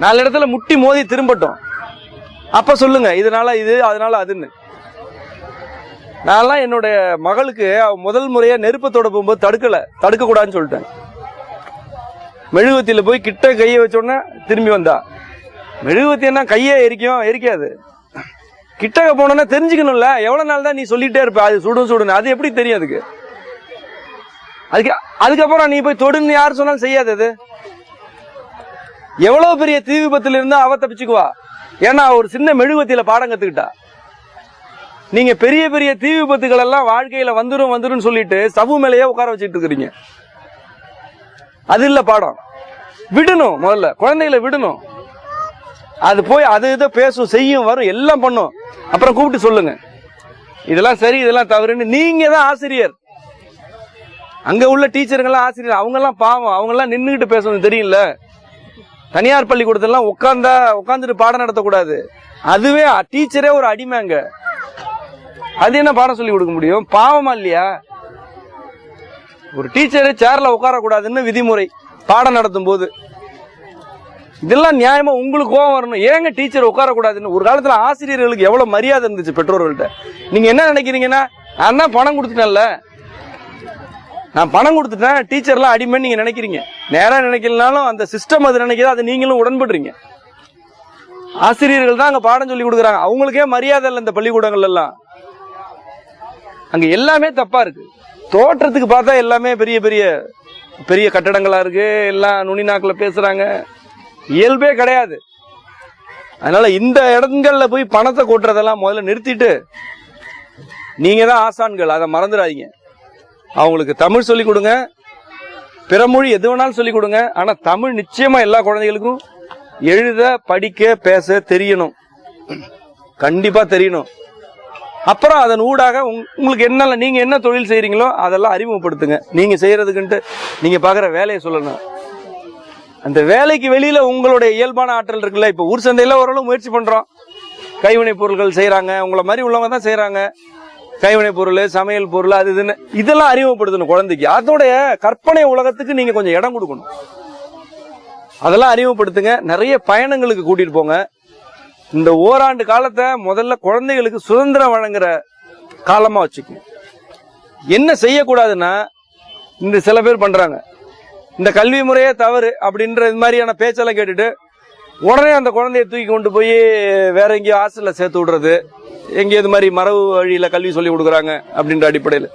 4 இடத்துல முட்டி மோதி திரும்பட்டும். அப்ப சொல்லுங்க இதனால இது, அதனால அதுன்னு. நான் என்னுடைய மகளுக்கு முதல் முறையா நெருப்பத்தோட போகும்போது தடுக்க கூடாதுன்னு சொல்லிட்டேன். மெழுகுவத்தியில போய் கிட்ட கையை வச்சோன்னா திரும்பி வந்தா. மெழுகுவத்தி என்ன கையே எரிக்காது. கிட்டக்க போனோன்னா தெரிஞ்சுக்கணும்ல. எவ்வளவு நாள் தான் நீ சொல்லிட்டே இருப்ப அது சுடுன்னு, அது எப்படி தெரியும் அதுக்கு? அதுக்கப்புறம் நீ போய் தொடுன்னு யார் சொன்னாலும் செய்யாது. அது எவ்வளவு பெரிய தீ விபத்துல இருந்தா அவ தப்பிச்சுக்குவா. ஏன்னா ஒரு சின்ன மெழுகுவத்தியில பாடம் கத்துக்கிட்டா. நீங்க பெரிய பெரிய தீ விபத்துகள் எல்லாம் வாழ்க்கையில வந்துரும் சொல்லிட்டு சவு மேலேயே உட்கார வச்சுட்டு இருக்கிறீங்க. அது இல்ல பாடம். விடணும், முதல்ல குழந்தைகளை விடணும். அது போய் அது இதை பேசும், செய்யும், வரும், எல்லாம் பண்ணும். அப்புறம் கூப்பிட்டு சொல்லுங்க இதெல்லாம் சரி, இதெல்லாம் தவறுன்னு. நீங்க தான் ஆசிரியர். அங்க உள்ள டீச்சருங்கெல்லாம் ஆசிரியர். அவங்க எல்லாம் பாவம். அவங்க எல்லாம் நின்றுகிட்டு பேசணும் தெரியல. தனியார் பள்ளிக்கூடத்தெல்லாம் உட்காந்துட்டு பாடம் நடத்தக்கூடாது. அதுவே டீச்சரே ஒரு அடிமைங்க. அது என்ன பாடம் சொல்லி கொடுக்க முடியும்? பாவமா இல்லையா? ஒரு டீச்சரு சேர்ல உட்காரக்கூடாதுன்னு விதிமுறை பாடம் நடத்தும் போது. இதெல்லாம் நியாயமா? உங்களுக்கு கோபம் வரணும். ஏங்க டீச்சர் உட்காரக்கூடாதுன்னு? ஒரு காலத்துல ஆசிரியர்களுக்கு எவ்வளவு மரியாதை இருந்துச்சு பெற்றோர்கள்ட்ட. நீங்க என்ன நினைக்கிறீங்கன்னா, நான் தான் பணம் கொடுத்துட்டேன்ல, நான் பணம் கொடுத்துட்டேன், டீச்சர்லாம் அடிமைன்னு நீங்க நினைக்கிறீங்க. நேரா நினைக்கலனாலும் அந்த சிஸ்டம் அது நினைக்கிறதா, அது நீங்களும் உடன்படுறீங்க. ஆசிரியர்கள் தான் அங்க பாடம் சொல்லி கொடுக்குறாங்க. அவங்களுக்கே மரியாதை இல்லை இந்த பள்ளிக்கூடங்கள் எல்லாம். அங்க எல்லாமே தப்பா இருக்கு. தோற்றத்துக்கு பார்த்தா எல்லாமே பெரிய பெரிய பெரிய கட்டடங்களா இருக்கு. எல்லாம் நுனி நாக்கில் பேசுறாங்க. இயல்பே கிடையாது. அதனால இந்த இடங்கள்ல போய் பணத்தை கொட்டுறதெல்லாம் முதல்ல நிறுத்திட்டு, நீங்க தான் ஆசான்கள், அதை மறந்துடாதீங்க. அவங்களுக்கு தமிழ் சொல்லிக் கொடுங்க. பிற மொழி எது வேணாலும் சொல்லிக் கொடுங்க. ஆனா தமிழ் நிச்சயமா எல்லா குழந்தைகளுக்கும் எழுத, படிக்க, பேச தெரியணும். கண்டிப்பா தெரியணும். அப்புறம் அதன் ஊடாக உங்களுக்கு என்ன, நீங்க என்ன தொழில் செய்யறீங்களோ அதெல்லாம் அறிமுகப்படுத்துங்க. நீங்க செய்யறதுக்குன்ட்டு நீங்க பாக்குற வேலையை சொல்லணும். அந்த வேலைக்கு வெளியில உங்களுடைய இயல்பான ஆற்றல் இருக்குல்ல. இப்ப ஊர் சந்தையில ஓரளவு முயற்சி பண்றோம். கைவினை பொருட்கள் செய்யறாங்க. உங்களை மாதிரி உள்ளவங்க தான் செய்யறாங்க. கைவினை பொருள், சமையல் பொருள், அது இதுன்னு இதெல்லாம் அறிமுகப்படுத்தணும் குழந்தைக்கு. அதோடைய கற்பனை உலகத்துக்கு நீங்க கொஞ்சம் இடம் கொடுக்கணும். அதெல்லாம் அறிமுகப்படுத்துங்க. நிறைய பயணங்களுக்கு கூட்டிட்டு போங்க. இந்த ஓராண்டு காலத்தை முதல்ல குழந்தைகளுக்கு சுதந்திரம் வழங்குற காலமா வச்சுக்கணும். என்ன செய்யக்கூடாதுன்னா, இந்த சில பேர் பண்றாங்க, இந்த கல்வி முறையே தவறு அப்படின்ற இது மாதிரியான பேச்செல்லாம் கேட்டுட்டு உடனே அந்த குழந்தைய தூக்கி கொண்டு போய் வேற எங்கேயோ ஹாஸ்டல்ல சேர்த்து விடுறது, எங்கேயோ இது மாதிரி மரபு வழியில கல்வி சொல்லி கொடுக்குறாங்க அப்படின்ற அடிப்படையில்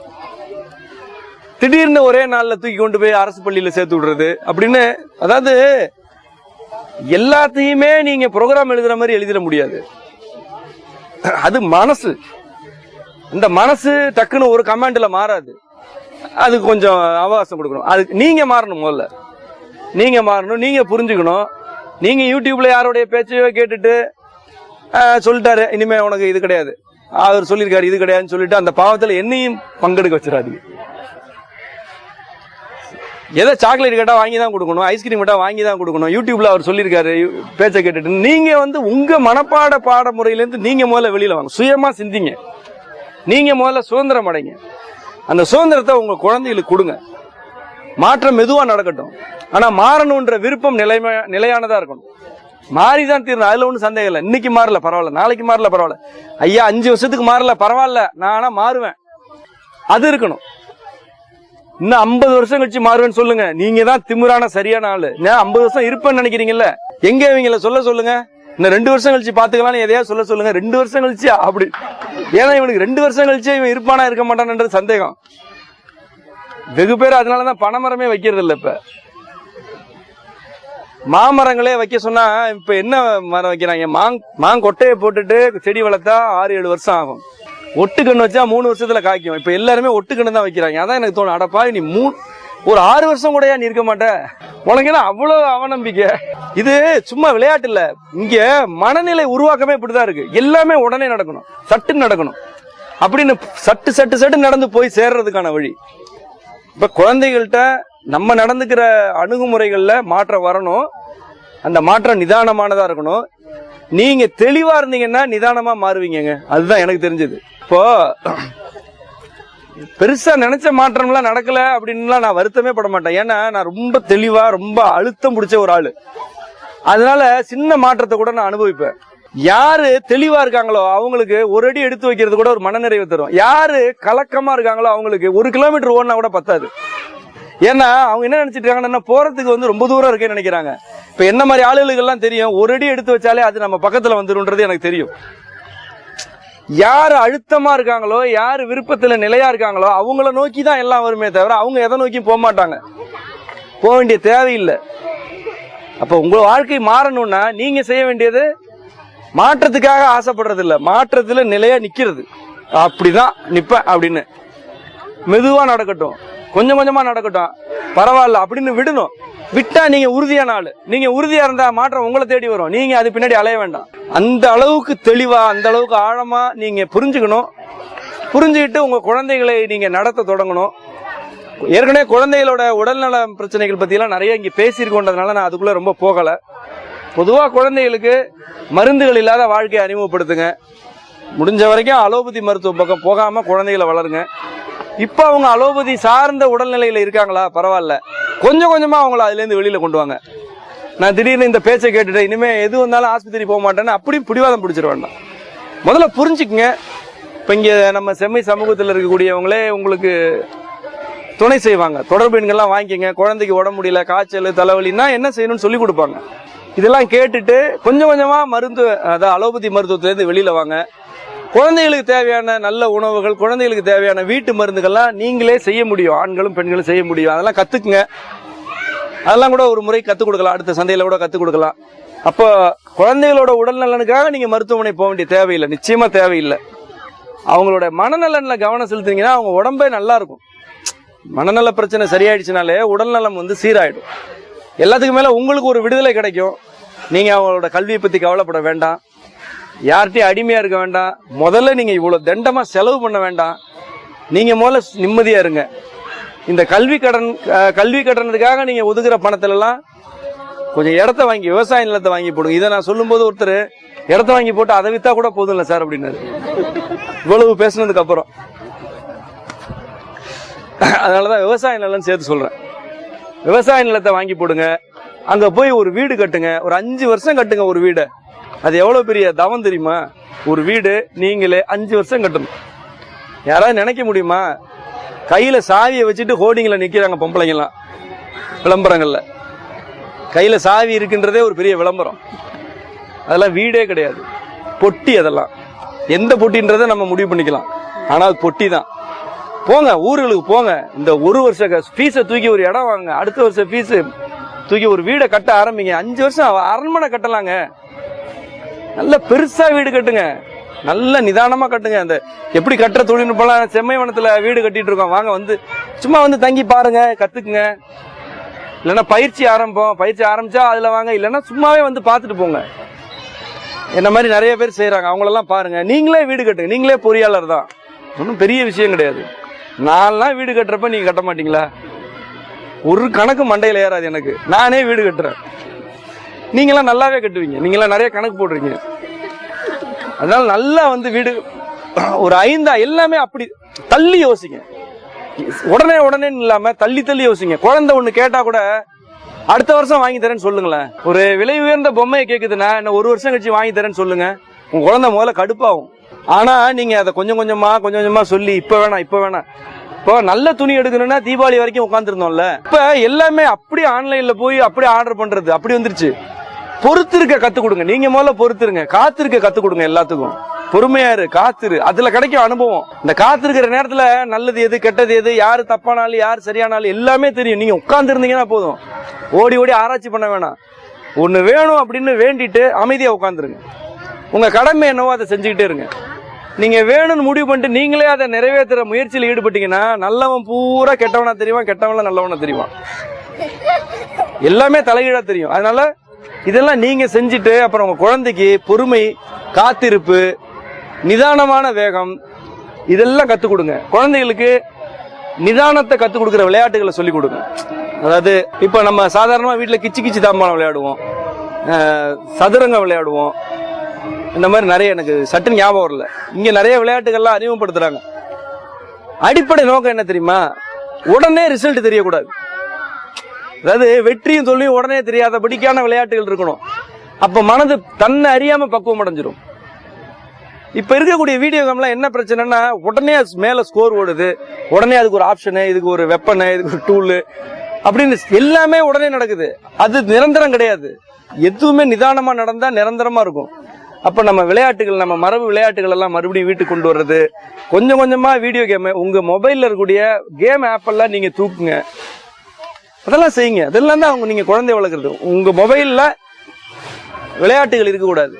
திடீர்னு ஒரே நாள்ல தூக்கி கொண்டு போய் அரசு பள்ளியில சேர்த்து விடுறது அப்படின்னு. அதாவது எல்லாத்தையுமே நீங்க ப்ரோக்ராம் எழுதுற மாதிரி எழுதிட முடியாது. அது மனசு, இந்த மனசு டக்குன்னு ஒரு கமாண்ட்ல மாறாது. அது கொஞ்சம் அவகாசம் கொடுக்கணும். அது நீங்க மாறணும், முதல்ல நீங்க மாறணும், நீங்க புரிஞ்சுக்கணும். நீங்க யூடியூப்ல யாருடைய பேச்சையோ கேட்டுட்டு சொல்லிட்டாரு இனிமே உனக்கு இது கிடையாது, அவர் சொல்லியிருக்காரு இது கிடையாதுன்னு சொல்லிட்டு அந்த பாவத்துல என்னையும் பங்கெடுக்க வச்சிடாதீங்க. ஏதோ சாக்லேட் கேட்டா வாங்கி தான் கொடுக்கணும், ஐஸ்கிரீம் கேட்டா வாங்கி தான் கொடுக்கணும், யூடியூப்ல அவர் சொல்லியிருக்காரு பேச்சை கேட்டுட்டு நீங்க உங்க மனப்பாட பாடமுறையிலேருந்து நீங்க முதல்ல வெளியில வாங்க, சுயமா சிந்திங்க, நீங்க முதல்ல சுதந்திரம் அடைங்க. அந்த சுதந்திரத்தை உங்க குழந்தைகளுக்கு கொடுங்க. மாற்றம் மெதுவா நடக்கட்டும், ஆனா மாறணும்ன்ற விருப்பம் நிலையானதா இருக்கணும். மாறிதான் தீரணும், அதுல ஒன்றும் சந்தேகம் இல்லை. இன்னைக்கு மாறல பரவாயில்ல, நாளைக்கு மாறல பரவாயில்ல, ஐயா 5 வருஷத்துக்கு மாறல பரவாயில்ல, நான் ஆனா மாறுவேன், அது இருக்கணும். இன்னும் 50 வருஷம் கழிச்சு மாறுவேன்னு சொல்லுங்க, நீங்க தான் திமிரான சரியான ஆளு. 50 வருஷம் இருப்பேன்னு நினைக்கிறீங்கல்ல, எங்க இவங்கள சொல்லுங்க. இன்னும் 2 வருஷம் கழிச்சு பாத்துக்கலாம்னு எதையாவது சொல்லுங்க. 2 வருஷம் கழிச்சு அப்படி, ஏன்னா இவனுக்கு 2 வருஷம் கழிச்சு இவன் இருப்பானா இருக்க மாட்டான்ன்றது சந்தேகம். வெகு பேர் அதனாலதான் பனைமரமே வைக்கிறது இல்ல. இப்ப மாமரங்களே வைக்க சொன்னா இப்ப என்ன மரம் வைக்கிறாங்க, மாங்கொட்டையை போட்டுட்டு செடி வளர்த்தா 6-7 வருஷம் ஆகும். ஒட்டுக்கண்ணு வச்சா 3 வருஷத்துல காய்க்கும். இப்ப எல்லாருமே ஒட்டுக்கண்ணு தான் வைக்கிறாங்க. அதான் எனக்கு தோணும், அடப்பா நீ ஒரு 6 வருஷம் கூட நீ இருக்க மாட்ட, உனக்கு என்ன அவ்வளவு அவநம்பிக்கை? இது சும்மா விளையாட்டு இல்ல, இங்க மனநிலை உருவாக்கமே இப்படிதான் இருக்கு. எல்லாமே உடனே நடக்கணும், சட்டு நடக்கணும் அப்படின்னு சட்டு சட்டு சட்டு நடந்து போய் சேர்றதுக்கான வழி. இப்ப குழந்தைகள்கிட்ட நம்ம நடந்துக்கிற அணுகுமுறைகள்ல மாற்றம் வரணும். அந்த மாற்றம் நிதானமானதா இருக்கணும். நீங்க தெளிவா இருந்தீங்கன்னா நிதானமா மாறுவீங்க. அதுதான் எனக்கு தெரிஞ்சது. இப்போ பெருசா நினைச்ச மாற்றம்லாம் நடக்கல அப்படின்லாம் நான் வருத்தமே பட மாட்டேன். ஏன்னா நான் ரொம்ப தெளிவா ரொம்ப அழுத்தம் பிடிச்ச ஒரு ஆளு. அதனால சின்ன மாற்றத்தை கூட நான் அனுபவிப்பேன். யாரு தெளிவா இருக்காங்களோ அவங்களுக்கு ஒரு அடி எடுத்து வைக்கிறது கூட ஒரு மனநிறைவு தரும். யாரு கலக்கமா இருக்காங்களோ அவங்களுக்கு 1 கிலோமீட்டர் ஓடினா கூட பத்தாது. ஏன்னா அவங்க என்ன நினைச்சிட்டு இருக்காங்கன்னா போறதுக்கு ரொம்ப தூரம் இருக்குன்னு நினைக்கிறாங்க. இப்ப என்ன மாதிரி ஆளுகளுக்கு எல்லாம் தெரியும், ஒரு அடி எடுத்து வச்சாலே அது நம்ம பக்கத்துல வந்துருன்றது எனக்கு தெரியும். யாரு அழுத்தமா இருக்காங்களோ, யாரு விருப்பத்துல நிலையா இருக்காங்களோ அவங்கள நோக்கி தான் எல்லாம் வருமே தவிர அவங்க எதை நோக்கி போக மாட்டாங்க, போக வேண்டிய தேவையில்லை. அப்ப உங்க வாழ்க்கை மாறணும்னா நீங்க செய்ய வேண்டியது மாற்றத்துக்காக ஆசைப்படுறது இல்ல, மாற்றத்துல நிலையா நிக்கிறது. அப்படிதான் நிப்பேன் அப்படின்னு மெதுவா நடக்கட்டும், கொஞ்சம் கொஞ்சமா நடக்கட்டும், பரவாயில்ல அப்படின்னு விடணும். விட்டா நீங்க உறுதியான ஆளு. நீங்க உறுதியா இருந்தா மாற்றம் உங்களை தேடி வரும். நீங்க அது பின்னாடி அலைய வேண்டாம். அந்த அளவுக்கு தெளிவா, அந்த அளவுக்கு ஆழமா நீங்க புரிஞ்சுக்கணும். புரிஞ்சுக்கிட்டு உங்க குழந்தைகளை நீங்க நடத்த தொடங்கணும். ஏற்கனவே குழந்தைகளோட உடல்நல பிரச்சனைகள் பத்தி எல்லாம் நிறைய இங்க பேசியிருக்கோன்றதுனால நான் அதுக்குள்ள ரொம்ப போகல. பொதுவா குழந்தைகளுக்கு மருந்துகள் இல்லாத வாழ்க்கையை அறிமுகப்படுத்துங்க. முடிஞ்ச வரைக்கும் அலோபதி மருத்துவ பக்கம் போகாம குழந்தைகளை வளருங்க. இப்ப அவங்க அலோபதி சார்ந்த உடல்நிலையில இருக்காங்களா, பரவாயில்ல, கொஞ்சம் கொஞ்சமா அவங்கள அதுல இருந்து வெளியில கொண்டு வாங்க. நான் திடீர்னு இந்த பேச்சை கேட்டுட்டேன், இனிமே எது வந்தாலும் ஆஸ்பத்திரி போக மாட்டேன்னு அப்படியும் பிடிவாதம் பிடிச்சிட வேண்டாம். முதல்ல புரிஞ்சுக்குங்க. இப்ப இங்க நம்ம செம்மை சமூகத்தில் இருக்கக்கூடியவங்களே உங்களுக்கு துணை செய்வாங்க. தொடர்பு எண்கள்லாம் வாங்கிக்கங்க. குழந்தைக்கு உடம்பு முடியல, காய்ச்சல், தலைவலின்னா என்ன செய்யணும்னு சொல்லி கொடுப்பாங்க. இதெல்லாம் கேட்டுட்டு கொஞ்சம் கொஞ்சமா அதாவது அலோபதி மருத்துவத்திலிருந்து வெளியில வாங்க. குழந்தைகளுக்கு தேவையான நல்ல உணவுகள், குழந்தைகளுக்கு தேவையான வீட்டு மருந்துகள்லாம் நீங்களே செய்ய முடியும். ஆண்களும் பெண்களும் செய்ய முடியும். அதெல்லாம் கத்துக்குங்க. அதெல்லாம் கூட ஒரு முறை கத்துக் கொடுக்கலாம், அடுத்த சந்தையில கூட கத்துக் கொடுக்கலாம். அப்போ குழந்தைகளோட உடல் நலனுக்காக நீங்க மருத்துவமனை போக வேண்டிய தேவையில்லை, நிச்சயமா தேவையில்லை. அவங்களோட மனநலன்ல கவனம் செலுத்துனீங்கன்னா அவங்க உடம்பே நல்லா இருக்கும். மனநல பிரச்சனை சரியாயிடுச்சுனாலே உடல் நலம் சீராயிடும். எல்லாத்துக்கும் மேல உங்களுக்கு ஒரு விடுதலை கிடைக்கும். நீங்க அவங்களோட கல்வியை பத்தி கவலைப்பட வேண்டாம், யார்கிட்டயும் அடிமையா இருக்க வேண்டாம். முதல்ல நீங்க இவ்வளவு தண்டமா செலவு பண்ண வேண்டாம். நீங்க முதல்ல நிம்மதியா இருங்க. இந்த கல்வி கட்டணத்துக்காக நீங்க ஒதுக்குற பணத்துல எல்லாம் கொஞ்சம் இடத்த வாங்கி, விவசாய நிலத்தை வாங்கி போடுங்க. இதை நான் சொல்லும் போது ஒருத்தர் இடத்த வாங்கி போட்டு அதை வித்தா கூட போதும் இல்ல சார் அப்படின்னாரு. இவ்வளவு பேசுனதுக்கு அப்புறம் அதனாலதான் விவசாய நிலம் சேர்த்து சொல்றேன். விவசாய நிலத்தை வாங்கி போடுங்க. அங்க போய் ஒரு வீடு கட்டுங்க. ஒரு 5 வருஷம் கட்டுங்க ஒரு வீடு. அது எவ்வளவு பெரிய தவம் தெரியுமா? ஒரு வீடு நீங்களே 5 வருஷம் கட்டணும். யாராவது நினைக்க முடியுமா? கையில சாவியை வச்சுட்டு ஹோர்டிங்ல நிக்கிறாங்க பொம்பளைங்க எல்லாம் விளம்பரங்கள்ல. கையில சாவி இருக்குன்றதே ஒரு பெரிய விளம்பரம். அதெல்லாம் வீடே கிடையாது, பொட்டி. அதெல்லாம் எந்த பொட்டின்றதை நம்ம முடிவு பண்ணிக்கலாம். ஆனால் பொட்டி தான். போங்க ஊர்களுக்கு போங்க, இந்த ஒரு வருஷ ஃபீஸை தூக்கி ஒரு இடம் வாங்க, அடுத்த வருஷம் ஃபீஸ் தூக்கி ஒரு வீடை கட்ட ஆரம்பிங்க. 5 வருஷம் அரண்மனை கட்டலாங்க. நல்ல பெருசா வீடு கட்டுங்க, நல்ல நிதானமா கட்டுங்க. அந்த எப்படி கட்டுற தொழில்நுட்பம் செம்மைவனத்துல வீடு கட்டிட்டு இருக்கோம். வாங்க வந்து சும்மா வந்து தங்கி பாருங்க, கத்துக்குங்க. இல்லைன்னா பயிற்சி ஆரம்பிச்சா அதுல வாங்க, இல்லைன்னா சும்மாவே வந்து பார்த்துட்டு போங்க. என்ன மாதிரி நிறைய பேர் செய்யறாங்க, அவங்களெல்லாம் பாருங்க. நீங்களே வீடு கட்டுங்க, நீங்களே பொறியாளர் தான், ஒன்றும் பெரிய விஷயம் கிடையாது. நான்லாம் வீடு கட்டுறப்ப நீங்க கட்ட மாட்டீங்களா? ஒரு கணக்கு மண்டையில ஏறாது எனக்கு. நானே வீடு கட்டுறேன், நீங்களாம் நல்லாவே கட்டுவீங்க, நீங்களாம் நிறைய கணக்கு போடுறீங்க. அதனால நல்லா வந்து வீடு ஒரு 5 எல்லாமே அப்படி தள்ளி யோசிங்க. உடனே இல்லாம தள்ளி யோசிங்க. குழந்தை ஒண்ணு கேட்டா கூட அடுத்த வருஷம் வாங்கி தரேன்னு சொல்லுங்களேன். ஒரு விலை உயர்ந்த பொம்மையை கேக்குதுன்னா என்ன 1 வருஷம் கழிச்சு வாங்கி தரேன்னு சொல்லுங்க. உங்க குழந்தை முதல்ல கடுப்பாகும். ஆனா நீங்க அதை கொஞ்சம் கொஞ்சமா சொல்லி இப்ப வேணாம். இப்போ நல்ல துணி எடுக்கணும்னா தீபாவளி வரைக்கும் உட்காந்துருந்தோம்ல. இப்ப எல்லாமே அப்படியே ஆன்லைன்ல போய் அப்படியே ஆர்டர் பண்றது அப்படி வந்துருச்சு. பொறுத்திருக்க கத்து கொடுங்க. நீங்க முதல்ல பொறுத்திருங்க, காத்திருக்க கத்து கொடுங்க. எல்லாத்துக்கும் பொறுமையாரு, காத்திரு. அதுல கிடைக்கும் அனுபவம். இந்த காத்திருக்கிற நேரத்துல நல்லது எது கெட்டது எது, யாரு தப்பானாலும் யாரு சரியானாலும் எல்லாமே தெரியும். நீங்க உட்கார்ந்து இருந்தீங்கன்னா போதும், ஓடி ஆராய்ச்சி பண்ண வேணாம். ஒண்ணு வேணும் அப்படின்னு வேண்டிட்டு அமைதியா உட்காந்துருங்க. உங்க கடமை என்னவோ அதை செஞ்சுக்கிட்டே இருங்க. நீங்க வேணும்னு முடிவு பண்ணிட்டு நீங்களே அதை நிறைவேற்றுற முயற்சியில் ஈடுபட்டீங்கன்னா நல்லவன் பூரா கெட்டவனா தெரியுவான், கெட்டவன்ல நல்லவனா தெரியுவான். எல்லாமே தலைகீழா தெரியும். அதனால இதெல்லாம் நீங்க செஞ்சுட்டு அப்புறம் உங்க குழந்தைக்கு பொறுமை, காத்திருப்பு, நிதானமான வேகம் இதெல்லாம் கத்துக் கொடுங்க. குழந்தைகளுக்கு நிதானத்தை கத்துக் கொடுக்கிற விளையாட்டுகளை சொல்லிக் கொடுங்க. அதாவது இப்ப நம்ம சாதாரணமா வீட்டுல கிச்சி தாம்பாளம் விளையாடுவோம், சதுரங்க விளையாடுவோம். இந்த மாதிரி நிறைய எனக்கு சட்டு ஞாபகம் வரல. இங்க நிறைய விளையாட்டுகள்லாம் அறிமுகப்படுத்துறாங்க. அடிப்படை நோக்கம் என்ன தெரியுமா? உடனே ரிசல்ட் தெரியக்கூடாது. அதாவது வெற்றியும் தோல்வியும் உடனே தெரியாதபடிக்கான விளையாட்டுகள் இருக்கணும். அப்ப மனது தன்னை அறியாம பக்குவம் அடைஞ்சிரும். இப்ப இருக்கக்கூடிய வீடியோ கேம்லாம் என்ன பிரச்சனைனா உடனே மேல ஸ்கோர் ஓடுது, உடனே அதுக்கு ஒரு ஆப்ஷனு, இதுக்கு ஒரு வெப்பனு, இதுக்கு ஒரு டூலு அப்படின்னு எல்லாமே உடனே நடக்குது. அது நிரந்தரம் கிடையாது. எதுவுமே நிதானமா நடந்தா நிரந்தரமா இருக்கும். அப்ப நம்ம விளையாட்டுகள், நம்ம மரபு விளையாட்டுகள் எல்லாம் மறுபடியும் வீட்டுக்கு கொண்டு வர்றது, கொஞ்சம் கொஞ்சமா வீடியோ கேம், உங்க மொபைல்ல இருக்கக்கூடிய கேம் ஆப் எல்லாம் நீங்க தூக்குங்க. அதெல்லாம் செய்யுங்க. அதெல்லாம் தான் அவங்க நீங்க குழந்தை வளர்க்குறது. உங்க மொபைல்ல விளையாட்டுகள் இருக்கக்கூடாது.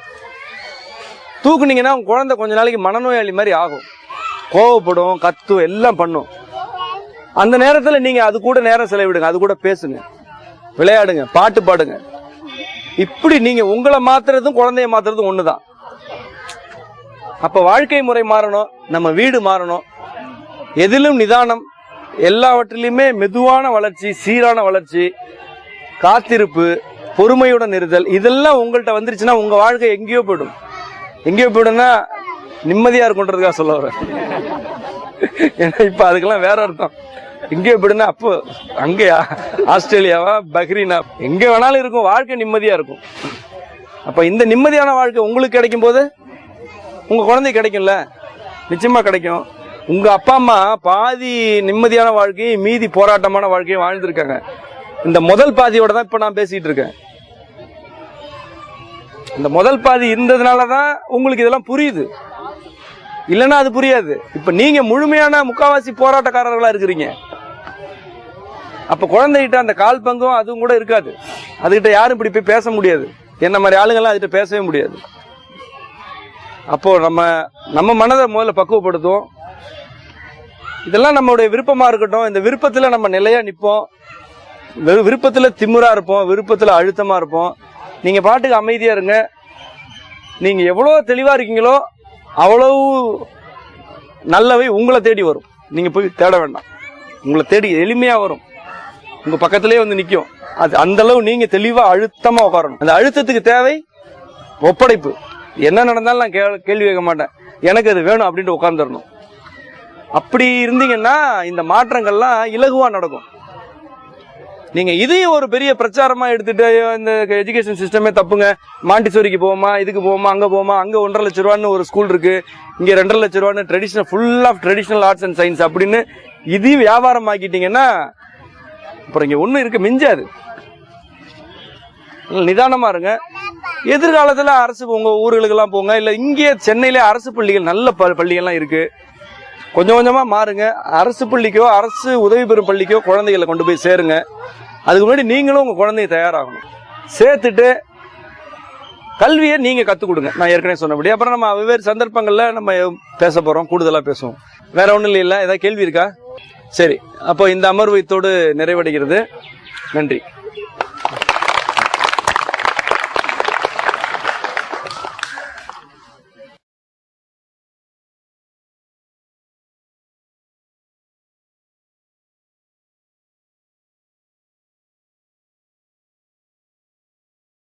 தூக்குனீங்கன்னா உங்க குழந்தை கொஞ்ச நாளைக்கு மனநோயாளி மாதிரி ஆகும், கோவப்படும், கத்தும், எல்லாம் பண்ணும். அந்த நேரத்துல நீங்க அது கூட நேரம் செலவிடுங்க, அது கூட பேசுங்க, விளையாடுங்க, பாட்டு பாடுங்க. இப்படி நீங்க உங்களை மாத்துறதும் குழந்தைய மாத்துறதும் ஒண்ணுதான். அப்ப வாழ்க்கை முறை மாறணும், நம்ம வீடு மாறணும். எதிலும் நிதானம், எல்லாவற்றிலுமே மெதுவான வளர்ச்சி, சீரான வளர்ச்சி, காத்திருப்பு, பொறுமையுடன் இருத்தல், இதெல்லாம் உங்கள்கிட்ட வந்துருச்சுன்னா உங்க வாழ்க்கை எங்கேயோ போயிடும்னா நிம்மதியா இருக்குன்றதுக்காக சொல்ல வரேன். ஏன்னா இப்ப அதுக்கெல்லாம் வேற அர்த்தம். எங்கேயோ போயிடுனா அப்போ அங்கேயா, ஆஸ்திரேலியாவா, பஹ்ரீனா, எங்க வேணாலும் இருக்கும், வாழ்க்கை நிம்மதியா இருக்கும். அப்ப இந்த நிம்மதியான வாழ்க்கை உங்களுக்கு கிடைக்கும் போது உங்க குழந்தை கிடைக்கும்ல, நிச்சயமா கிடைக்கும். உங்க அப்பா அம்மா பாதி நிம்மதியான வாழ்க்கையும் மீதி போராட்டமான வாழ்க்கையும் வாழ்ந்திருக்காங்க. இந்த முதல் பாதியோட தான் இப்ப நான் பேசிட்டு இருக்கேன். இந்த முதல் பாதி இருந்ததுனாலதான் உங்களுக்கு இதெல்லாம் புரியுது, இல்லைன்னா அது புரியாது. இப்ப நீங்க முழுமையான முக்காவாசி போராட்டக்காரர்களா இருக்கிறீங்க. அப்ப குழந்தைகிட்ட அந்த கால் பங்கும் அதுவும் கூட இருக்காது. அதுகிட்ட யாரும் இப்படி போய் பேச முடியாது. என்ன மாதிரி ஆளுங்கெல்லாம் அதுகிட்ட பேசவே முடியாது. அப்போ நம்ம மனதை முதல்ல பக்குவப்படுத்தும். இதெல்லாம் நம்மளுடைய விருப்பமா இருக்கட்டும். இந்த விருப்பத்துல நம்ம நிலையா நிற்போம். விருப்பத்துல திமிரா இருப்போம், விருப்பத்துல அழுத்தமா இருப்போம். நீங்க பாட்டுக்கு அமைதியா இருங்க. நீங்க எவ்வளவு தெளிவா இருக்கீங்களோ அவ்வளவு நல்லவை உங்களை தேடி வரும். நீங்க போய் தேட வேண்டாம், உங்களை தேடி எளிமையா வரும், உங்க பக்கத்திலே வந்து நிக்கும். அது அந்த அளவு நீங்க தெளிவா அழுத்தமா உட்காரணும். அந்த அழுத்தத்துக்கு தேவை ஒப்படைப்பு. என்ன நடந்தாலும் நான் கேள்வி கேட்க மாட்டேன், எனக்கு அது வேணும் அப்படின்ட்டு உட்கார்ந்துடணும். அப்படி இருந்தீங்கன்னா இந்த மாற்றங்கள்லாம் இலகுவா நடக்கும். நீங்க இதையும் ஒரு பெரிய பிரச்சாரமா எடுத்துட்டு இந்த எஜுகேஷன் சிஸ்டமே தப்புங்க, மாண்டிசோரிக்கு போவோமா, இதுக்கு போவோமா, அங்க 1.5 லட்சம் ரூபான்னு ஒரு ஸ்கூல் இருக்கு, இங்க 2.5 லட்சம் ரூபான்னு traditional, full of traditional arts and science அப்படின்னு இதையும் வியாபாரம் ஆக்கிட்டீங்கன்னா அப்புறம் இங்க ஒண்ணு இருக்கு மிஞ்சாது. நிதானமா இருங்க, எதிர்காலத்துல அரசு உங்க ஊர்களுக்கெல்லாம் போங்க, இல்ல இங்கே சென்னையிலே அரசு பள்ளிகள் நல்ல பள்ளிகள்லாம் இருக்கு. கொஞ்சம் கொஞ்சமா மாறுங்க. அரசு பள்ளிக்கோ அரசு உதவி பெறும் பள்ளிக்கோ குழந்தைகளை கொண்டு போய் சேருங்க. அதுக்கு முன்னாடி நீங்களும் உங்க குழந்தைய தயாராகணும். சேர்த்துட்டு கல்வியை நீங்க கத்துக் கொடுங்க. நான் ஏற்கனவே சொன்னபடி அப்புறம் நம்ம வெவ்வேறு சந்தர்ப்பங்கள்ல நம்ம பேச போறோம், கூடுதலா பேசுவோம். வேற ஒண்ணும் இல்ல. ஏதாவது கேள்வி இருக்கா? சரி, அப்போ இந்த அமர்வு இத்தோடு நிறைவடைகிறது. நன்றி.